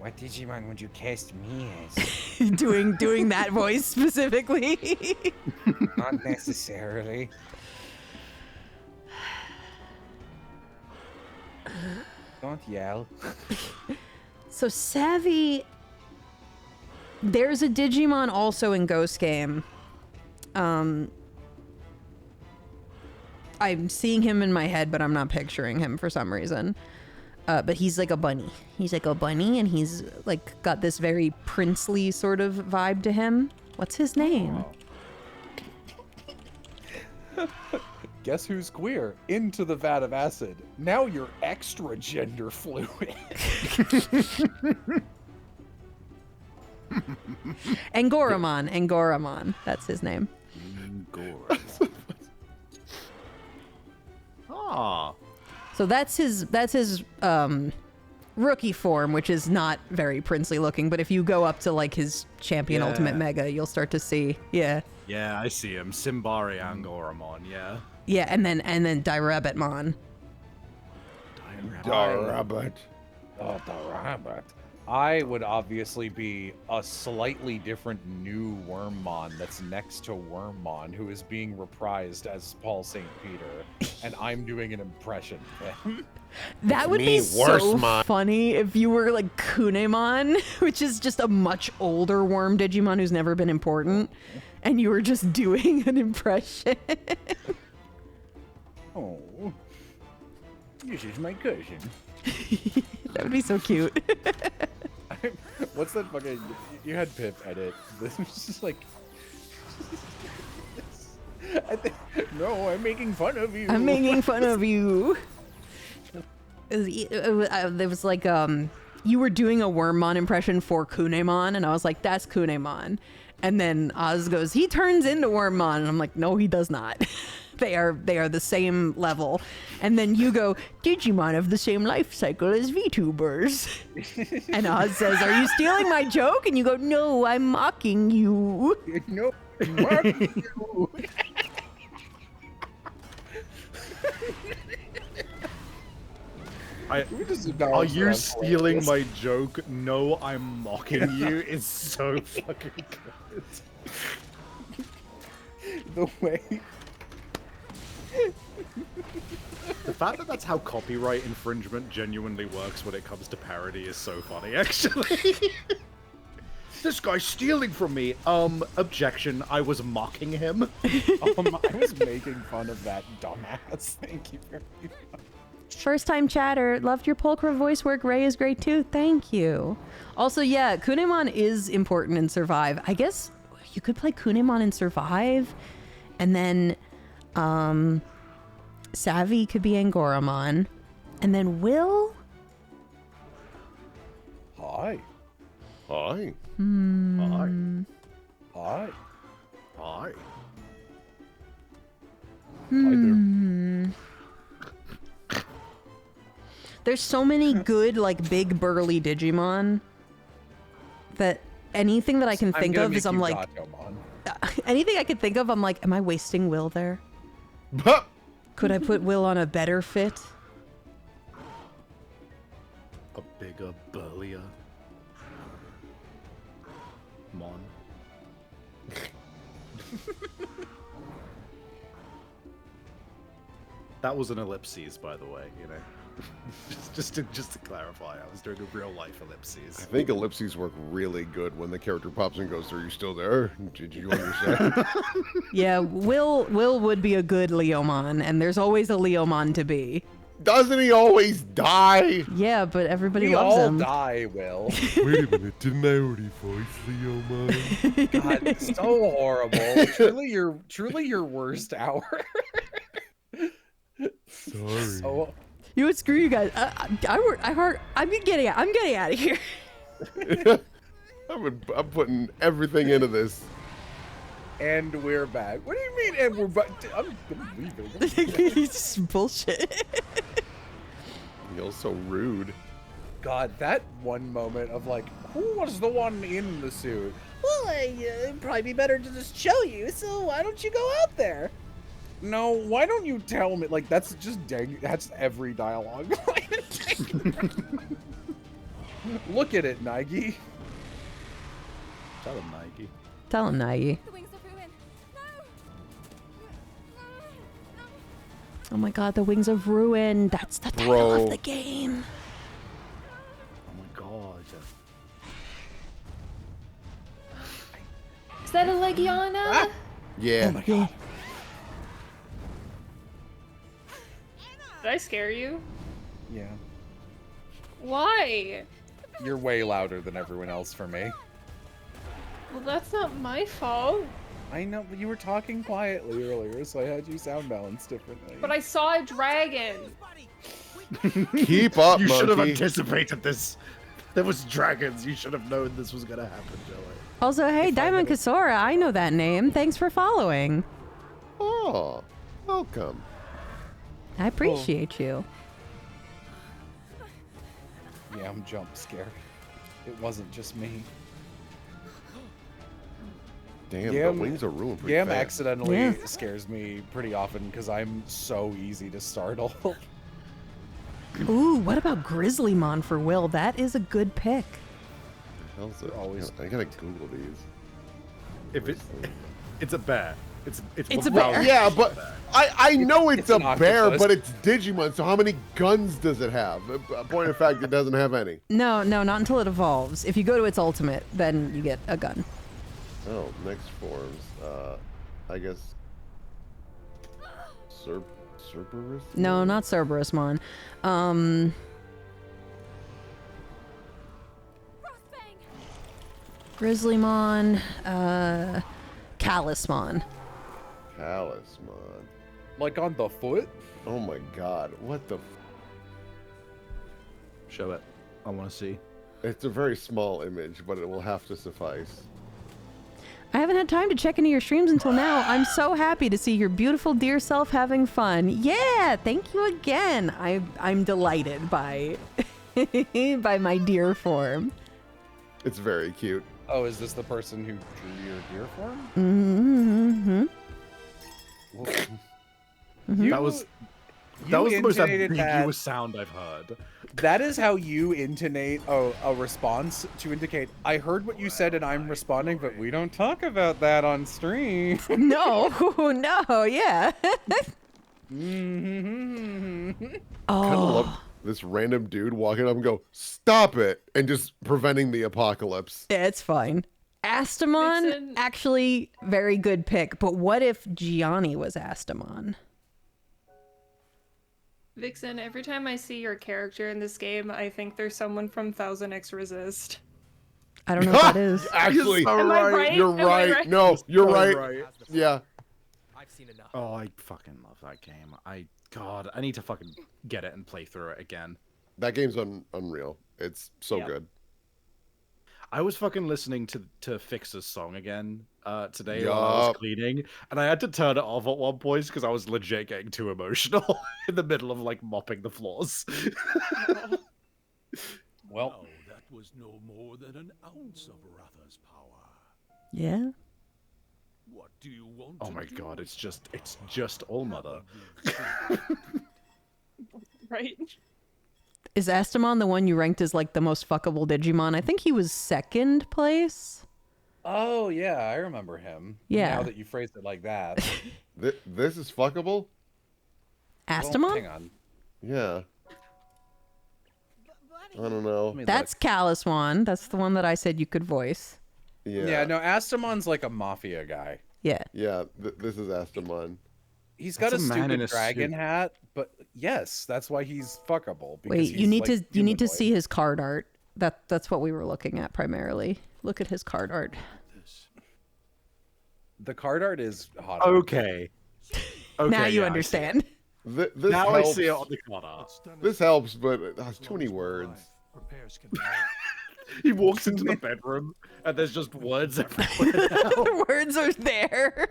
What Digimon would you cast me as? doing that voice specifically? Not necessarily. Don't yell. So Savvy, there's a Digimon also in Ghost Game. I'm seeing him in my head, but I'm not picturing him for some reason. But he's like a bunny. He's like a bunny, and he's like got this very princely sort of vibe to him. What's his name? Guess who's queer? Into the vat of acid. Now you're extra gender fluid. Angoramon. That's his name. Angoramon. Ah. So that's his rookie form, which is not very princely looking, but if you go up to like his champion ultimate mega, you'll start to see. Yeah, I see him. Simbari Angoramon, yeah. Yeah, and then Dirabbitmon. Dirabbit. Oh, Dirabbit. I would obviously be a slightly different new Wormmon that's next to Wormmon, who is being reprised as Paul St. Peter, and I'm doing an impression of him. That would be so funny if you were like Kunemon, which is just a much older worm Digimon who's never been important, and you were just doing an impression. Oh, this is my cousin. That would be so cute. What's that fucking... You had Pip edit. This was just like... No, I'm making fun of you. I'm making fun of you. It was like, you were doing a Wormmon impression for Kunemon, and I was like, that's Kunemon. And then Oz goes, he turns into Wormmon. And I'm like, no, he does not. They are the same level. And then you go, Digimon have the same life cycle as VTubers. And Oz says, are you stealing my joke? And you go, no, I'm mocking you. No, I'm mocking you. Are you stealing my joke? No, I'm mocking you. It's so fucking good. The way... The fact that that's how copyright infringement genuinely works when it comes to parody is so funny, actually. This guy's stealing from me. Objection. I was mocking him. I was making fun of that dumbass. Thank you very much. First time chatter. Loved your Pulchra voice work. Ray is great too. Thank you. Also, yeah, Kunemon is important in Survive. I guess you could play Kunemon in Survive, and then Savvy could be Angoramon, and then Will. Hi. Hi. Hi. Hi. Hi. There's so many good, like, big burly Digimon that anything that I can think of is I'm like, anything I can think of, I'm like, am I wasting Will there? Could I put Will on a better fit? A bigger, burlier Mon. That was an ellipses, by the way, you know. just to clarify, I was doing a real life ellipses. I think ellipses work really good when the character pops and goes, "Are you still there? Did you understand?" Yeah, Will would be a good Leomon, and there's always a Leomon to be. Doesn't he always die? Yeah, but everybody We loves all him. die, Will. Wait a minute, didn't I already voice Leomon? God, so horrible. Truly your worst hour. Sorry. So, You would screw you guys. I'm getting out of here. I'm putting everything into this. and we're back. What do you mean? And we're back? I'm leaving. It's bullshit. You're so rude. God, that one moment of like, who was the one in the suit? Well, it'd probably be better to just show you, so why don't you go out there? No, why don't you tell me? Like, that's just dang. That's every dialogue. Look at it, Nike. Tell him, Nike. Tell him, Nagi. Oh my god, the Wings of Ruin. That's the title of the game. Oh my god. Is that a Legiana? Ah! Yeah. Oh my god. Did I scare you? Yeah. Why? You're way louder than everyone else for me. Well, that's not my fault. I know, but you were talking quietly earlier, so I had you sound balanced differently. But I saw a dragon. Keep up, You should have monkey. anticipated this. There was dragons. You should have known this was gonna happen, Joey. Also, hey, Diamond Kasora, I know that name. Thanks for following. Oh, welcome. I appreciate you. Yeah, I'm jump scared. It wasn't just me. Damn, Yam, the Wings are ruined pretty Yam fast. accidentally scares me pretty often because I'm so easy to startle. Ooh, what about Grizzlymon for Will? That is a good pick. How's it? Always. I gotta Google these. If it's a bear. It's a bear. Yeah, but I know it's a an bear, octopus. but it's Digimon. So how many guns does it have? Point of fact, it doesn't have any. No, not until it evolves. If you go to its ultimate, then you get a gun. Oh, next forms. I guess. Cerberus? No, not Cerberusmon. Grizzlymon, Callusmon. Talisman. Like on the foot? Oh my god, what the? Show it. I want to see. It's a very small image, but it will have to suffice. I haven't had time to check into your streams until now. I'm so happy to see your beautiful dear self having fun. Yeah, thank you again. I'm delighted by by my dear form. It's very cute. Oh, is this the person who drew your deer form? Mm-hmm. That was the most ambiguous sound I've heard. That is how you intonate a response to indicate, I heard what you said and I'm responding, but we don't talk about that on stream. No, yeah. I love this random dude walking up and go, stop it, and just preventing the apocalypse. Yeah, it's fine. Astamon, Vixen. actually, very good pick. But what if Gianni was Astamon? Vixen, every time I see your character in this game, I think there's someone from 1000X Resist. I don't know what that is. Actually, Am I right? you're Am I right. right? No, you're So right. right. Yeah. I've seen enough. Oh, I fucking love that game. God, I need to fucking get it and play through it again. That game's unreal. It's so Yep. good. I was fucking listening to Fix's song again today while I was Yup. cleaning, and I had to turn it off at one point because I was legit getting too emotional in the middle of like mopping the floors. Well, that was no more than an ounce of Ratha's power. Yeah. What do you want? Oh my god, it's just All Mother. Right? Is Astamon the one you ranked as like the most fuckable Digimon? I think he was second place. oh yeah, I remember him. Yeah. Now that you phrased it like that. This is fuckable? Astamon? Well, hang on. Yeah. I don't know. Let me That's look. Caliswan. That's the one that I said you could voice. Yeah, no, Astamon's like a mafia guy. Yeah. Yeah, this is Astamon. He's got a That's a man in stupid a dragon suit. hat, but yes, that's why he's fuckable. Because Wait, he's, you need like, to humanoid. see his card art. That's what we were looking at primarily. Look at his card art. The card art is hot. Okay. Okay. Now you yeah, understand. This Now helps. I see it on the corner. This helps, but there's too many words. Repairs can be made. He walks into the bedroom and there's just words everywhere. The words are there.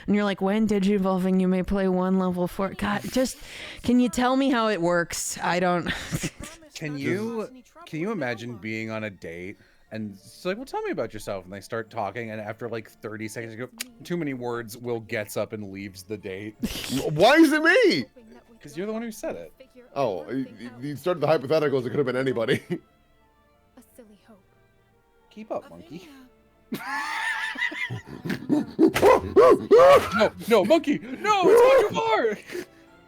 And you're like, when digivolving, you may play one level 4. God, just, can you tell me how it works? I don't. Can you imagine being on a date and it's like, well, tell me about yourself, and they start talking, and after like 30 seconds, you go, too many words. Will gets up and leaves the date. Why is it me? Because you're the one who said it. Oh, you started the hypotheticals. It could have been anybody. A silly hope. Keep up, monkey. no, no, monkey! No, it's too far!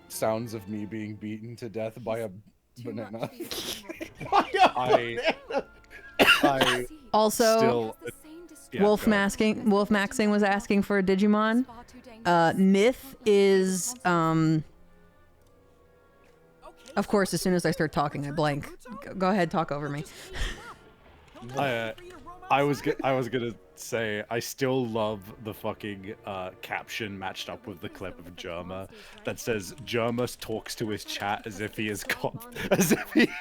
Sounds of me being beaten to death by a banana. I Also, still. Yeah, Wolf go ahead. Maxing was asking for a Digimon. Myth is of course, as soon as I start talking, I blank. Go ahead, talk over me. I was gonna say I still love the fucking caption matched up with the clip of Germa that says Germa talks to his chat as if he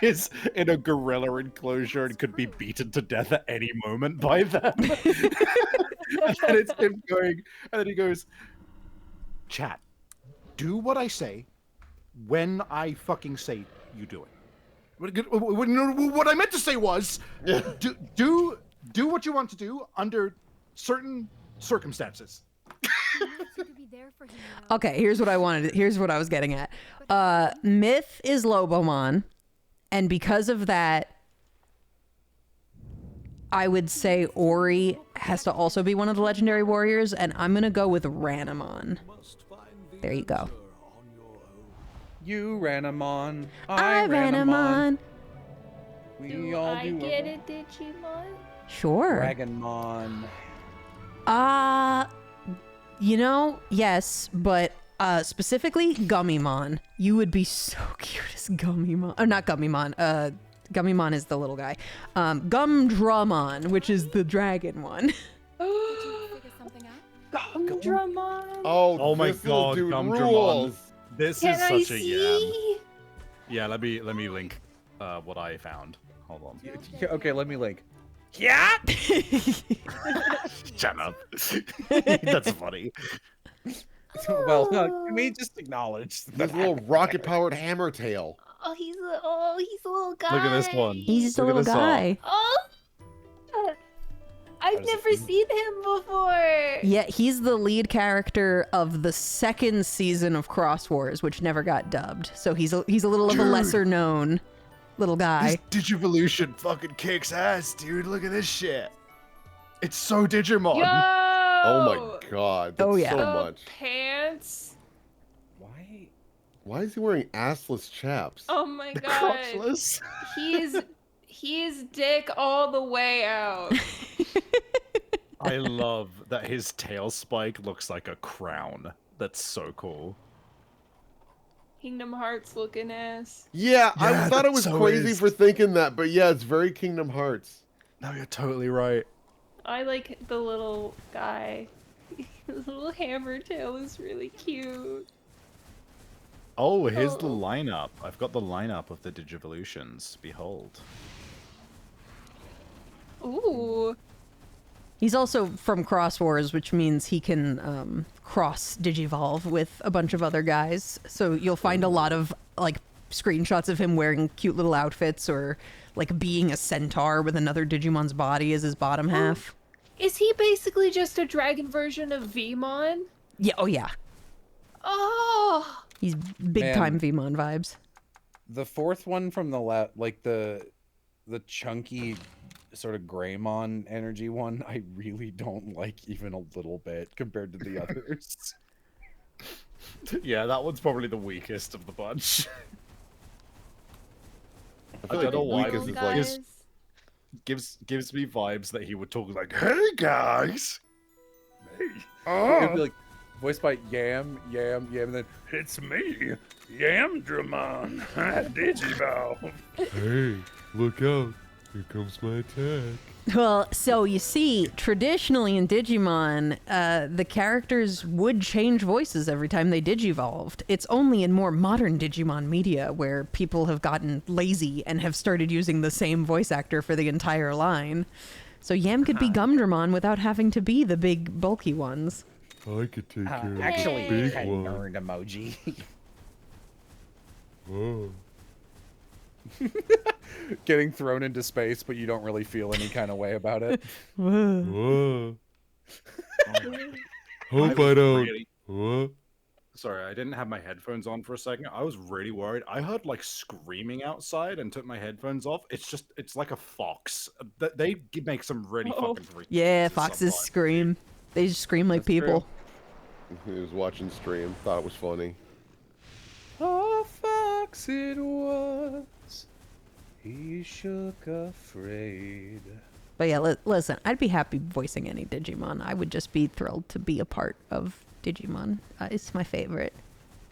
is in a gorilla enclosure and could be beaten to death at any moment by them. And it's him going, and then he goes, Chat, do what I say when I fucking say you do it. What I meant to say was, do what you want to do under certain circumstances. Okay, here's what I wanted. Here's what I was getting at. Myth is Lobomon, and because of that, I would say Ori has to also be one of the legendary warriors, and I'm gonna go with Ranamon. There you go. You ran him on. I ran him on. We all do. Get it, Digimon? Sure. Dragonmon. You know, yes, but specifically Gummymon. You would be so cute as Gummymon. Or not Gummymon. Gummymon is the little guy. Gumdramon, which is the dragon one. Gumdramon. "Oh my this little god, dude Gumdramon! rules. This Can is I such a see? yam." Yeah, let me link what I found. Hold on. Okay, let me link. Yeah. Shut up. That's funny. Well, can we just acknowledge This little rocket-powered hammer tail. Oh, he's a little guy. Look at this one. He's just a Look at little this all. guy. Oh, I've never seen him before. Yeah, he's the lead character of the second season of Cross Wars, which never got dubbed. So he's a little of a Dude. lesser known little guy. This Digivolution fucking kicks ass, dude. Look at this shit. It's so Digimon. Yo! Oh my god. That's Oh, yeah. so The much. pants. Why is he wearing assless chaps? Oh my The god. crotchless. He's dick all the way out. I love that his tail spike looks like a crown. That's so cool. Kingdom Hearts looking ass. Yeah, I Yeah, thought it that was so crazy is. for thinking that, but yeah, it's very Kingdom Hearts. No, you're totally right. I like the little guy. The little hammer tail is really cute. Oh, here's the lineup. I've got the lineup of the Digivolutions. Behold. Ooh. He's also from Cross Wars, which means he can cross digivolve with a bunch of other guys. So you'll find a lot of like screenshots of him wearing cute little outfits or like being a centaur with another Digimon's body as his bottom half. Is he basically just a dragon version of Vmon? Yeah, oh yeah. Oh! He's big time Vmon vibes. The fourth one from the like the chunky sort of Greymon energy one, I really don't like even a little bit compared to the others. Yeah, that one's probably the weakest of the bunch. I feel I don't know why, weakest because is like gives me vibes that he would talk like, "Hey guys, hey, It'd be like voiced by Yam, and then it's me, Yamdramon, Digivolve. Hey, look out! Here comes my attack." Well, so you see, traditionally in Digimon, the characters would change voices every time they digivolved. It's only in more modern Digimon media where people have gotten lazy and have started using the same voice actor for the entire line. So Yam could be Gumdramon without having to be the big, bulky ones. I could take care of Actually, the big I one. nerd emoji. Whoa. Getting thrown into space, but you don't really feel any kind of way about it. Whoa. Hope I don't. What? Sorry, I didn't have my headphones on for a second. I was really worried. I heard like screaming outside and took my headphones off. It's like a fox. They make some really fucking freaky Yeah, noises foxes sometimes. scream. They just scream like That's people. He was watching stream, thought it was funny. A fox it was, he shook afraid. But yeah, listen, I'd be happy voicing any Digimon. I would just be thrilled to be a part of Digimon. It's my favorite.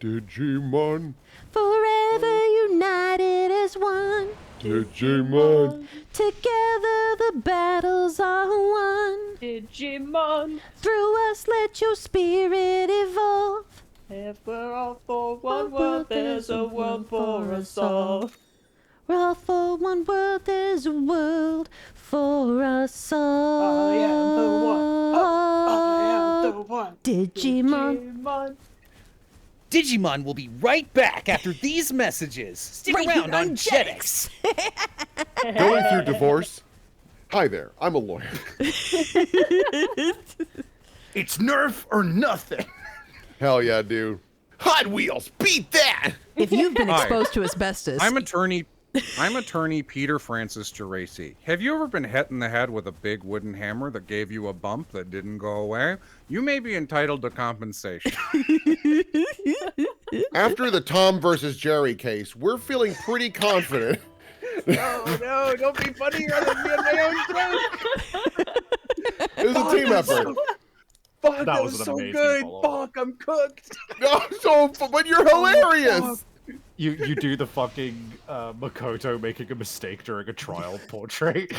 Digimon. Forever united as one. Digimon. Together the battles are won. Digimon, Through us let your spirit evolve. if we're all for one world, there's a world for us all. We're all for one world, there's a world for us all. I am the one. I am the one. Digimon. Digimon will be right back after these messages. Stick Right around here on on Jetix. Going through divorce? Hi there, I'm a lawyer. It's Nerf or nothing. Hell yeah, dude. Hot Wheels, beat that! If you've been Hi. exposed to asbestos, I'm attorney Peter Francis Geraci. Have you ever been hit in the head with a big wooden hammer that gave you a bump that didn't go away? You may be entitled to compensation. After the Tom versus Jerry case, we're feeling pretty confident. No, don't be funny or I'll be on my own throat. It was a team effort. Fuck, That that was was an so amazing good. follow-up. Fuck, I'm cooked. No, but you're hilarious. You do the fucking Makoto making a mistake during a trial portrait.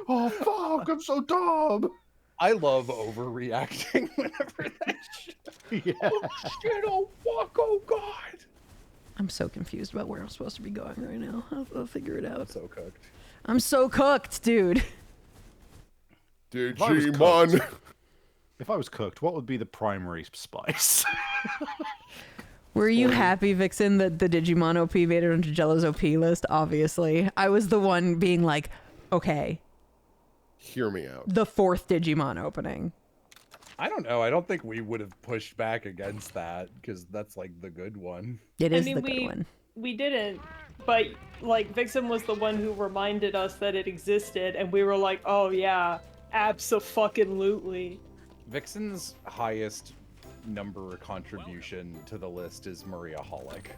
Oh fuck! I'm so dumb. I love overreacting whenever that shit. Yeah. Oh shit, oh fuck, oh god. I'm so confused about where I'm supposed to be going right now. I'll figure it out. So cooked. I'm so cooked, dude. Digimon. If I was cooked, what would be the primary spice? Were you happy, Vixen, that the Digimon OP made it onto Jello's OP list? Obviously. I was the one being like, okay, Hear me out. the fourth Digimon opening. I don't know. I don't think we would have pushed back against that because that's like the good one. It is mean, the good one. We didn't, but like Vixen was the one who reminded us that it existed, and we were like, oh yeah, abso-fucking-lutely. Vixen's highest number or contribution to the list is Maria Holic.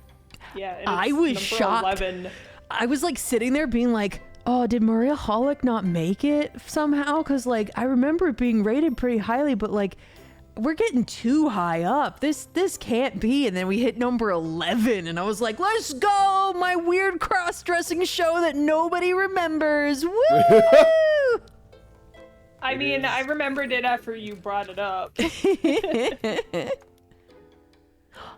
Yeah, and I it's was number shocked. 11. I was like sitting there being like, oh, did Maria Holic not make it somehow? Because like I remember it being rated pretty highly, but like we're getting too high up. This can't be. And then we hit number 11, and I was like, let's go! My weird cross-dressing show that nobody remembers. Woo! I mean, I remembered it after you brought it up.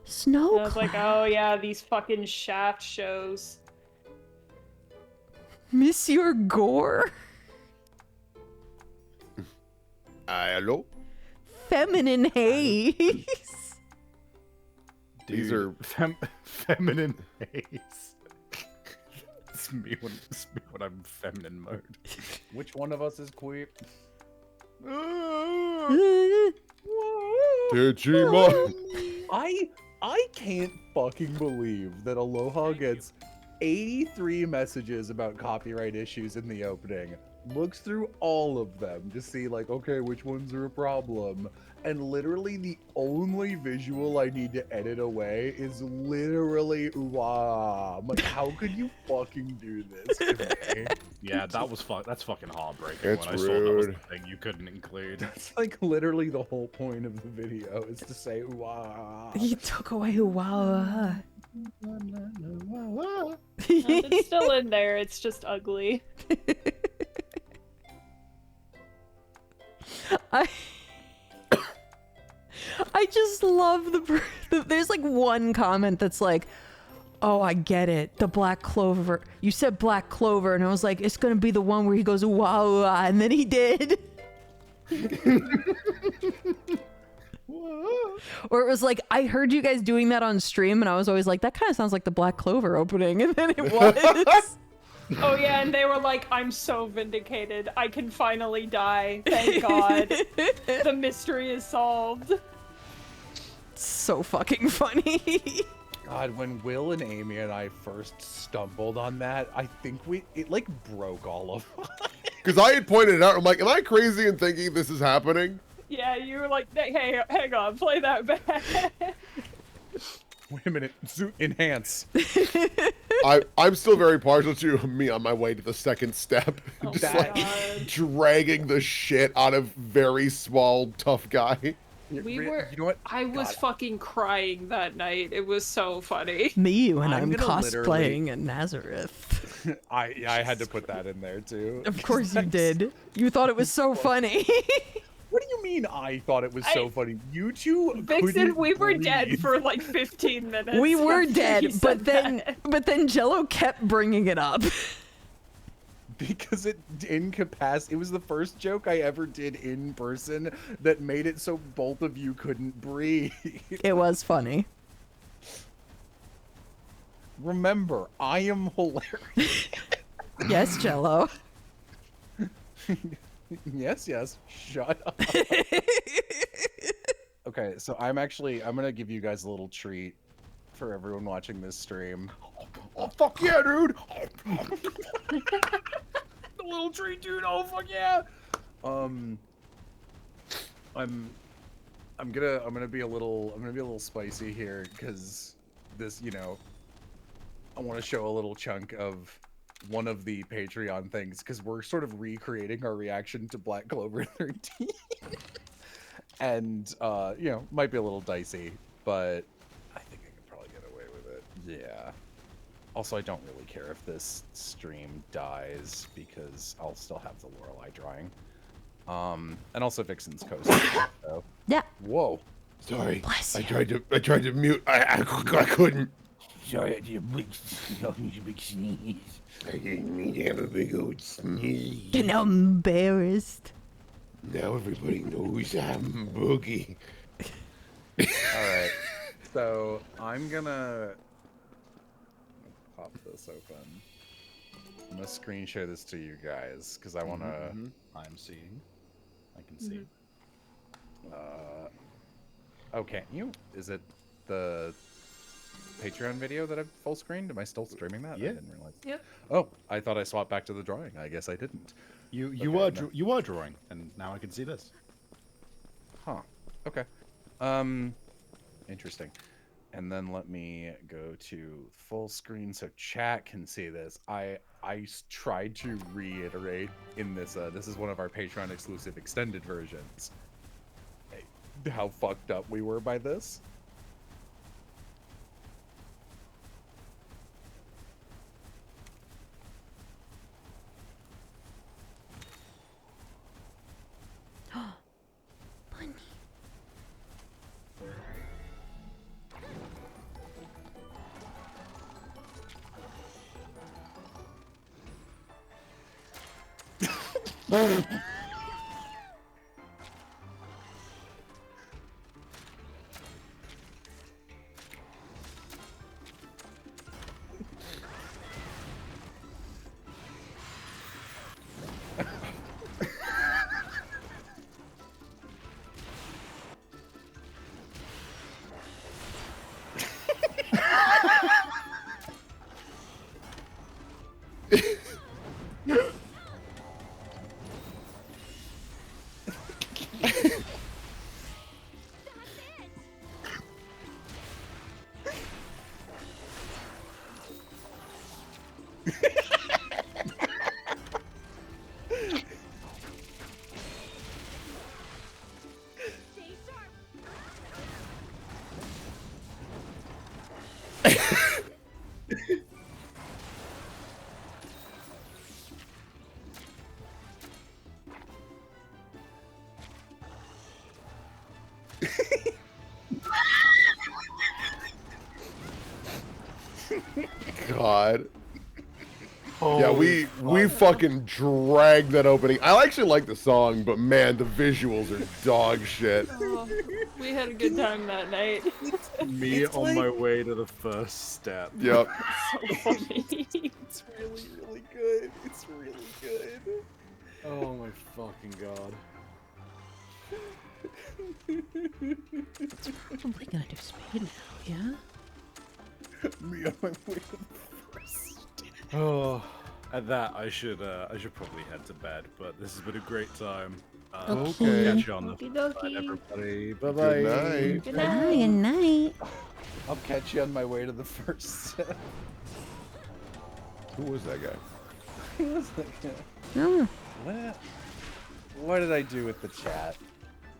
Snow. And I was like, oh yeah, these fucking Shaft shows. Monsieur Gore. Hello. Feminine haze. These are feminine haze. It's me when I'm feminine mode. Which one of us is queer? Digimon. I can't fucking believe that Aloha gets 83 messages about copyright issues in the opening, looks through all of them to see like, okay, which ones are a problem, and literally the only visual I need to edit away is literally ooh-ah. I'm like, how could you fucking do this to me? Yeah, that's fucking heartbreaking. It's when I saw that was the rude. thing you couldn't include. It's like literally the whole point of the video is to say ooh-ah. He took away wow. It's still in there. It's just ugly. I just love there's like one comment that's like, oh, I get it. The black clover. You said black clover, and I was like, it's gonna be the one where he goes wow, and then he did. Or it was like, I heard you guys doing that on stream, and I was always like, that kind of sounds like the Black Clover opening, and then it was. Oh yeah, and they were like, I'm so vindicated. I can finally die. Thank God. The mystery is solved. So fucking funny. God, when Will and Amy and I first stumbled on that, I think it like broke all of us. Because I had pointed it out. I'm like, am I crazy in thinking this is happening? Yeah, you were like, hey, hang on, play that back. Wait a minute, enhance. I'm still very partial to me on my way to the second step. Oh Just my like God. dragging the shit out of very small, tough guy. We were. You know what? I was fucking crying that night. It was so funny. Me when I'm gonna cosplaying in Nazareth. I had to put that in there too. Of course you did. You thought it was so funny. What do you mean I thought it was so funny? You two Vixen, we were breathe. dead for like 15 minutes. We were after dead, you said but then Jello kept bringing it up. Because it was the first joke I ever did in person that made it so both of you couldn't breathe. It was funny. Remember, I am hilarious. Yes, Jello. Yes. Shut up. Okay, so I'm gonna give you guys a little treat for everyone watching this stream. Oh, fuck yeah, dude! The little treat, dude. Oh, fuck yeah! I'm gonna be a little spicy here because this, I want to show a little chunk of one of the Patreon things because we're sort of recreating our reaction to Black Clover 13. And might be a little dicey, but I think I can probably get away with it. Yeah. Also, I don't really care if this stream dies because I'll still have the Lorelei drawing. And also Vixen's coast. So. Yeah. Whoa. Sorry. Bless I you. tried to mute. I couldn't. Sorry, I did a big sneeze. I didn't mean to have a big old sneeze. And I'm embarrassed. Now everybody knows I'm Boogie. Alright. So, I'm gonna pop this open. I'm gonna screen share this to you guys, because I wanna... I'm seeing. I can see. Oh, can't you? Is it the Patreon video that I've full screened? Am I still streaming that? Yeah. I didn't realize. Yep. Oh, I thought I swapped back to the drawing. I guess I didn't. You Okay, were drawing, and now I can see this. Huh. Okay. Interesting. And then let me go to full screen so chat can see this. I tried to reiterate in this. This is one of our Patreon exclusive extended versions. How fucked up we were by this. Bunny. god. Yeah, Holy we fucking dragged that opening. I actually like the song, but man, the visuals are dog shit. Oh, we had a good time that night. Me It's on like- my way to the first step. Yep. So funny. It's really, really good. It's really good. Oh my fucking god. Probably gonna do Spade now, yeah? Me on my way to the first. Oh, at that I should probably head to bed. But this has been a great time. Okay. Catch you on the Okie flip dokie. side, everybody. Bye Good bye. night. Good Good night. night. I'll catch you on my way to the first step. Who was that guy? Oh, What did I do with the chat?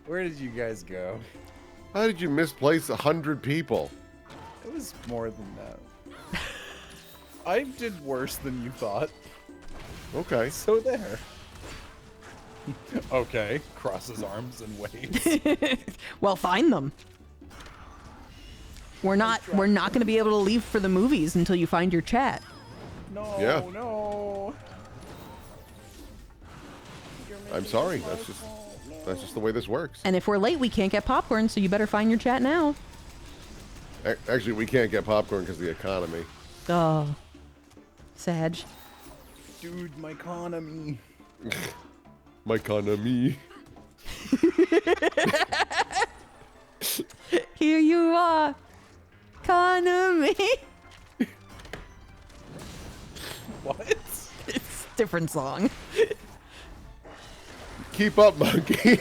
Where did you guys go? How did you misplace 100 people? It was more than that. I did worse than you thought. Okay. So there. Okay. Crosses arms and waves. well, find them. We're not going to be able to leave for the movies until you find your chat. No, Yeah. no. I'm sorry. That's just the way this works. And if we're late, we can't get popcorn, so you better find your chat now. Actually, we can't get popcorn because of the economy. Oh, Sag. Dude, my economy. My economy. Here you are, economy. What? It's a different song. Keep up, monkey.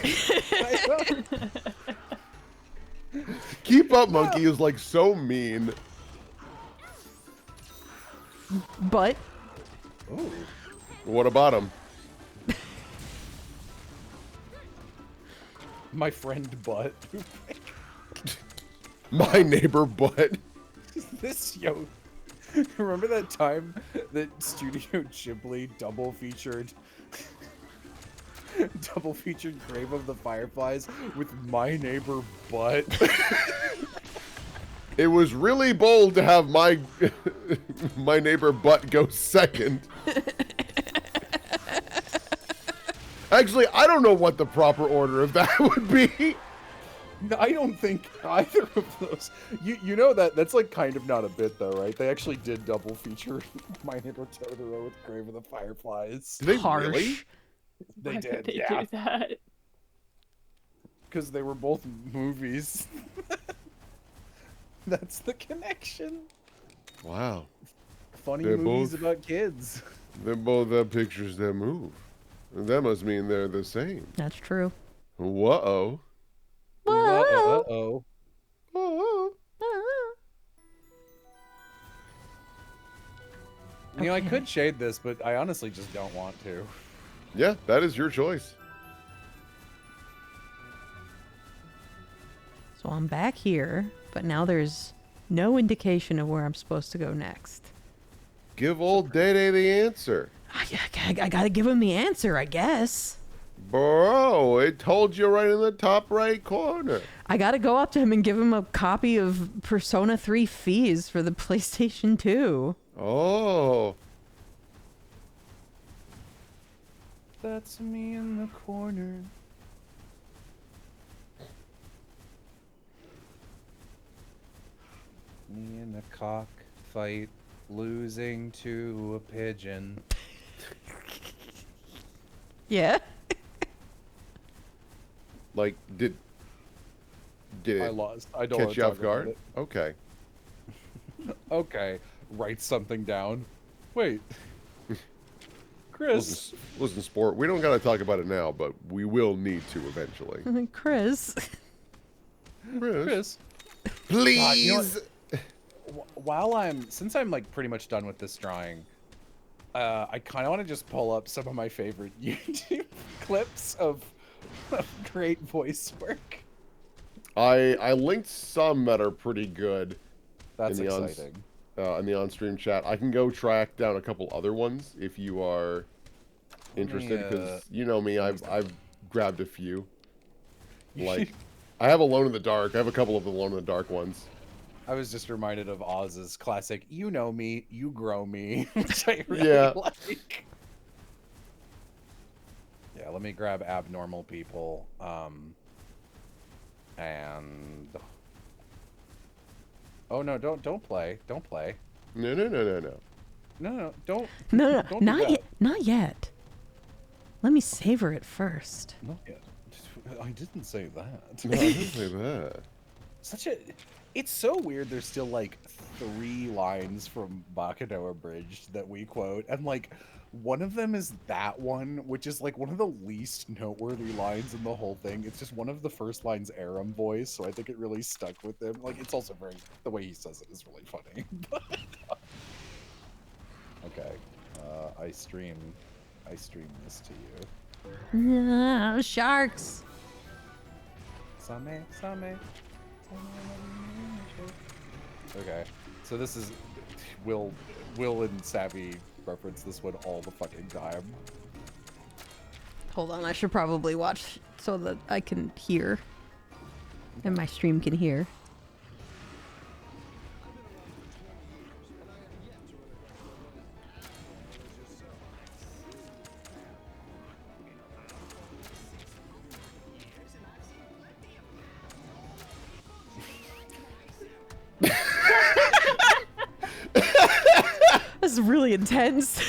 Keep up, monkey is like so mean. But Oh. What about him? My friend Butt. My neighbor butt. This remember that time that Studio Ghibli double featured Grave of the Fireflies with My Neighbor Butt? It was really bold to have my my neighbor butt go second. Actually, I don't know what the proper order of that would be. No, I don't think either of those. You know that's like kind of not a bit though, right? They actually did double feature My Neighbor Totoro with Grave of the Fireflies. Did they harsh. really? They Why did, would they yeah. do that? Because they were both movies. That's the connection. Wow. Funny They're movies both- about kids. They both have pictures that move. That must mean they're the same. that's true. Whoa. Whoa. Uh-oh. You know, I Okay. could shade this, but I honestly just don't want to. Yeah, that is your choice. So I'm back here, but now there's no indication of where I'm supposed to go next. Give old Day the answer. I gotta give him the answer, I guess. Bro, it told you right in the top right corner. I gotta go up to him and give him a copy of Persona 3 Fees for the PlayStation 2. Oh. That's me in the corner. Me in a cockfight, losing to a pigeon. Yeah? Like, did I it lost. I don't catch want you to off talk about guard? it. Okay. Okay, write something down. Wait. Chris. Listen, sport, we don't got to talk about it now, but we will need to eventually. Chris. Chris. Please. God, you know since I'm like pretty much done with this drawing, I kind of want to just pull up some of my favorite YouTube clips of great voice work. I linked some that are pretty good. That's in the exciting. In the on-stream chat. I can go track down a couple other ones if you are interested, because you know me, I've grabbed a few. Like, I have Alone in the Dark. I have a couple of the Alone in the Dark ones. I was just reminded of Oz's classic, "You know me, you grow me," which I really Yeah. like. Yeah, let me grab abnormal people. And oh no, don't play. Don't play. No. No, don't. No, Don't do not that. yet. Not yet. Let me savor it first. Not yet. I didn't say that. No, I didn't say that. It's so weird there's still like 3 lines from Baccano Abridged that we quote, and like one of them is that one, which is like one of the least noteworthy lines in the whole thing. It's just one of the first lines Aram voice, so I think it really stuck with him. Like, it's also the way he says it is really funny. Okay, I stream this to you. Sharks. Same. Okay, so this is Will and Savvy reference this one all the fucking time. Hold on, I should probably watch so that I can hear. And my stream can hear. This is really intense.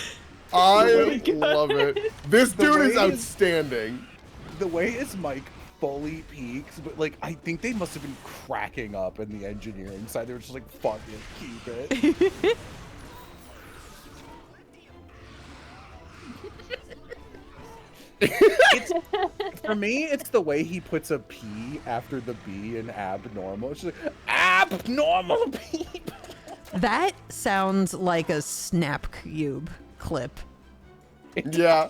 I love it. This dude is way outstanding. The way his mic fully peaks, but like I think they must have been cracking up in the engineering side. They were just like, fuck it, keep it. For me, it's the way he puts a P after the B in abnormal. It's just like, abnormal people. That sounds like a Snap Cube clip. Yeah.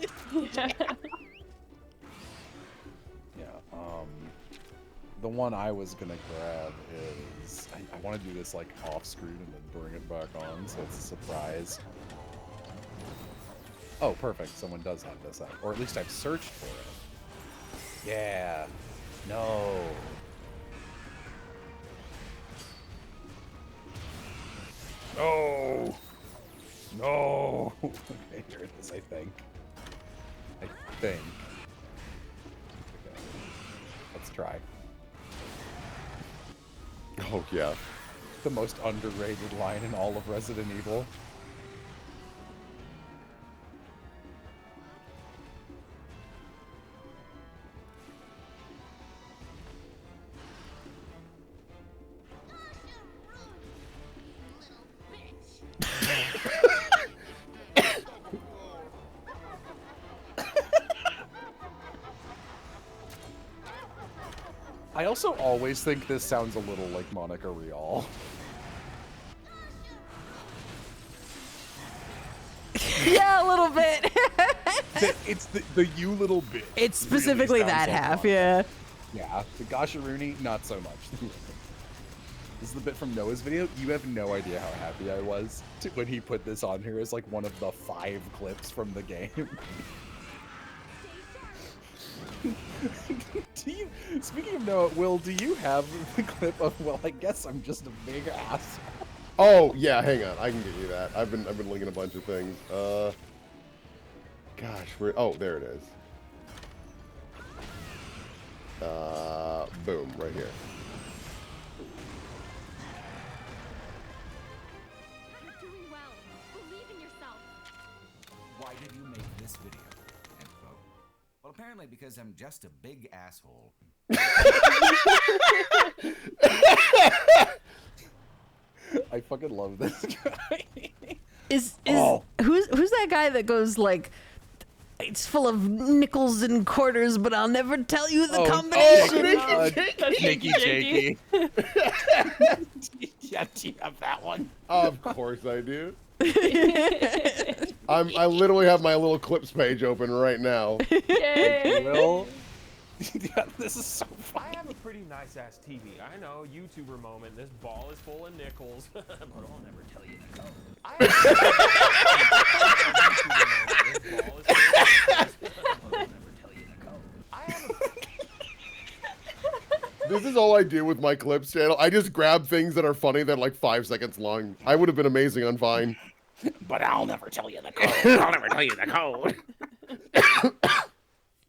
The one I was gonna grab is I want to do this like off screen and then bring it back on, so it's a surprise. Oh, perfect. Someone does have this up, or at least I've searched for it. Yeah. No. No. No. Okay, here it is. I think. Okay. Let's try. Oh, yeah. The most underrated line in all of Resident Evil. I also always think this sounds a little like Monica Rial. Yeah, a little bit. It's the you little bit. It's specifically really that sounds like half, Monica. yeah. Yeah, the Gasharuni, not so much. This is the bit from Noah's video. You have no idea how happy I was when he put this on here as like one of the 5 clips from the game. Speaking of Noah, Will, do you have the clip of, well, I guess I'm just a big ass? Oh, yeah, hang on. I can get you that. I've been linking a bunch of things. Gosh, where... Oh, there it is. Boom, right here. You're doing well. Believe in yourself. Why did you make this video? End quote. Well, apparently because I'm just a big asshole. I fucking love this guy. Who's that guy that goes like, it's full of nickels and quarters, but I'll never tell you the combination. Nicky Jakey. Yeah, do you have that one? Of course I do. I literally have my little clips page open right now. Yay! Will. Yeah, this is so fun. I have a pretty nice ass TV. I know, YouTuber moment. This ball is full of nickels, but I'll never tell you the code. This is all I do with my clips channel. I just grab things that are funny that are like 5 seconds long. I would have been amazing on Vine. But I'll never tell you the code. I'll never tell you the code.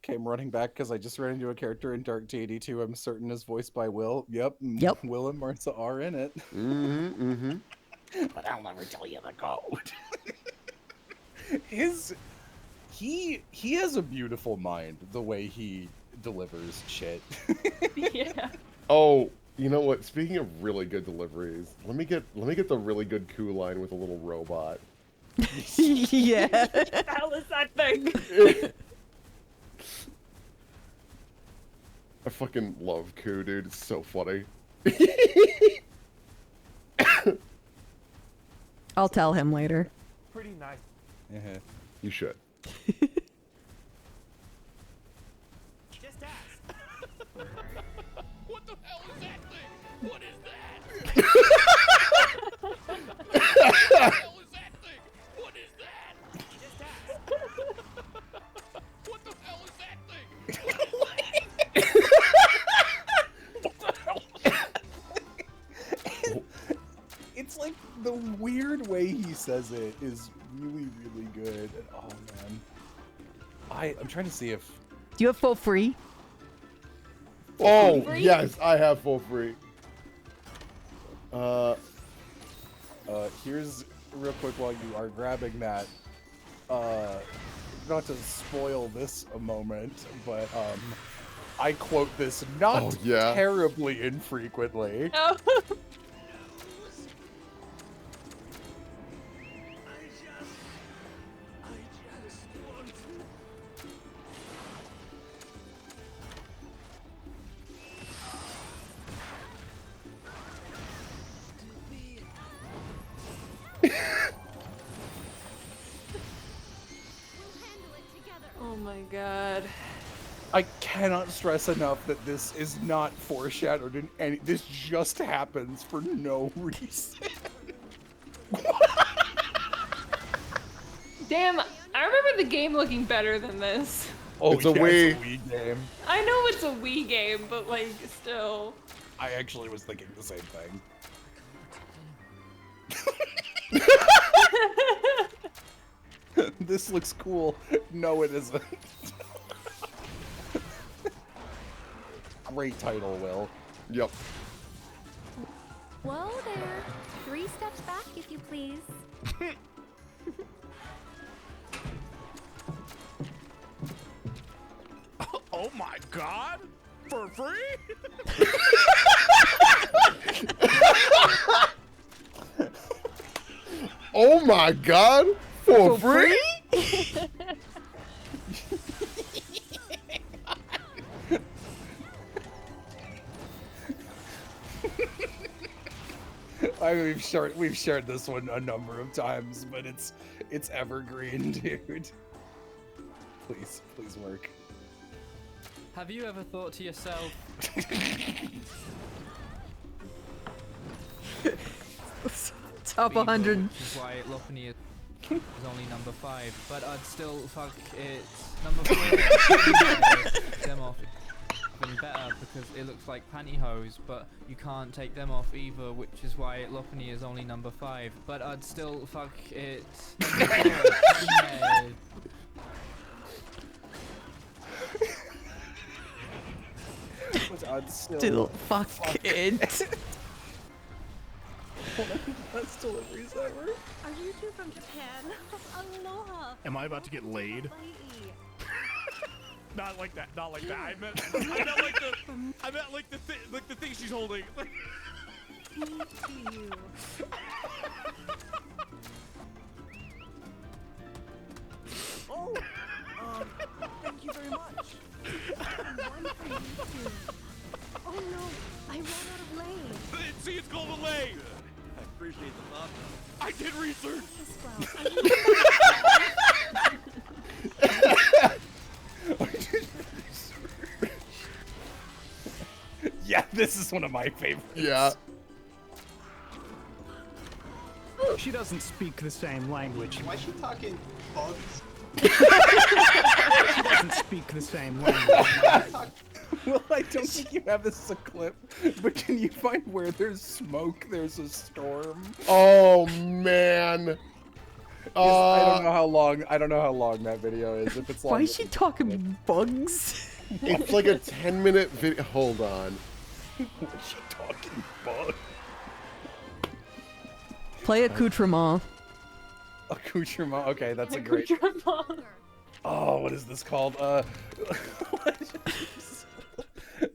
Okay, I'm running back because I just ran into a character in Dark T82. I'm certain is voiced by Will. Yep. Will and Martha are in it. But I'll never tell you the code. He has a beautiful mind, the way he delivers shit. Yeah. Oh, you know what? Speaking of really good deliveries, let me get the really good coup line with a little robot. Yeah. What the hell is that thing? I fucking love coup, dude. It's so funny. I'll tell him later. Pretty nice. You should. Just ask. What the hell is that thing? What is that? What the hell is that thing? What is that? Just ask. What the hell is that thing? It's like the weird way he says it is really, really good. And, oh man, I'm trying to see if. Do you have full free? Oh yes, I have full free. Here's real quick while you are grabbing that. Not to spoil this a moment, but I quote this not terribly infrequently. Oh. Oh my god. I cannot stress enough that this is not foreshadowed in any. This just happens for no reason. Damn, I remember the game looking better than this. Oh, it's a Wii. It's a Wii game. I know it's a Wii game, but like, still. I actually was thinking the same thing. This looks cool. No, it isn't. Great title, Will. Yep. Whoa there. 3 steps back, if you please. Oh my god! For free? Oh my god! For free? I mean, we've shared this one a number of times, but it's evergreen, dude. Please work. Have you ever thought to yourself? Top 100. Which is why Lophany is only number 5, but I'd still fuck it number 4. Them off even better because it looks like pantyhose, but you can't take them off either, which is why Lophany is only number 5. But I'd still fuck it number 4. But I'd Still fuck it. Best deliveries ever. Are you two from Japan? Aloha. Am I about to get laid? Not like that. Not like that. I meant like the thing she's holding. Me too. Oh, thank you very much. One for you too. Oh no, I ran out of lane. See, it's called a lane. I appreciate the thought, though. I did research. Yeah, this is one of my favorites. Yeah. She doesn't speak the same language. Why is she talking bugs? She doesn't speak the same language. Well, I don't think you have this as a clip, but can you find where there's smoke, there's a storm? Oh man. I don't know how long. I don't know how long that video is. If it's long. Why is she talking bugs? It's like a 10-minute video. Hold on. What's she talking about? Play accoutrement. Accoutrement. Okay, that's a great. Oh, what is this called?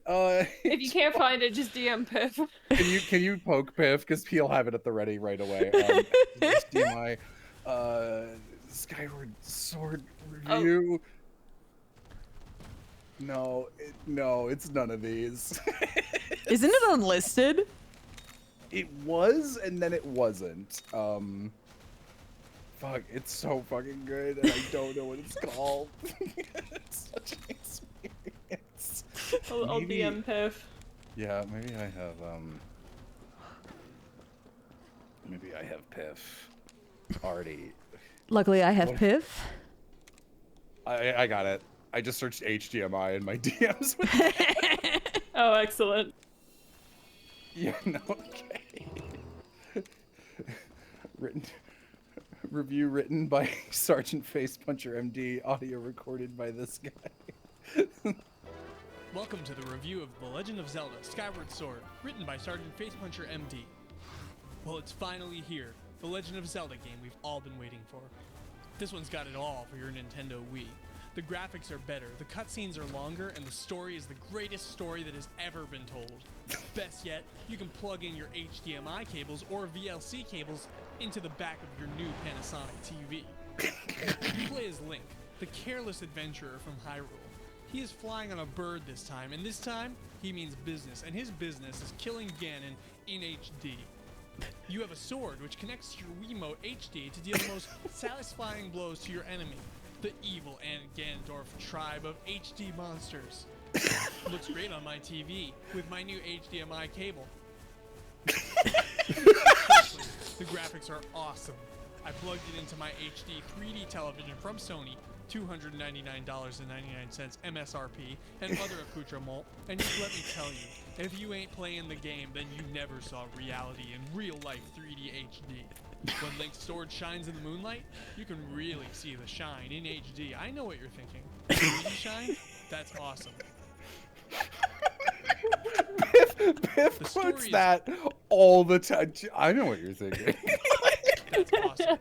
If you can't find it, just DM Piff. Can you poke Piff, because he'll have it at the ready right away. DMI, Skyward Sword review. No, no, it's none of these. Isn't it unlisted? It was, and then it wasn't. Fuck, it's so fucking good, and I don't know what it's called. It's such an experience. I'll DM Piff. Yeah, maybe I have Piff already. Luckily, I have Piff. I got it. I just searched HDMI in my DMs. Oh, excellent. Yeah, no, okay. Review written by Sergeant Facepuncher MD, audio recorded by this guy. Welcome to the review of The Legend of Zelda: Skyward Sword, written by Sergeant Facepuncher MD. Well, it's finally here, the Legend of Zelda game we've all been waiting for. This one's got it all for your Nintendo Wii. The graphics are better, the cutscenes are longer, and the story is the greatest story that has ever been told. Best yet, you can plug in your HDMI cables or VLC cables into the back of your new Panasonic TV. You play as Link, the careless adventurer from Hyrule. He is flying on a bird this time, and this time, he means business, and his business is killing Ganon in HD. You have a sword which connects to your Wiimote HD to deal the most satisfying blows to your enemy, the evil Ganondorf tribe of HD monsters. Looks great on my TV with my new HDMI cable. The graphics are awesome. I plugged it into my HD 3D television from Sony, $299.99 MSRP, and other accoutrements, and just let me tell you, if you ain't playing the game, then you never saw reality in real-life 3D HD. When Link's sword shines in the moonlight, you can really see the shine in HD. I know what you're thinking. 3D shine? That's awesome. Piff puts that all the time. I know what you're thinking. That's awesome.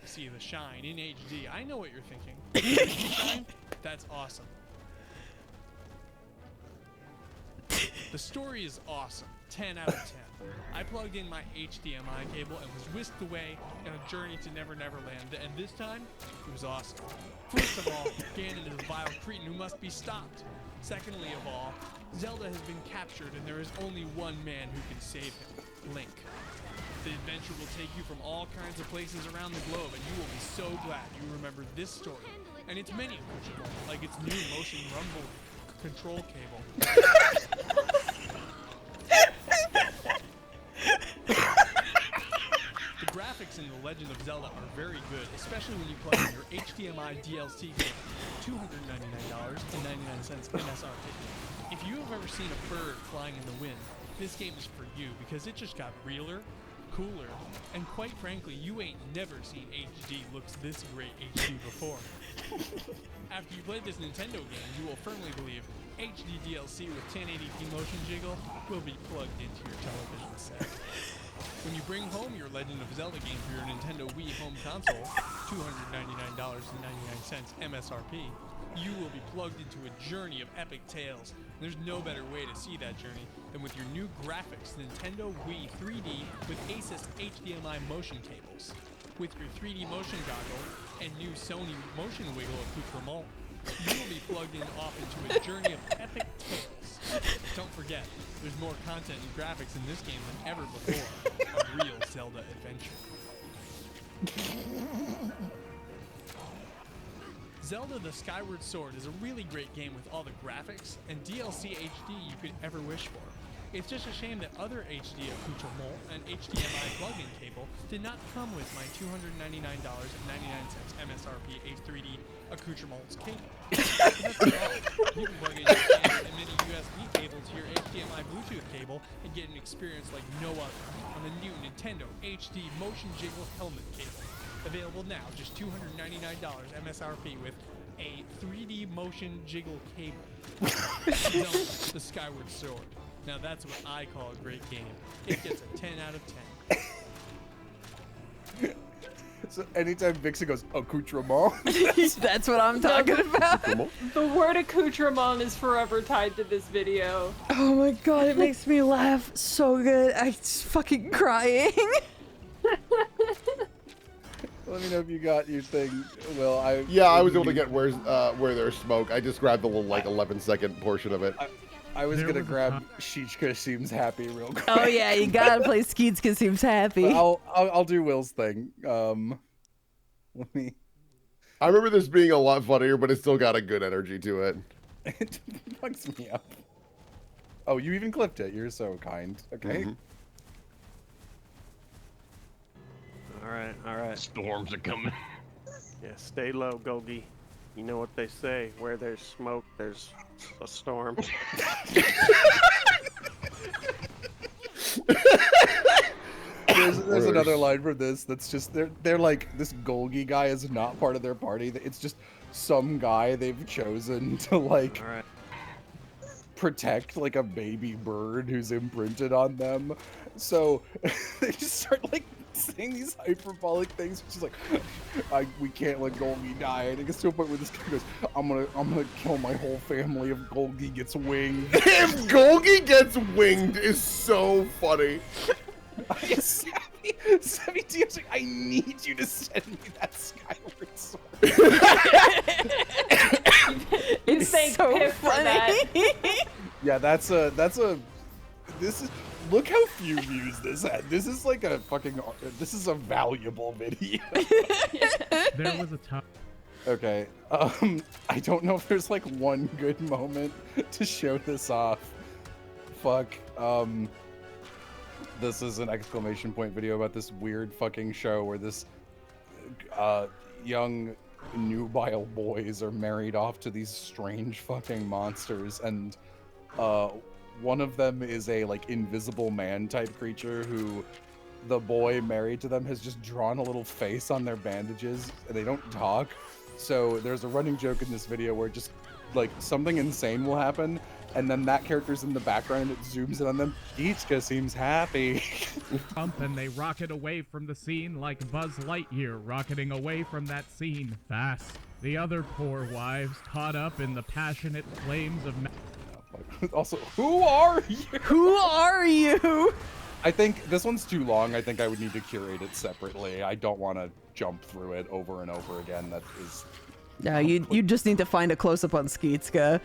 See the shine in HD. I know what you're thinking. 3D shine? That's awesome. The story is awesome. 10 out of 10. I plugged in my HDMI cable and was whisked away on a journey to Never Never Land, and this time, it was awesome. First of all, Ganon is a vile cretin who must be stopped. Secondly of all, Zelda has been captured and there is only one man who can save him, Link. The adventure will take you from all kinds of places around the globe, and you will be so glad you remembered this story and its many accoutrements, like its new motion rumble control cable. The graphics in The Legend of Zelda are very good, especially when you plug in your HDMI DLC cable, $299.99 MSRP. If you have ever seen a bird flying in the wind, this game is for you because it just got realer, cooler, and quite frankly, you ain't never seen HD looks this great HD before. After you play this Nintendo game, you will firmly believe HD DLC with 1080p motion jiggle will be plugged into your television set. When you bring home your Legend of Zelda game for your Nintendo Wii home console, $299.99 MSRP, you will be plugged into a journey of epic tales. There's no better way to see that journey than with your new graphics Nintendo Wii 3D with Asus HDMI motion cables. With your 3D motion goggle and new Sony motion wiggle accoutrement, you will be plugged in off into a journey of epic tales. Don't forget, there's more content and graphics in this game than ever before. A real Zelda adventure. Zelda: The Skyward Sword is a really great game with all the graphics and DLC HD you could ever wish for. It's just a shame that other HD accoutrement and HDMI plug-in cable did not come with my $299.99 MSRP H3D accoutrements cable. But that's not all. You can plug in your standard and mini USB cable to your HDMI Bluetooth cable and get an experience like no other on the new Nintendo HD Motion Jiggle Helmet Cable. Available now, just $299 MSRP with a 3D motion jiggle cable. Zelda, the Skyward Sword. Now that's what I call a great game. It gets a 10 out of 10. So anytime Vixen goes, accoutrement. That's what I'm talking about. The word accoutrement is forever tied to this video. Oh my god, it makes me laugh so good. I'm fucking crying. Let me know if you got your thing. Well, I was able to get where there's smoke. I just grabbed the little like 11-second portion of it. I was gonna grab Shichka Seems Happy real quick. Oh yeah, you gotta play Skeetska Seems Happy. I'll do Will's thing. Let me. I remember this being a lot funnier, but it still got a good energy to it. It fucks me up. Oh, you even clipped it. You're so kind. Okay. All right. Storms are coming. Yeah, stay low, Golgi. You know what they say, where there's smoke, there's a storm. There's another line from this that's just they're like, this Golgi guy is not part of their party. It's just some guy they've chosen to like protect like a baby bird who's imprinted on them. So they just start like saying these hyperbolic things, which is like, we can't let Golgi die. And it gets to a point where this guy goes, I'm gonna kill my whole family if Golgi gets winged. If Golgi gets winged is so funny. Sammy D's like, I need you to send me that Skyward Sword. It's so funny. Yeah, this is, look how few views this had. This is like a fucking, this is a valuable video. There was a time. Okay, I don't know if there's like one good moment to show this off. Fuck, this is an exclamation point video about this weird fucking show where this young nubile boys are married off to these strange fucking monsters, and one of them is a like invisible man type creature who the boy married to them has just drawn a little face on their bandages, and they don't talk. So there's a running joke in this video where just like something insane will happen, and then that character's in the background and it zooms in on them. Ichika seems happy. And they rocket away from the scene like Buzz Lightyear rocketing away from that scene fast. The other poor wives caught up in the passionate flames of Also, who are you? Who are you? I think this one's too long. I think I would need to curate it separately. I don't want to jump through it over and over again. That is... No, you just need to find a close-up on Skeetska.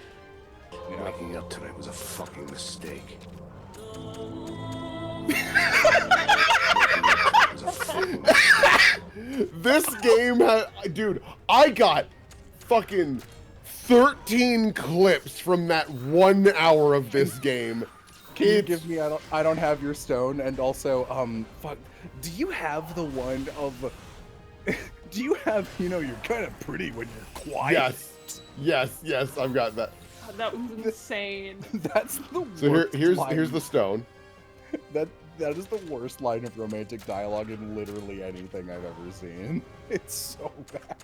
Waking up tonight was a fucking mistake. This game dude, I got fucking 13 clips from that 1 hour of this game. Can you give me, I don't have your stone, and also, fuck, do you have the one of, do you have, you know, you're kind of pretty when you're quiet? Yes, I've got that. That was insane. That's the worst. So here's line. the stone. That is the worst line of romantic dialogue in literally anything I've ever seen. It's so bad.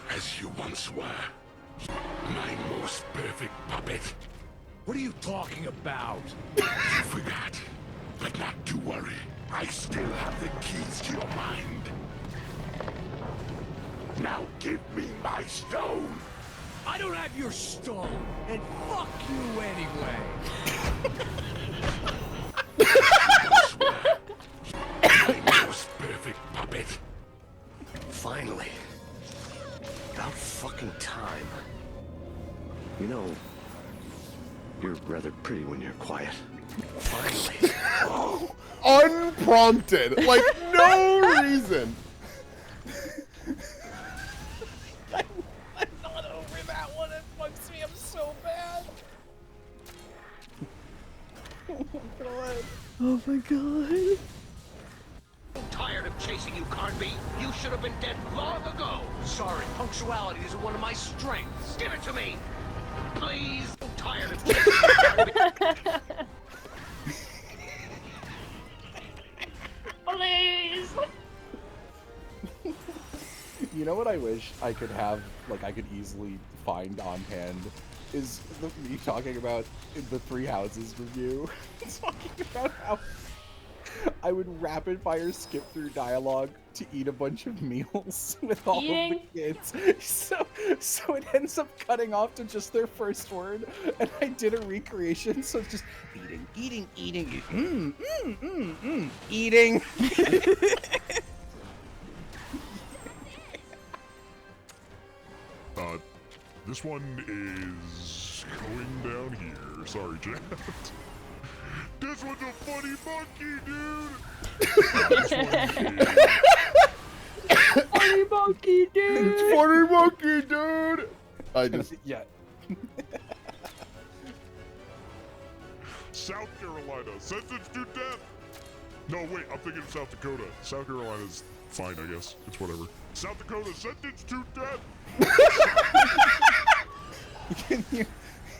As you once were, my most perfect puppet. What are you talking about? You forgot, but not to worry. I still have the keys to your mind. Now give me my stone. I don't have your stone, and fuck you anyway. My most perfect puppet. Finally. About fucking time. You know, you're rather pretty when you're quiet. Finally. Unprompted, like no reason. I'm not over that one. It bugs me. I'm so bad. Oh my god. Oh my god. I'm tired of chasing you, Carnby. You should have been dead long ago. Sorry, punctuality isn't one of my strengths. Give it to me. Please, I'm tired of Please. You know what I wish I could have, like I could easily find on hand, is me talking about the Three Houses review. Talking about how I would rapid fire skip through dialogue to eat a bunch of meals with all of the kids. So it ends up cutting off to just their first word, and I did a recreation, so it's just eating, eating. This one is going down here. Sorry, chat. This one's a funny monkey, dude. Funny monkey, dude. It's funny monkey, dude. I just yeah. South Carolina, sentence to death. No, wait, I'm thinking of South Dakota. South Carolina's fine, I guess. It's whatever. South Dakota, sentence to death.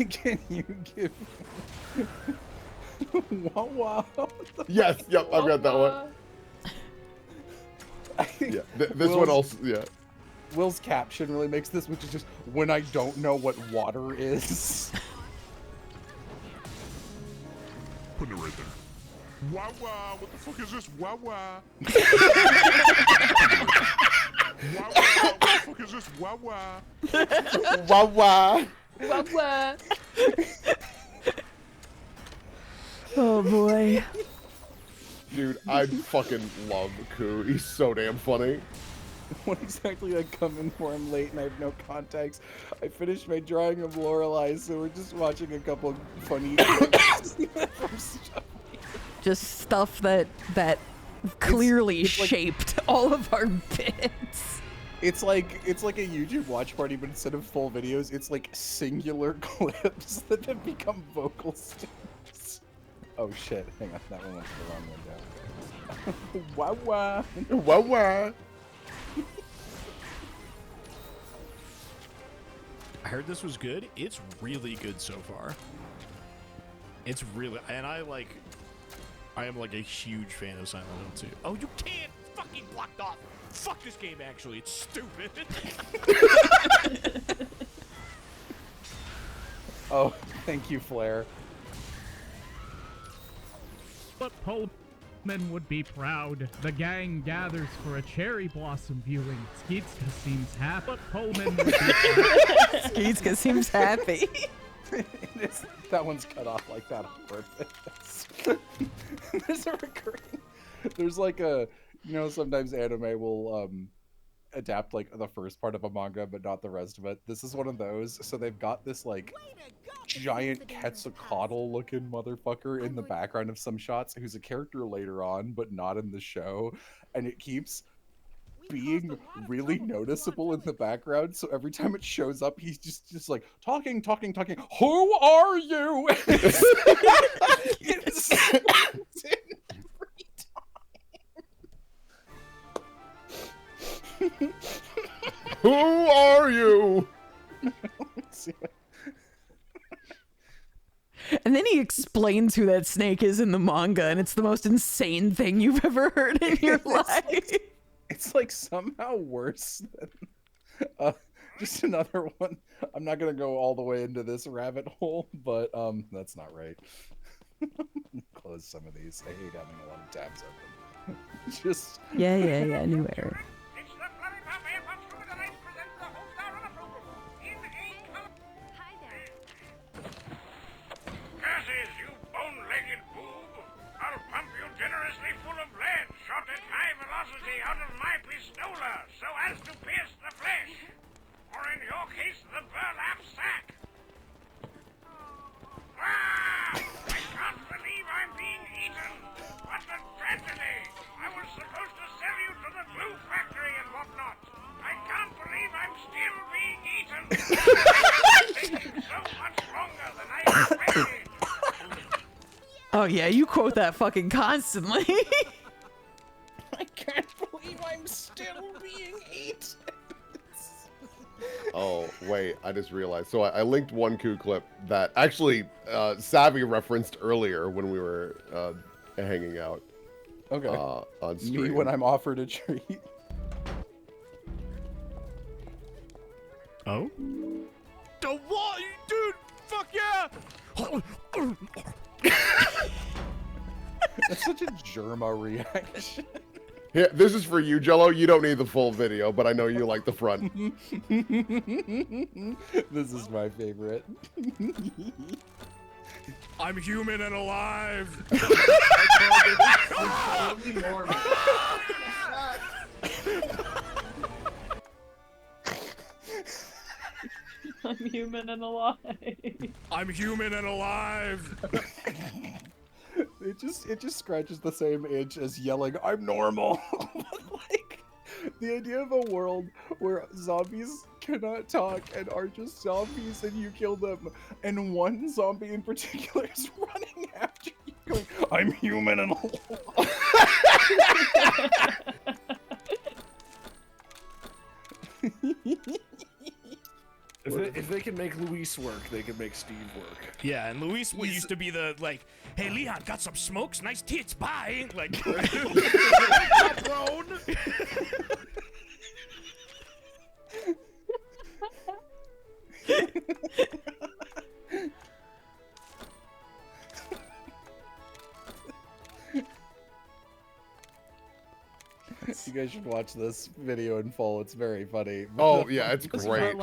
Can you give Wawa? Yes, yep, I've got that one. Yeah, this one also, yeah. Will's caption really makes this, which is just when I don't know what water is. Putting it right there. Wawa, what the fuck is this? Wawa. Wawa, what the fuck is this? Wawa. Wawa. Wawa. Oh boy. Dude, I fucking love Koo. He's so damn funny. What exactly I come in for? I'm late and I have no context. I finished my drawing of Lorelai, so we're just watching a couple funny clips from stuff. Just stuff that clearly it's like, shaped all of our bits. It's like a YouTube watch party, but instead of full videos, it's like singular clips that have become vocal stems. Oh shit! Hang on, that one went to the wrong window. Wawa. Wawa. I heard this was good. It's really good so far. It's really, and I am like a huge fan of Silent Hill 2. Oh, you can't fucking blocked off. Fuck this game, actually. It's stupid. Oh, thank you, Flair. But Pullman would be proud. The gang gathers for a cherry blossom viewing. Skeetska seems happy. But Pullman would be proud. Skeetska seems happy. That one's cut off like that on purpose. There's a recurring. There's like a, you know, sometimes anime will adapt like the first part of a manga but not the rest of it. This is one of those. So they've got this like giant Quetzalcoatl looking motherfucker in the background of some shots who's a character later on but not in the show, and it keeps being really noticeable in the background. So every time it shows up, he's just like talking. Who are you? It's every time. Who are you? And then he explains who that snake is in the manga, and it's the most insane thing you've ever heard in your life. It's like somehow worse than just another one. I'm not gonna go all the way into this rabbit hole, but that's not right. Close some of these. I hate having a lot of tabs open. Just Yeah, new error. Curses, you bone-legged boob! I'll pump you generously full of lead, shot at high velocity out of my pistola, so as to pierce the flesh, or in your case, the burlap sack. Ah! I can't believe I'm being eaten! What a tragedy! I was supposed to sell you to the glue factory and whatnot. I can't believe I'm still being eaten! It's taking so much longer than I expected! Oh yeah, you quote that fucking constantly. I can't believe I'm still being eaten. Oh, wait, I just realized. So I linked one coup clip that actually Savvy referenced earlier when we were hanging out. Okay. On stream. Me when I'm offered a treat. Oh? The what? Dude, fuck yeah! That's such a Germa reaction. Yeah, this is for you, Jello. You don't need the full video, but I know you like the front. This is my favorite. I'm human and alive! I'm human and alive. I'm human and alive! It just scratches the same itch as yelling, "I'm normal." Like, the idea of a world where zombies cannot talk and are just zombies and you kill them, and one zombie in particular is running after you going, "I'm human and alive." If they can make Luis work, they can make Steve work. Yeah, and Luis used to be the, like, hey, Leon, got some smokes? Nice tits, bye! Like, prone! You guys should watch this video in full. It's very funny. Oh, yeah, it's great.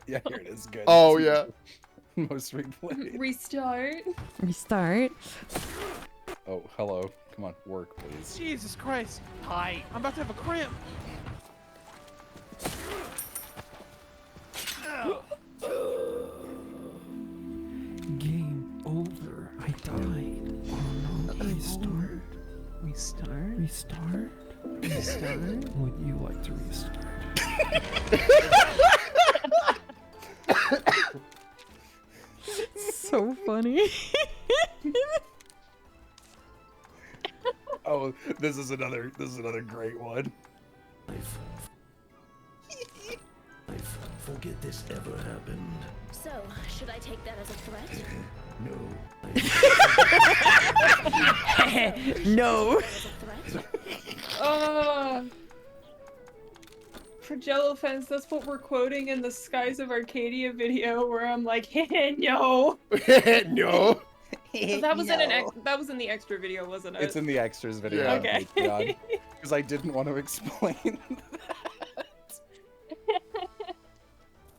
Yeah, here it is. Good. Oh, yeah. Most replayed. Restart. Restart. Oh, hello. Come on, work, please. Jesus Christ. Hi. I'm about to have a cramp. Game over. I died. Oh no. Restart. Restart. Restart. Restart. Would you like to restart? So funny. Oh, this is another great one. Forget this ever happened. So, should I take that as a threat? No. For Jello fans, that's what we're quoting in the Skies of Arcadia video, where I'm like, no. No. So that was that was in the extra video, wasn't it? It's in the extras video. Okay. Because I didn't want to explain.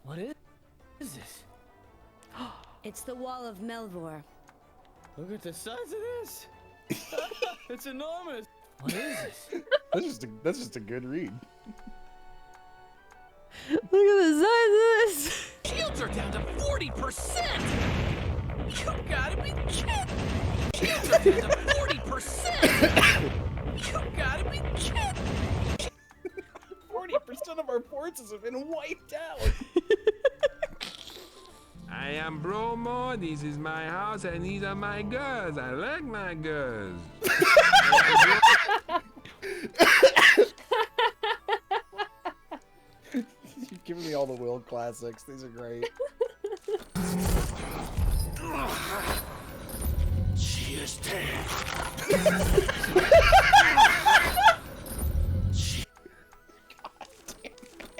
What is this? It's the Wall of Melvor. Look at the size of this. It's enormous. What is this? That's just a good read. Look at the size of this. Shields are down to 40%! You gotta be kidding! Shields are down to 40%! You gotta be kidding! 40% of our forces have been wiped out. I am Bromo, this is my house, and these are my girls. I like my girls. You've given me all the Will classics. These are great. She is dead.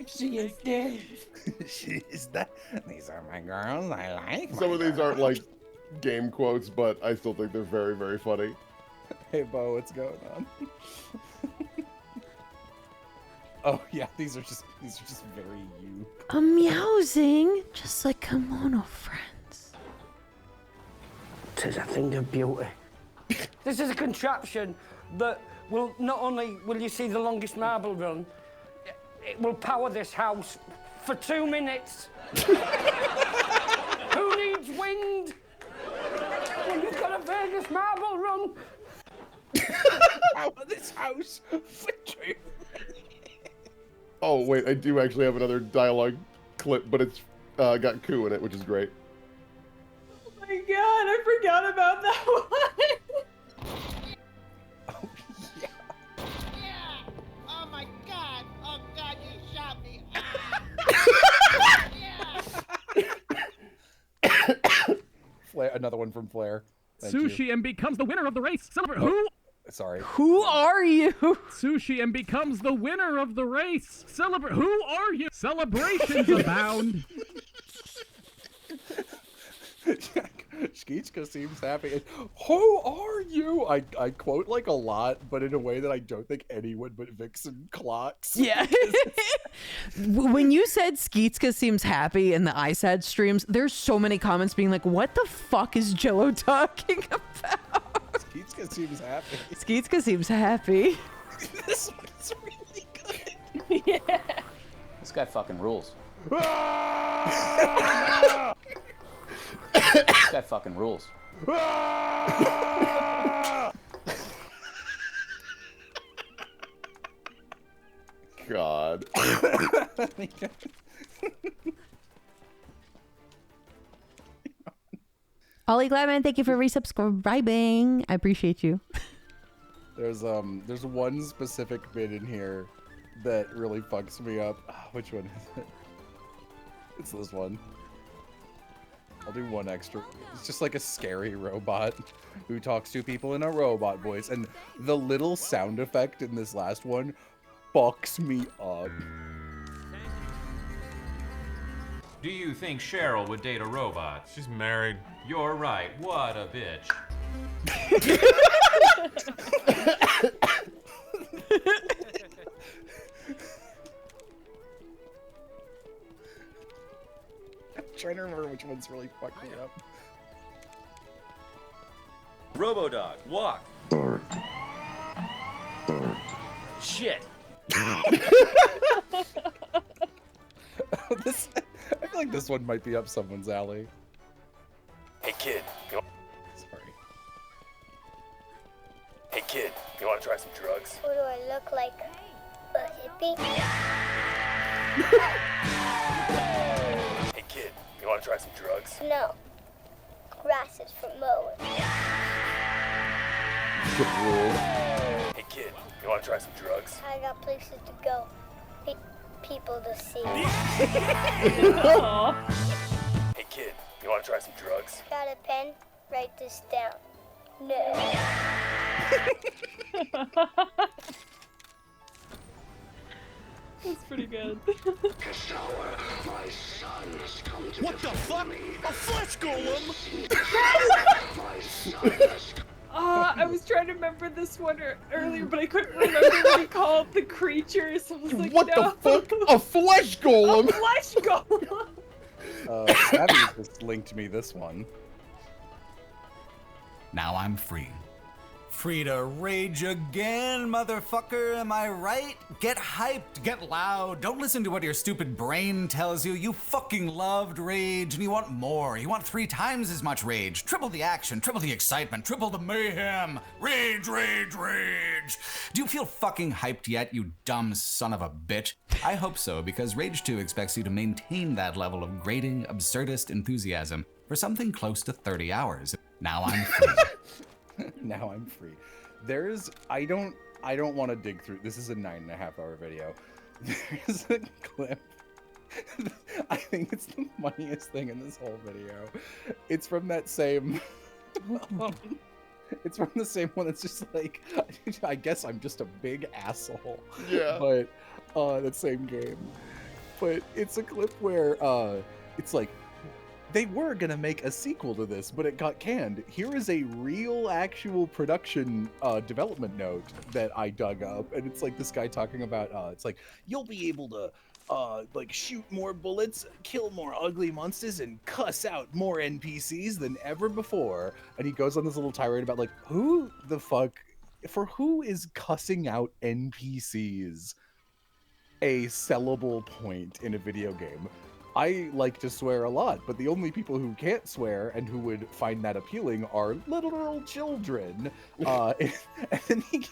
She is dead. She is that. These are my girls. I like. Some of these aren't like game quotes, but I still think they're very, very funny. Hey, Bo, what's going on? Oh yeah, these are just very you. A meowsing, just like kimono friends. 'Tis a thing of beauty. This is a contraption that will not only will you see the longest marble run, it will power this house for 2 minutes. Who needs wind when you've got a Vegas marble run? Power this house for 2. Oh wait, I do actually have another dialogue clip, but it's got coup in it, which is great. Oh my god, I forgot about that one. Oh my god! Oh god, you shot me! another one from Flair. Thank you. Sushi and becomes the winner of the race. Celebrate. Who? Sorry. Who are you? Sushi and becomes the winner of the race. Celebrate. Who are you? Celebrations abound. Skeetska seems happy. Who are you? I quote like a lot, but in a way that I don't think anyone but Vixen clocks. Yeah. When you said Skeetska seems happy in the ISAD streams, there's so many comments being like, what the fuck is Jello talking about? Skeetska seems happy. Skeetska seems happy. This one's really good. Yeah. This guy fucking rules. This guy fucking rules. God. Ollie Gladman, thank you for resubscribing. I appreciate you. There's one specific bit in here that really fucks me up. Which one is it? It's this one. I'll do one extra. It's just like a scary robot who talks to people in a robot voice, and the little sound effect in this last one fucks me up. Do you think Cheryl would date a robot? She's married. You're right. What a bitch. I'm trying to remember which one's really fucked me up. Robodog, walk. Shit. This, I feel like this one might be up someone's alley. Hey kid, you Sorry. Hey kid, you want to try some drugs? What do I look like? A hippie? Hey kid, you want to try some drugs? No. Grass is for mowing. Hey kid, you want to try some drugs? I got places to go. People to see. Hey kid, you want to try some drugs? Got a pen? Write this down. No. That's pretty good. What the fuck? A flesh golem? I was trying to remember this one earlier, but I couldn't remember what he called the creature, so I was like, What no. the fuck? A flesh golem? A flesh golem! Savvy just linked me this one. Now I'm free. Free to rage again, motherfucker, am I right? Get hyped, get loud, don't listen to what your stupid brain tells you. You fucking loved rage and you want more. You want 3 times as much rage. Triple the action, triple the excitement, triple the mayhem. Rage, rage, rage. Do you feel fucking hyped yet, you dumb son of a bitch? I hope so, because Rage 2 expects you to maintain that level of grating, absurdist enthusiasm for something close to 30 hours. Now I'm free. Now I'm free. There's, I don't want to dig through. This is a 9.5-hour video. There's a clip. I think it's the funniest thing in this whole video. It's from that same. It's from the same one. That's just like, I guess I'm just a big asshole. Yeah. But that same game. But it's a clip where it's like, they were gonna make a sequel to this, but it got canned. Here is a real, actual production development note that I dug up, and it's like this guy talking about, it's like, you'll be able to like shoot more bullets, kill more ugly monsters, and cuss out more NPCs than ever before. And he goes on this little tirade about like, who the fuck, for who is cussing out NPCs a sellable point in a video game? I like to swear a lot, but the only people who can't swear and who would find that appealing are literal children. And then he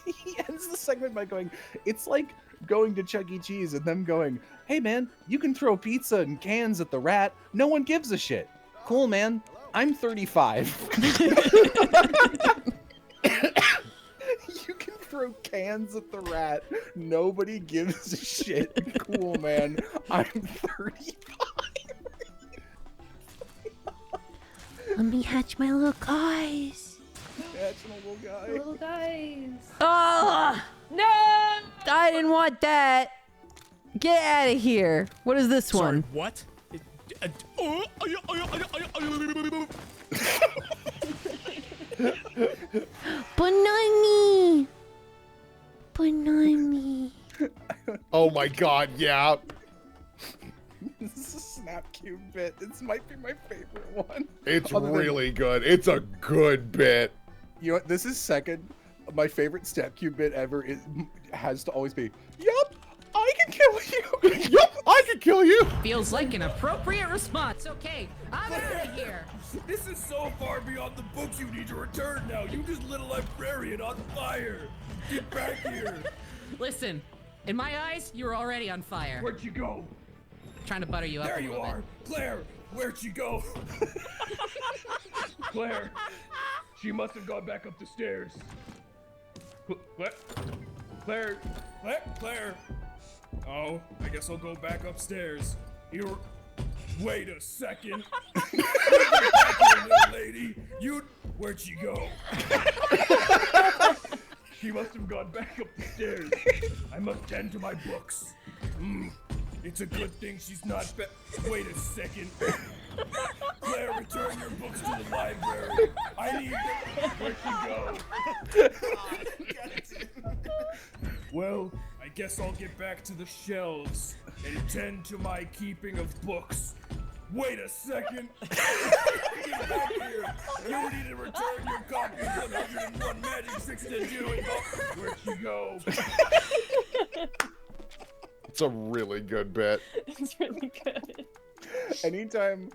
ends the segment by going, it's like going to Chuck E. Cheese and them going, hey man, you can throw pizza and cans at the rat. No one gives a shit. Cool, man. I'm 35. You can throw cans at the rat. Nobody gives a shit. Cool, man. I'm 35. Let me hatch my little guys. That's my little guy. Little guys. Oh No! I didn't want that. Get out of here. What is this Sorry, one? what? Banani. Banani. Oh my god, yeah. This is a Snap Cube bit. This might be my favorite one. It's Other than- really good. It's a good bit. You know what? This is second. My favorite Snap Cube bit ever has to always be, yup, I can kill you. Yup, I can kill you. Feels like an appropriate response. Okay, I'm out of here. This is so far beyond the books you need to return now. You just lit a librarian on fire. Get back here. Listen, in my eyes, you were already on fire. Where'd you go? Trying to butter you up There a you little are. bit. Claire, where'd she go? Claire, she must have gone back up the stairs. Claire. Oh, I guess I'll go back upstairs. You. Wait a second. Little lady, where'd she go? She must have gone back up the stairs. I must tend to my books. It's a good thing she's not Wait a second. Claire, return your books to the library. I need them. Where'd she go? Well, I guess I'll get back to the shelves and tend to my keeping of books. Wait a second. Get back here. You need to return your copy of 101 Magic Tricks to do it. Where'd she go? It's a really good bit. It's really good. Anytime,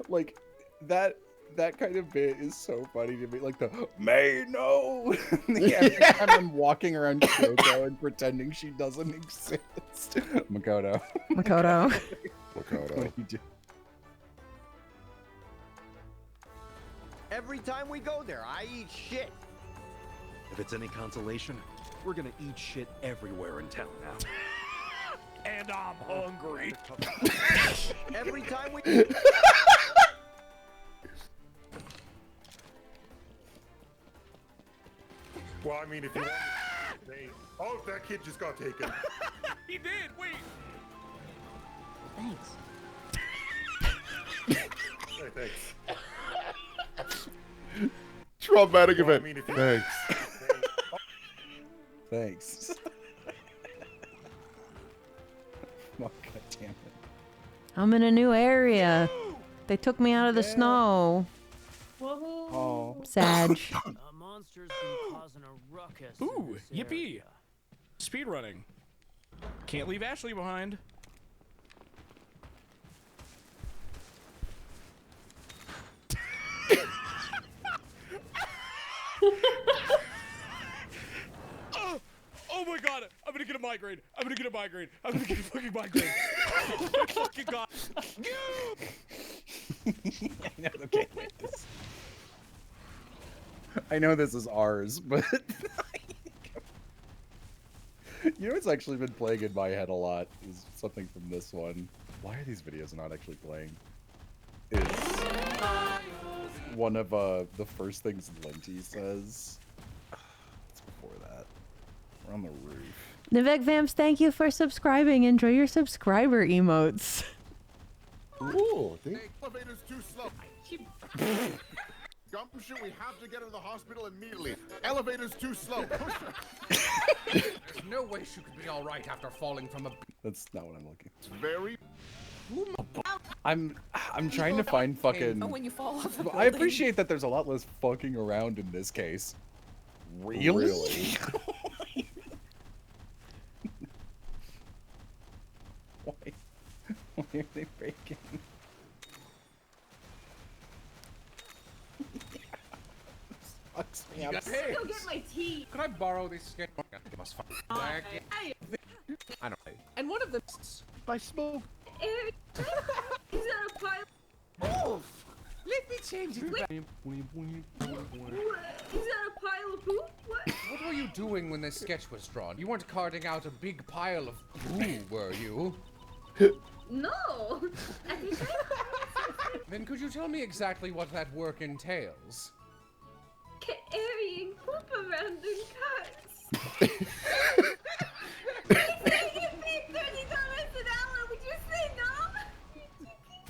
like, that kind of bit is so funny to me. Like the, May, no! Every time I'm walking around Kyoko and pretending she doesn't exist. Makoto. Makoto. What do you do? Every time we go there, I eat shit. If it's any consolation, we're gonna eat shit everywhere in town now. And I'm hungry. Every time we... Well, I mean, if you want to... Oh, that kid just got taken. He did, wait. Thanks. Hey, thanks. Traumatic Well, I event. mean, if you... Thanks. Thanks. Oh, God damn it. I'm in a new area. They took me out of the snow. Whoa. Oh. Sag. A monster's been causing a ruckus. Ooh, yippee. Speedrunning. Can't leave Ashley behind. Oh my god, I'm gonna get a migraine. I'm gonna get a migraine. I'm gonna get a fucking migraine. Oh my fucking god. I know this is ours, but you know what's actually been playing in my head a lot is something from this one. Why are these videos not actually playing? Is one of the first things Linty says. It's before that. We're on the roof. Nivek Vamps, thank you for subscribing. Enjoy your subscriber emotes. Ooh, Elevator's too slow. Gumption, we have to get her to the hospital immediately. Elevator's too slow. Push her. There's no way she could be all right after falling from a... That's not what I'm looking. It's very... I'm trying to find fucking... Oh, when you fall off a I building. appreciate that there's a lot less fucking around in this case. Really? Why are they breaking? Fucks me up. Hey, Go get my tea. could I borrow this skate? You must find Hey. I don't know. And one of them. By smoke. Is that a pile? Oh, let me change it. Wait. Is that a pile of poop? What? What were you doing when this sketch was drawn? You weren't carting out a big pile of poo, were you? No. I think Then could you tell me exactly what that work entails? Carrying poop around in carts. They say you pay $30 an hour. Would you say no?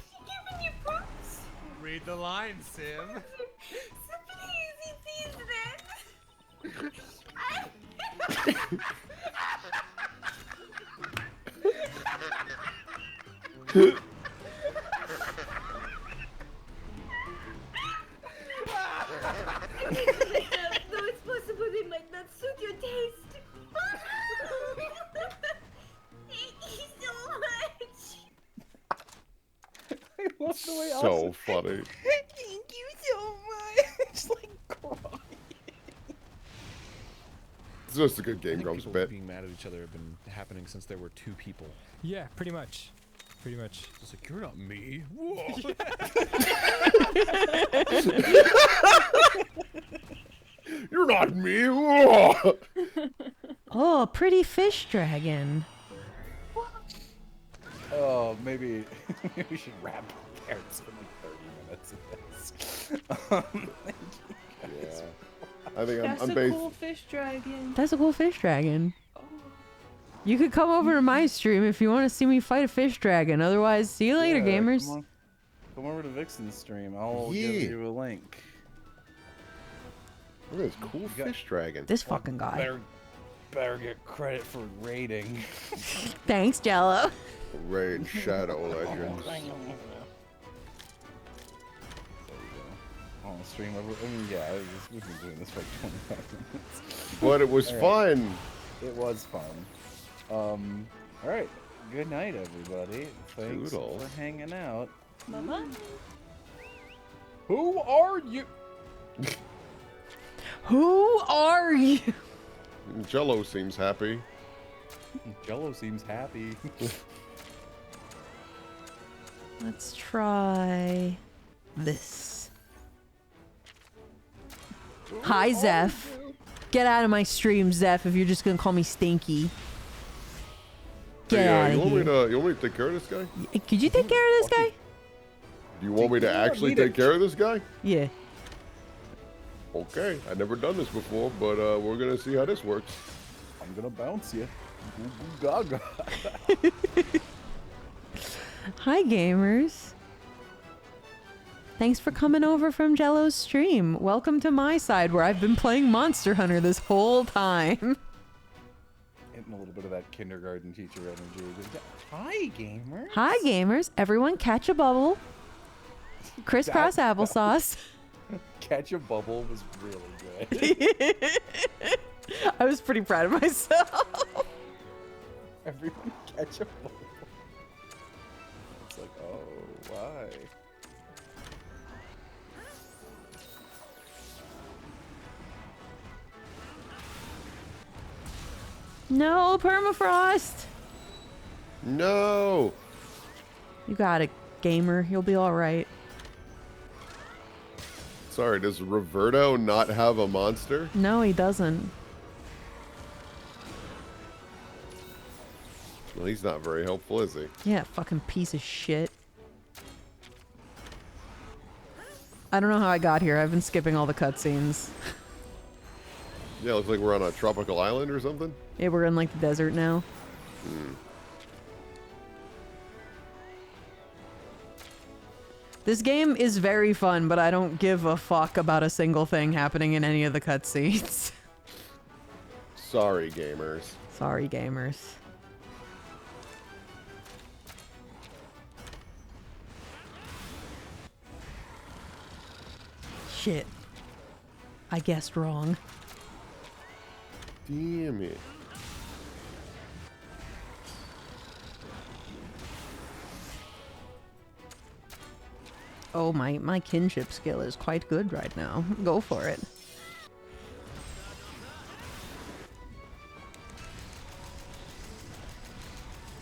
She giving you proofs? Read the line, Sim. So please, it is then. Though it's possible they might not suit your taste. Thank you so much. I love the way So funny. Thank you so much. like crying. It's just a good I Game think Grumps people bit. being mad at each other have been happening since there were 2 people. Yeah, pretty much. Pretty much. It's like, you're not me. Whoa. You're not me. Whoa. Oh, pretty fish dragon. Oh, maybe we should wrap there. It's been like 30 minutes of this. Yeah. I think That's I'm a based. cool fish dragon. That's a cool fish dragon. You could come over to my stream if you want to see me fight a fish dragon. Otherwise, see you later, gamers. Come over to Vixen's stream. I'll Yeah. give you a link. Look at this cool fish dragon. This fucking guy. Better get credit for raiding. Thanks, Jello. Raid Shadow Legends. On stream over. I mean, yeah, we've been doing this for like 25 minutes. But it was fun. It was fun. All right. Good night, everybody. Thanks Toodles. for hanging out. Bye-bye. Who are you? Who are you? Jello seems happy. Jello seems happy. Let's try this. Hi, Zeph. Get out of my stream, Zeph, if you're just gonna call me Stinky. Get Hey, out you of want here. me to take care of this guy? Could you take care of this guy? Do you want me to actually take care of this guy? Yeah. Okay, I've never done this before, but we're gonna see how this works. I'm gonna bounce you. Gaga. Hi, gamers. Thanks for coming over from Jello's stream. Welcome to my side where I've been playing Monster Hunter this whole time. Getting a little bit of that kindergarten teacher energy. Hi, gamer. Hi, gamers. Everyone catch a bubble. Crisscross applesauce. Catch a bubble was really good. I was pretty proud of myself. Everyone catch a bubble. It's like, oh, why? No, permafrost. No. You got it, gamer. You'll be all right. Sorry, does Roberto not have a monster? No, he doesn't. Well, he's not very helpful, is he? Yeah, fucking piece of shit. I don't know how I got here. I've been skipping all the cutscenes. Yeah, looks like we're on a tropical island or something. Yeah, we're in like the desert now. This game is very fun, but I don't give a fuck about a single thing happening in any of the cutscenes. Sorry, gamers. Sorry, gamers. Shit. I guessed wrong. Damn it. Oh, my kinship skill is quite good right now. Go for it.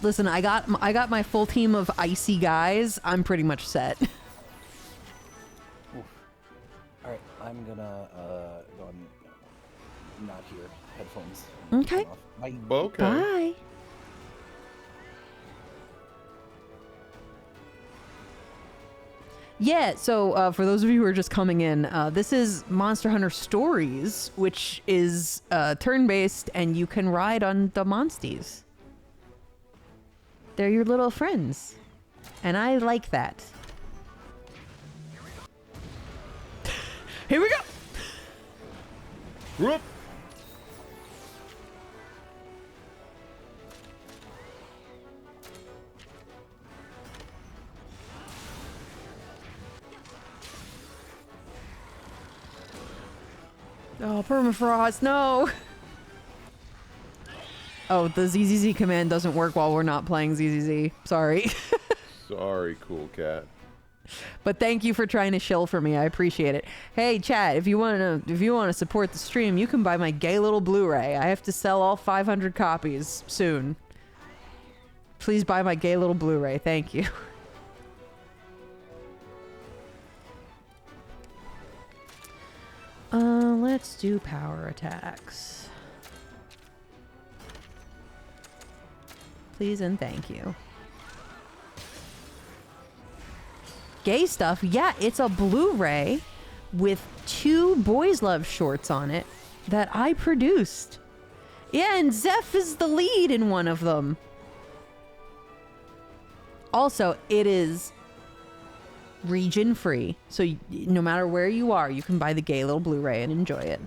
Listen, I got my full team of icy guys. I'm pretty much set. All right, I'm gonna go on. Not here. Headphones. Okay. Bye. Okay. Bye. Yeah, so for those of you who are just coming in, this is Monster Hunter Stories, which is turn-based, and you can ride on the monsties. They're your little friends, and I like that. Here we go! Whoop. Oh, permafrost, no! Oh, the ZZZ command doesn't work while we're not playing ZZZ. Sorry. Sorry, cool cat. But thank you for trying to shill for me. I appreciate it. Hey, chat, if you want to support the stream, you can buy my gay little Blu-ray. I have to sell all 500 copies soon. Please buy my gay little Blu-ray. Thank you. Let's do power attacks. Please and thank you. Gay stuff? Yeah, it's a Blu-ray with 2 Boys Love shorts on it that I produced. Yeah, and Zeph is the lead in one of them. Also, it is region free, so no matter where you are, you can buy the gay little Blu-ray and enjoy it.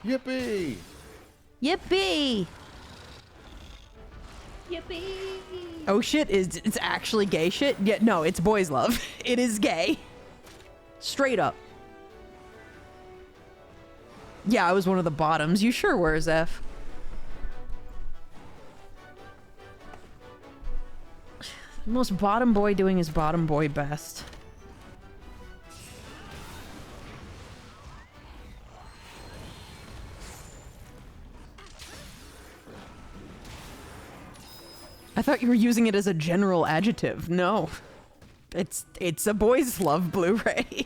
Yippee! Yippee! Yippee! Oh shit, it's actually gay shit? Yeah, no, it's Boys Love. It is gay. Straight up. Yeah, I was one of the bottoms. You sure were, Zeph. The most bottom boy doing his bottom boy best. I thought you were using it as a general adjective. No. It's a Boys Love Blu-ray.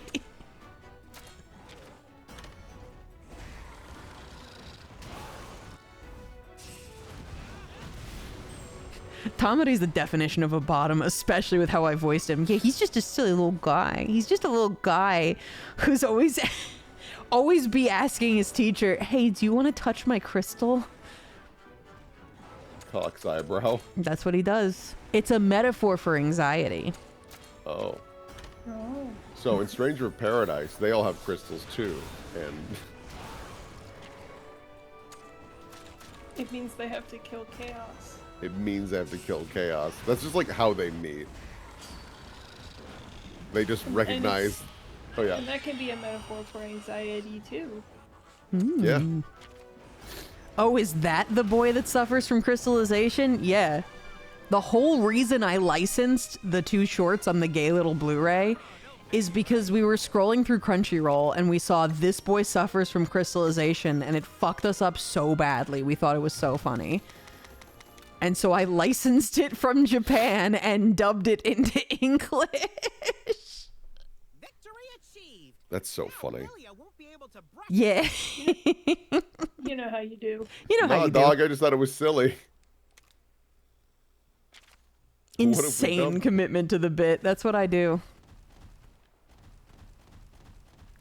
Tomadi's the definition of a bottom, especially with how I voiced him. Yeah, he's just a silly little guy. He's just a little guy who's always be asking his teacher, hey, do you want to touch my crystal? Cock's eyebrow. That's what he does. It's a metaphor for anxiety. Oh. Oh. So in Stranger of Paradise, they all have crystals too, and It means they have to kill chaos. it means they have to kill chaos. That's just like how they meet. They just recognize. Oh yeah. And that can be a metaphor for anxiety too. Yeah. Oh, is that the boy that suffers from crystallization? Yeah. The whole reason I licensed the 2 shorts on the gay little Blu-ray is because we were scrolling through Crunchyroll and we saw this boy suffers from crystallization and it fucked us up so badly. We thought it was so funny. And so I licensed it from Japan and dubbed it into English. That's so funny. Yeah. You know how you do. You know how Nah, you dog, do. I just thought it was silly. Insane commitment to the bit. That's what I do.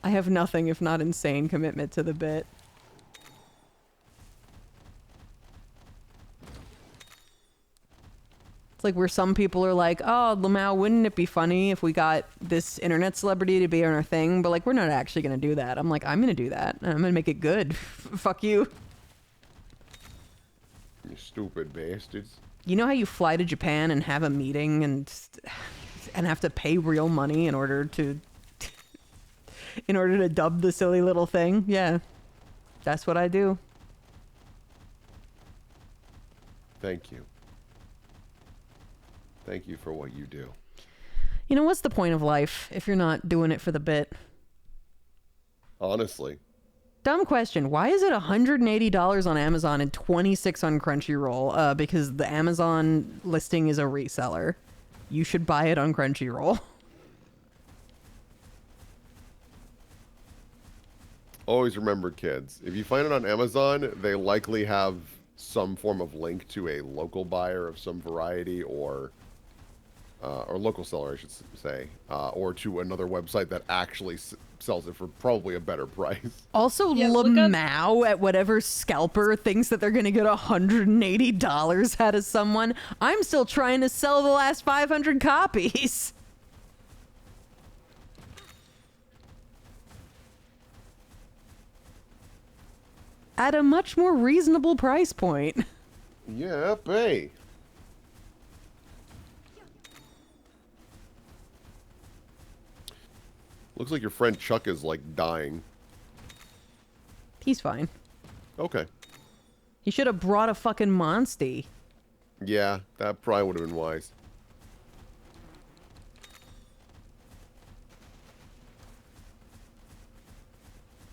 I have nothing if not insane commitment to the bit. It's like where some people are like, oh, Lamau, wouldn't it be funny if we got this internet celebrity to be on our thing? But like, we're not actually going to do that. I'm like, I'm going to do that. And I'm going to make it good. Fuck you. You stupid bastards. You know how you fly to Japan and have a meeting and have to pay real money in order to dub the silly little thing? Yeah. That's what I do. Thank you. Thank you for what you do. You know, what's the point of life if you're not doing it for the bit? Honestly. Dumb question. Why is it $180 on Amazon and $26 on Crunchyroll? Because the Amazon listing is a reseller. You should buy it on Crunchyroll. Always remember, kids, if you find it on Amazon, they likely have some form of link to a local buyer of some variety or or local seller, I should say, or to another website that actually sells it for probably a better price. Also, Lamau at whatever scalper thinks that they're going to get $180 out of someone. I'm still trying to sell the last 500 copies. At a much more reasonable price point. Yeah, hey. Looks like your friend Chuck is, like, dying. He's fine. Okay. He should have brought a fucking monstie. Yeah, that probably would have been wise.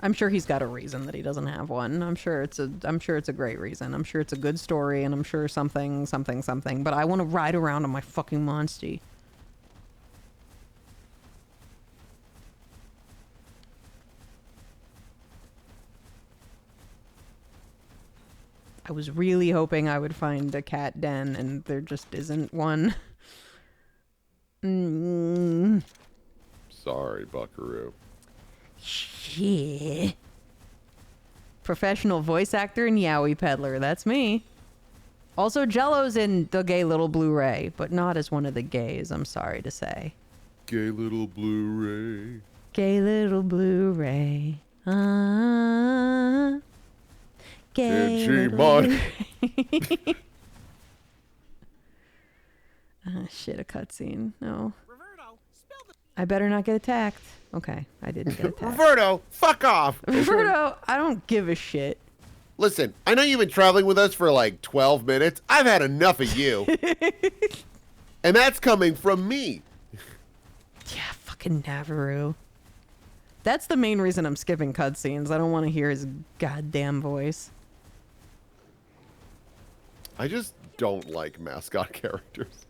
I'm sure he's got a reason that he doesn't have one. I'm sure it's a great reason. I'm sure it's a good story, and I'm sure something. But I want to ride around on my fucking monstie. I was really hoping I would find a cat den, and there just isn't one. Sorry, Buckaroo. Shit. Professional voice actor and yaoi peddler. That's me. Also, Jello's in The Gay Little Blu-ray, but not as one of the gays, I'm sorry to say. Gay Little Blu-ray. Gay Little Blu-ray. Gay Little Blu-ray. Shit, a cutscene. No. I better not get attacked. Okay, I didn't get attacked. Roberto, fuck off! Roberto, I don't give a shit. Listen, I know you've been traveling with us for like 12 minutes. I've had enough of you. And that's coming from me. Yeah, fucking Navarro. That's the main reason I'm skipping cutscenes. I don't want to hear his goddamn voice. I just don't like mascot characters.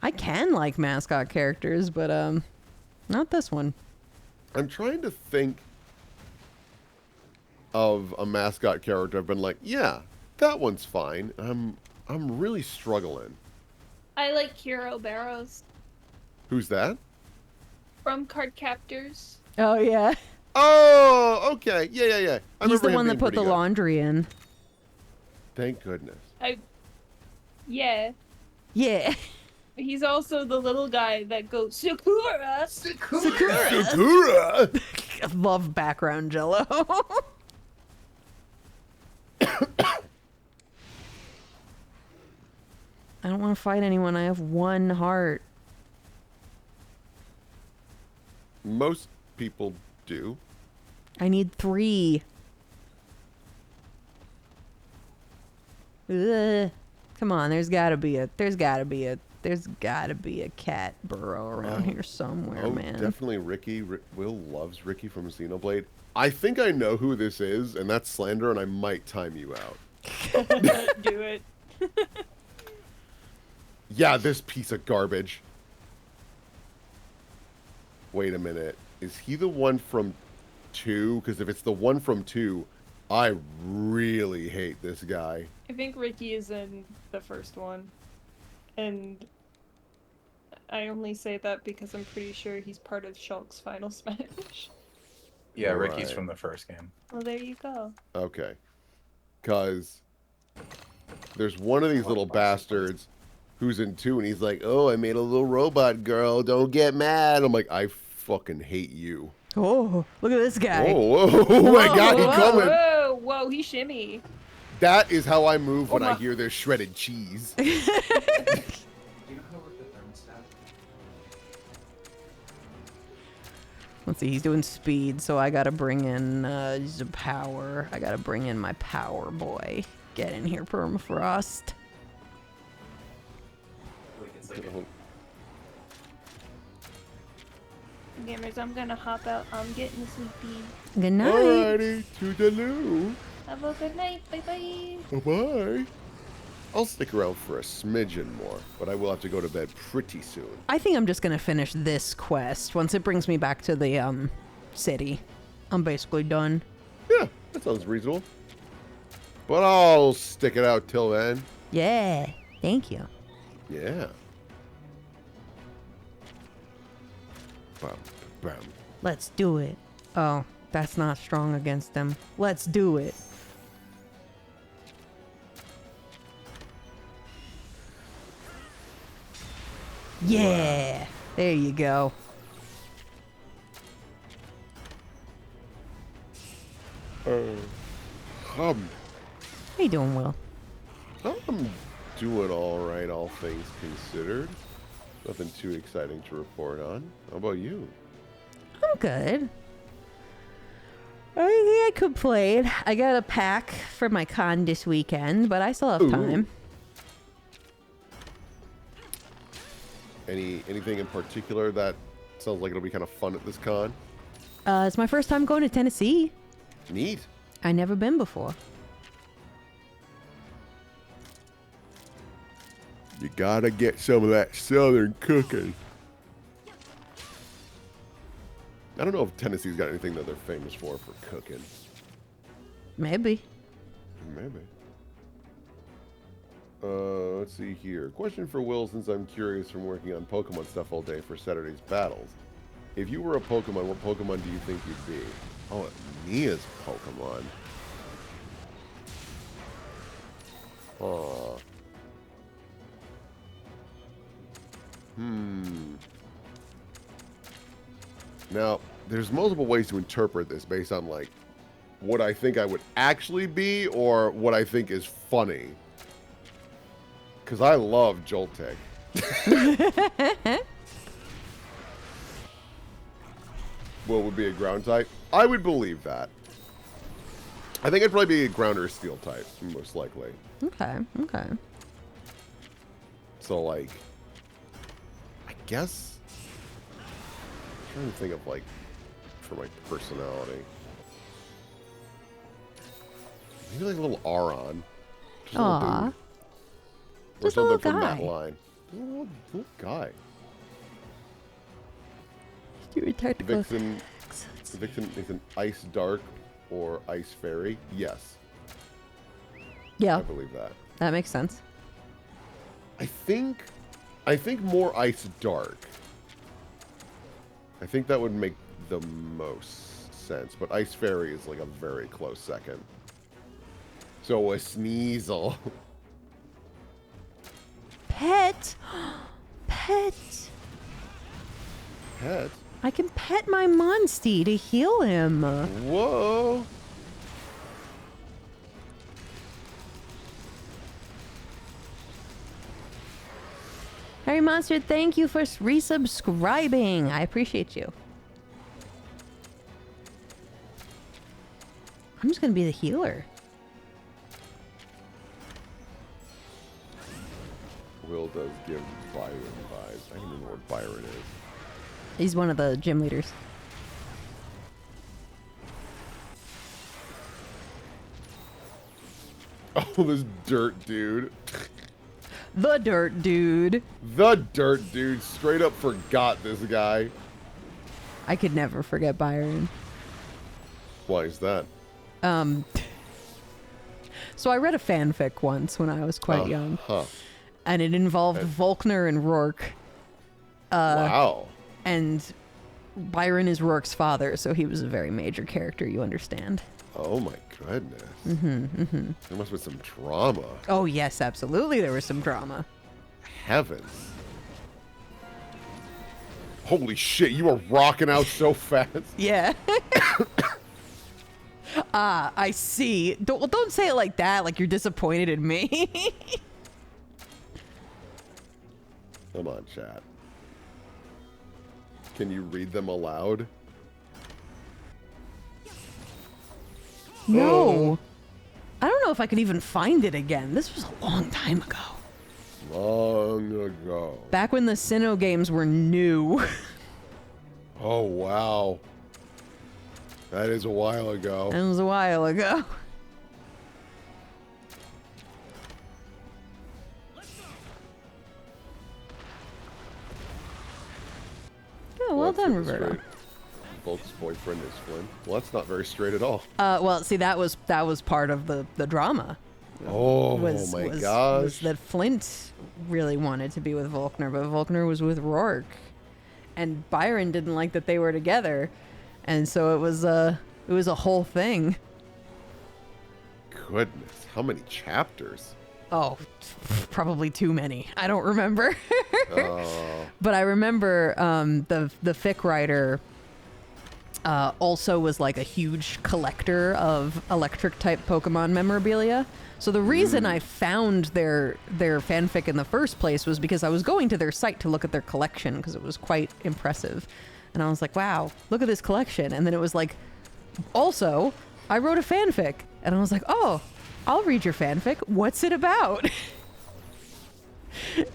I can like mascot characters, but not this one. I'm trying to think of a mascot character I've been like, yeah, that one's fine. I'm really struggling. I like Hero Barrows Who's that? from Card Captors. Oh yeah. Oh, okay. Yeah. He's the one that put the laundry in. Thank goodness. Yeah. Yeah. He's also the little guy that goes, Sakura! Sakura! I love background Jello. I don't want to fight anyone. I have one heart. Most people do. I need 3. Ugh. Come on, there's gotta be a cat burrow around here somewhere, man. Definitely Ricky. Will loves Ricky from Xenoblade. I think I know who this is, and that's slander, and I might time you out. Do it. Yeah, this piece of garbage. Wait a minute. Is he the one from 2? Because if it's the one from 2, I really hate this guy. I think Ricky is in the first one. And I only say that because I'm pretty sure he's part of Shulk's Final Smash. Yeah, Ricky's from the first game. Well, there you go. Okay. Because there's one of these little bastards who's in 2, and he's like, oh, I made a little robot girl. Don't get mad. I'm like, I fucking hate you. Oh, look at this guy. Oh my God, he's coming. Whoa, he shimmy. That is how I move when I hear there's shredded cheese. Let's see, he's doing speed, so I gotta bring in power. I gotta bring in my power boy. Get in here, Permafrost. Gamers, I'm gonna hop out. I'm getting sleepy. Good night. Alrighty, toodaloo. Have a good night. Bye-bye. Bye-bye. I'll stick around for a smidgen more, but I will have to go to bed pretty soon. I think I'm just gonna finish this quest. Once it brings me back to the city, I'm basically done. Yeah, that sounds reasonable. But I'll stick it out till then. Yeah, thank you. Yeah. Bum, bum. Let's do it. Oh, that's not strong against them. Let's do it. Yeah. There you go. How you doing, Will? I'm doing all right, all things considered. Nothing too exciting to report on. How about you? I'm good. I think I could play it. I got a pack for my con this weekend, but I still have time. Anything in particular that sounds like it'll be kind of fun at this con? It's my first time going to Tennessee. Neat. I never been before. You gotta get some of that southern cooking. I don't know if Tennessee's got anything that they're famous for cooking. Maybe. Maybe. Let's see here. Question for Will, since I'm curious from working on Pokemon stuff all day for Saturday's battles. If you were a Pokemon, what Pokemon do you think you'd be? Oh, Mia's Pokemon. Aw. Now, there's multiple ways to interpret this based on, like, what I think I would actually be or what I think is funny. Because I love Joltik. What would be a ground type? I would believe that. I think I'd probably be a ground or a steel type, most likely. Okay, okay. So, like, I guess... I'm trying to think of, like, for my personality. Maybe like a little Aron. Aww. Just a little guy. From that line. Little guy. Your technical Vixen is an Ice Dark or Ice Fairy? Yes. Yeah. I believe that. That makes sense. I think more Ice Dark. I think that would make the most sense, but Ice Fairy is like a very close second. So a Sneasel. Pet. Pet. Pet? I can pet my monstie to heal him. Whoa. Harry Monster, thank you for resubscribing. I appreciate you. I'm just gonna be the healer. Will does give Byron vibes. I don't remember what Byron is. He's one of the gym leaders. Oh, this dirt dude. The dirt dude. The dirt dude straight up forgot this guy. I could never forget Byron. Why is that? So I read a fanfic once when I was quite young. Huh. And it involved Volkner and Rourke. Wow. And Byron is Rourke's father, so he was a very major character, you understand. Oh my goodness. There must have been some drama. Oh yes, absolutely there was some drama. Heavens. Holy shit, you are rocking out so fast. Yeah. I see. Don't say it like that, like you're disappointed in me. Come on, chat. Can you read them aloud? No. I don't know if I could even find it again. This was a long time ago. Long ago. Back when the Sinnoh games were new. Oh, wow. That is a while ago. That was a while ago. Oh, well done, Roberto. Volk's boyfriend is Flynn. Well, that's not very straight at all. Well, see, that was part of the drama. Oh my gosh! Was that Flint really wanted to be with Volkner, but Volkner was with Rourke, and Byron didn't like that they were together, and so it was a whole thing. Goodness, how many chapters? Oh, probably too many. I don't remember. Oh. But I remember the fic writer also was like a huge collector of electric type Pokemon memorabilia. So the reason I found their fanfic in the first place was because I was going to their site to look at their collection because it was quite impressive. And I was like, wow, look at this collection. And then it was like, also, I wrote a fanfic. And I was like, oh, I'll read your fanfic. What's it about?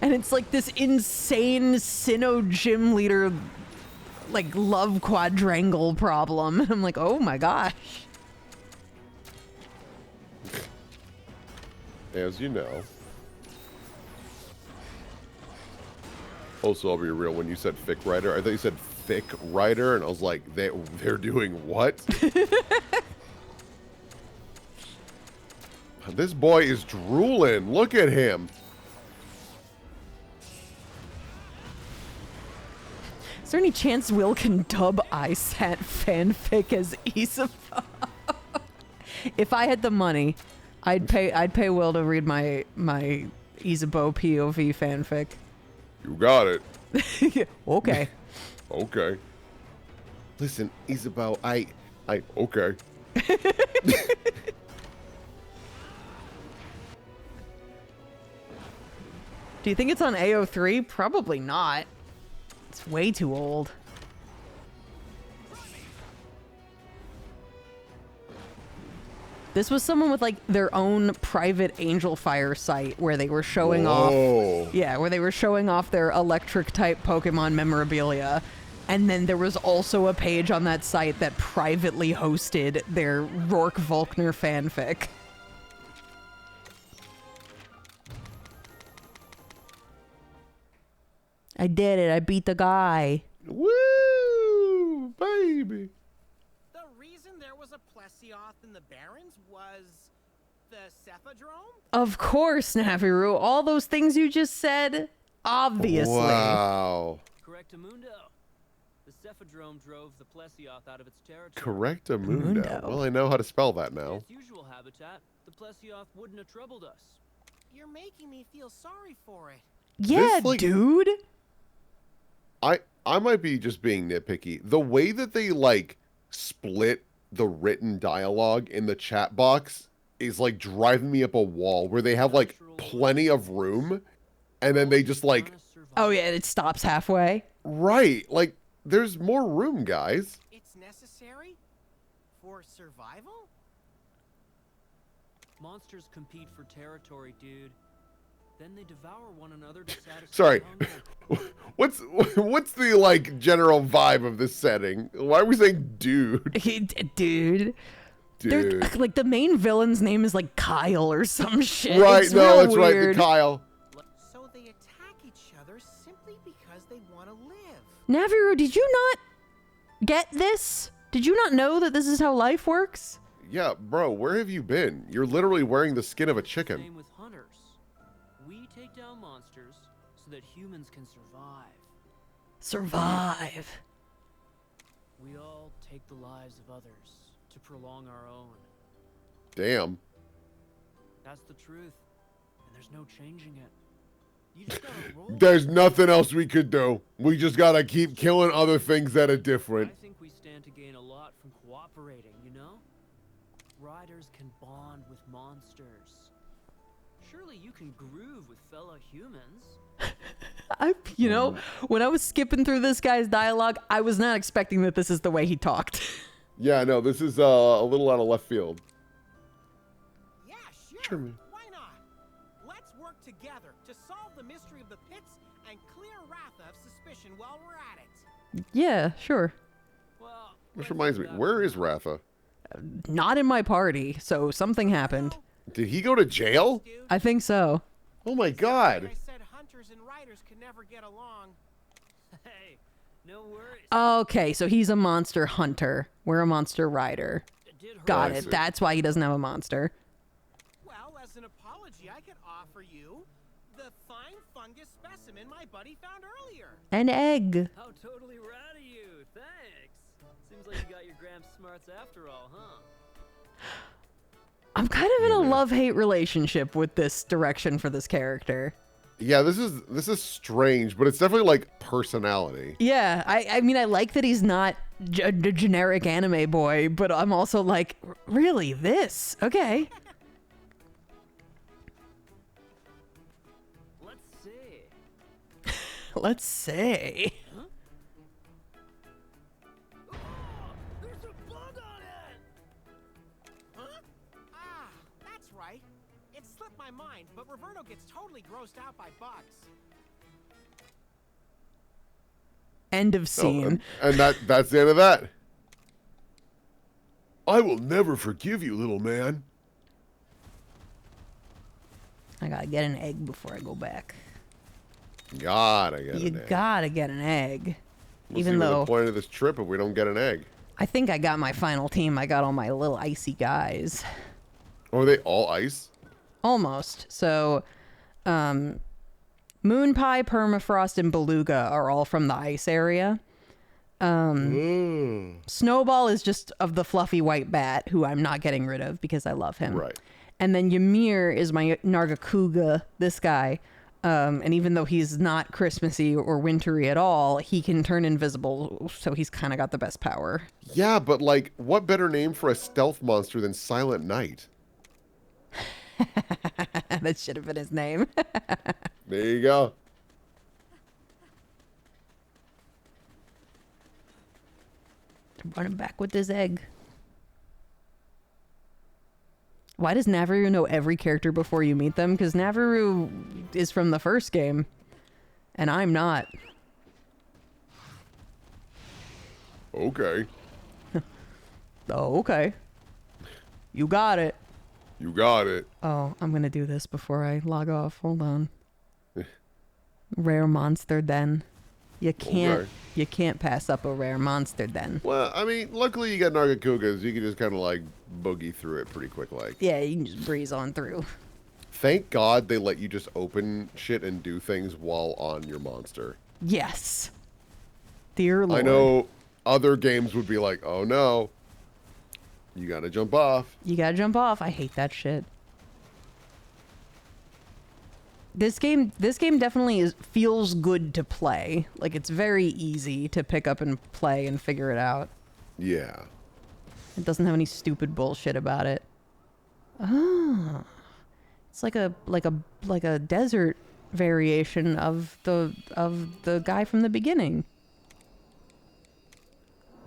And it's like this insane Sinnoh gym leader, like, love quadrangle problem. And I'm like, oh my gosh. As you know. Also, I'll be real, when you said fic writer, I thought you said fic writer, and I was like, they're doing what? This boy is drooling. Look at him. Is there any chance Will can dub ISAT fanfic as Isabeau? If I had the money, I'd pay Will to read my Isabeau POV fanfic. You got it. Okay. Okay. Listen, Isabeau, I okay. Do you think it's on AO3? Probably not. It's way too old. This was someone with like their own private Angel Fire site where they were showing off. Yeah, where they were showing off their electric type Pokemon memorabilia. And then there was also a page on that site that privately hosted their Rourke Volkner fanfic. I did it. I beat the guy. Woo, baby. The reason there was a Plesioth in the Barrens was the Cephadrome? Of course, Naviru. All those things you just said, obviously. Wow. Correctamundo. The Cephadrome drove the Plesioth out of its territory. Correctamundo. Well, I know how to spell that now. Its usual habitat, the Plesioth wouldn't have troubled us. You're making me feel sorry for it. Yeah, dude. I might be just being nitpicky. The way that they like split the written dialogue in the chat box is like driving me up a wall, where they have like plenty of room and then they just like, oh yeah, it stops halfway. Right. Like there's more room, guys. It's necessary for survival? Monsters compete for territory, dude. Then they devour one another to satisfy Sorry. hunger. What's the like general vibe of this setting? Why are we saying dude? Dude. Dude. Like the main villain's name is like Kyle or some shit. Right, it's no, real that's weird. right, the Kyle. So they attack each other simply because they want to live. Naviru, did you not get this? Did you not know that this is how life works? Yeah, bro, where have you been? You're literally wearing the skin of a chicken. Same with hunters. We take down monsters so that humans can survive. Survive. We all take the lives of others to prolong our own. Damn. That's the truth, and there's no changing it. You just gotta roll. There's nothing else we could do. We just gotta keep killing other things that are different. I think we stand to gain a lot from cooperating, you know? Riders can bond with monsters. Surely you can groove with fellow humans. You know, when I was skipping through this guy's dialogue, I was not expecting that this is the way he talked. Yeah, no, this is a little out of left field. Yeah, sure. Why not? Let's work together to solve the mystery of the pits and clear Ratha of suspicion while we're at it. Yeah, sure. Which reminds me, where is Ratha? Not in my party, so something happened. Did he go to jail? I think so. Oh my god. I said hunters and riders can never get along. Hey, no worries. Okay, so he's a monster hunter. We're a monster rider. Got it. That's why he doesn't have a monster. Well, as an apology, I could offer you the fine fungus specimen my buddy found earlier. An egg. How totally smarts after all, huh? I'm kind of in a love-hate relationship with this direction for this character. Yeah, this is strange, but it's definitely like personality. Yeah, I mean, I like that he's not a generic anime boy, but I'm also like, really, this? Okay. Let's see. Let's see. That's right. It slipped my mind, but Roberto gets totally grossed out by bugs. End of scene. And that's the end of that. I will never forgive you, little man. I gotta get an egg before I go back. Gotta get You an egg. gotta get an egg. We'll Even see what though the point of this trip if we don't get an egg. I think I got my final team. I got all my little icy guys. Oh, are they all ice? Almost. So, Moon Pie, Permafrost, and Beluga are all from the ice area. Snowball is just of the fluffy white bat, who I'm not getting rid of because I love him. Right. And then Ymir is my Nargacuga, this guy. And even though he's not Christmassy or wintry at all, he can turn invisible, so he's kind of got the best power. Yeah, but like, what better name for a stealth monster than Silent Night? That should have been his name. There you go. Running back with this egg. Why does Naviru know every character before you meet them? Because Naviru is from the first game, and I'm not. Okay. Oh, okay. You got it. You got it. Oh, I'm gonna do this before I log off. Hold on. Rare monster den. You can't pass up a rare monster den. Well, I mean, luckily you got Nargacugas. You can just kind of like boogie through it pretty quick like. Yeah, you can just breeze on through. Thank God they let you just open shit and do things while on your monster. Yes. Dear Lord. I know other games would be like, oh no, you gotta jump off. You gotta jump off. I hate that shit. This game definitely feels good to play. Like, it's very easy to pick up and play and figure it out. Yeah. It doesn't have any stupid bullshit about it. Oh. It's like a desert variation of the guy from the beginning.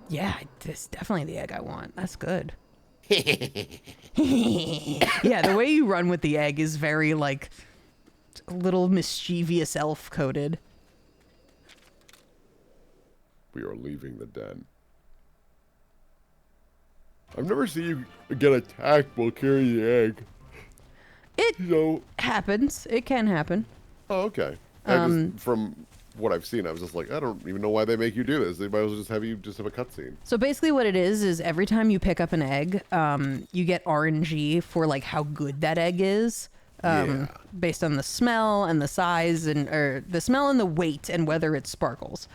Yeah, it's definitely the egg I want. That's good. Yeah, the way you run with the egg is very like a little mischievous elf coded. We are leaving the den. I've never seen you get attacked while carrying the egg. It happens. It can happen. Oh, okay. From what I've seen, I was just like, I don't even know why they make you do this. They might as well just have a cutscene. So basically what it is every time you pick up an egg, you get RNG for like how good that egg is. Based on the smell and the size or the smell and the weight and whether it sparkles.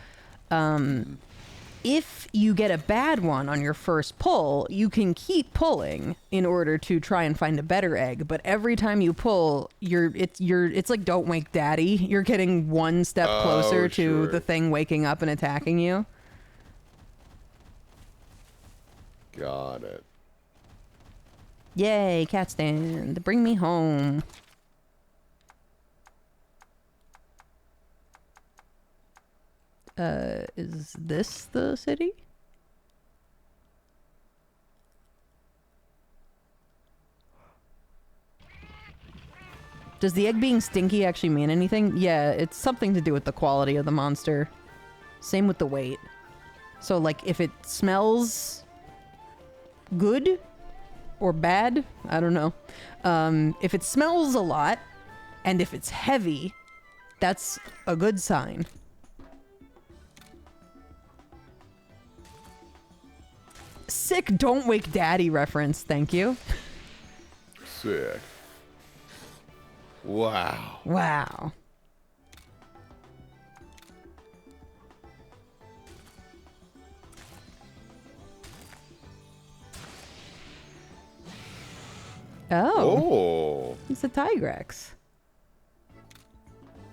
If you get a bad one on your first pull, you can keep pulling in order to try and find a better egg. But every time you pull, it's like Don't Wake Daddy. You're getting one step closer to the thing waking up and attacking you. Got it. Yay, cat stand. Bring me home. Is this the city? Does the egg being stinky actually mean anything? Yeah, it's something to do with the quality of the monster. Same with the weight. So, like, if it smells good or bad, I don't know. If it smells a lot and if it's heavy, that's a good sign. Sick Don't Wake Daddy reference, thank you. Sick. Wow. Wow. Oh. It's a Tigrex.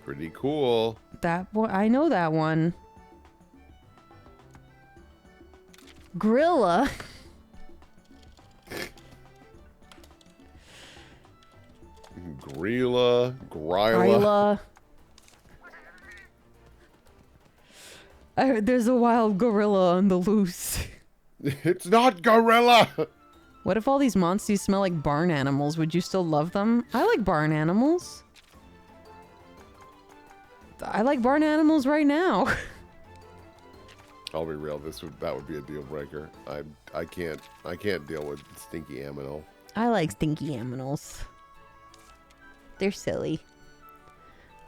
Pretty cool. That one, I know that one. Gorilla. Grilla, Gryla. I heard there's a wild gorilla on the loose. It's not gorilla. What if all these monsties smell like barn animals? Would you still love them? I like barn animals. I like barn animals right now. I'll be real. That would be a deal breaker. I can't deal with stinky aminal. I like stinky aminals. They're silly.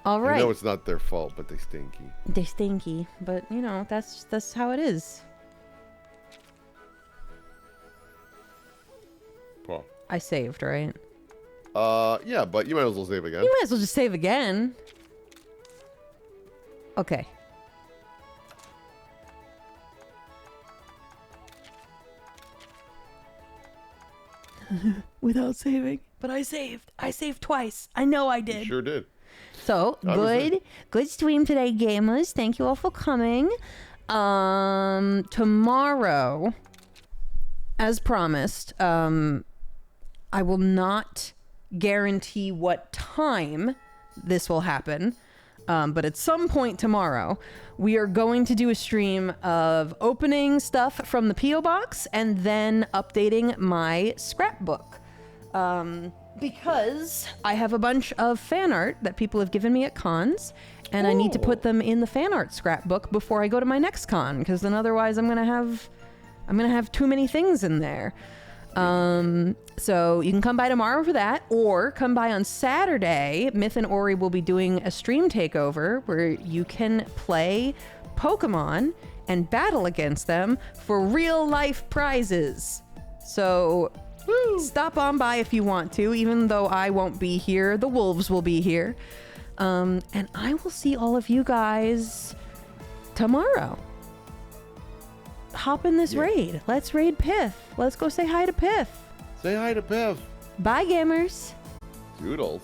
All right. I know it's not their fault, but they stinky. They're stinky, but you know that's how it is. Paul. I saved, right? Yeah, but you might as well save again. You might as well just save again. Okay. Without saving. But I saved. I saved twice. I know I did. You sure did. So, good stream today, gamers. Thank you all for coming. Tomorrow, as promised, I will not guarantee what time this will happen. But at some point tomorrow, we are going to do a stream of opening stuff from the P.O. box and then updating my scrapbook. Because I have a bunch of fan art that people have given me at cons, and I need to put them in the fan art scrapbook before I go to my next con, because then otherwise I'm gonna have too many things in there. So you can come by tomorrow for that, or come by on Saturday. Myth and Ori will be doing a stream takeover where you can play Pokemon and battle against them for real life prizes. So stop on by if you want to, even though I won't be here. The wolves will be here. And I will see all of you guys tomorrow. Hop in this raid. Let's raid Piff. Let's go say hi to Piff. Say hi to Piff. Bye, gamers. Doodles.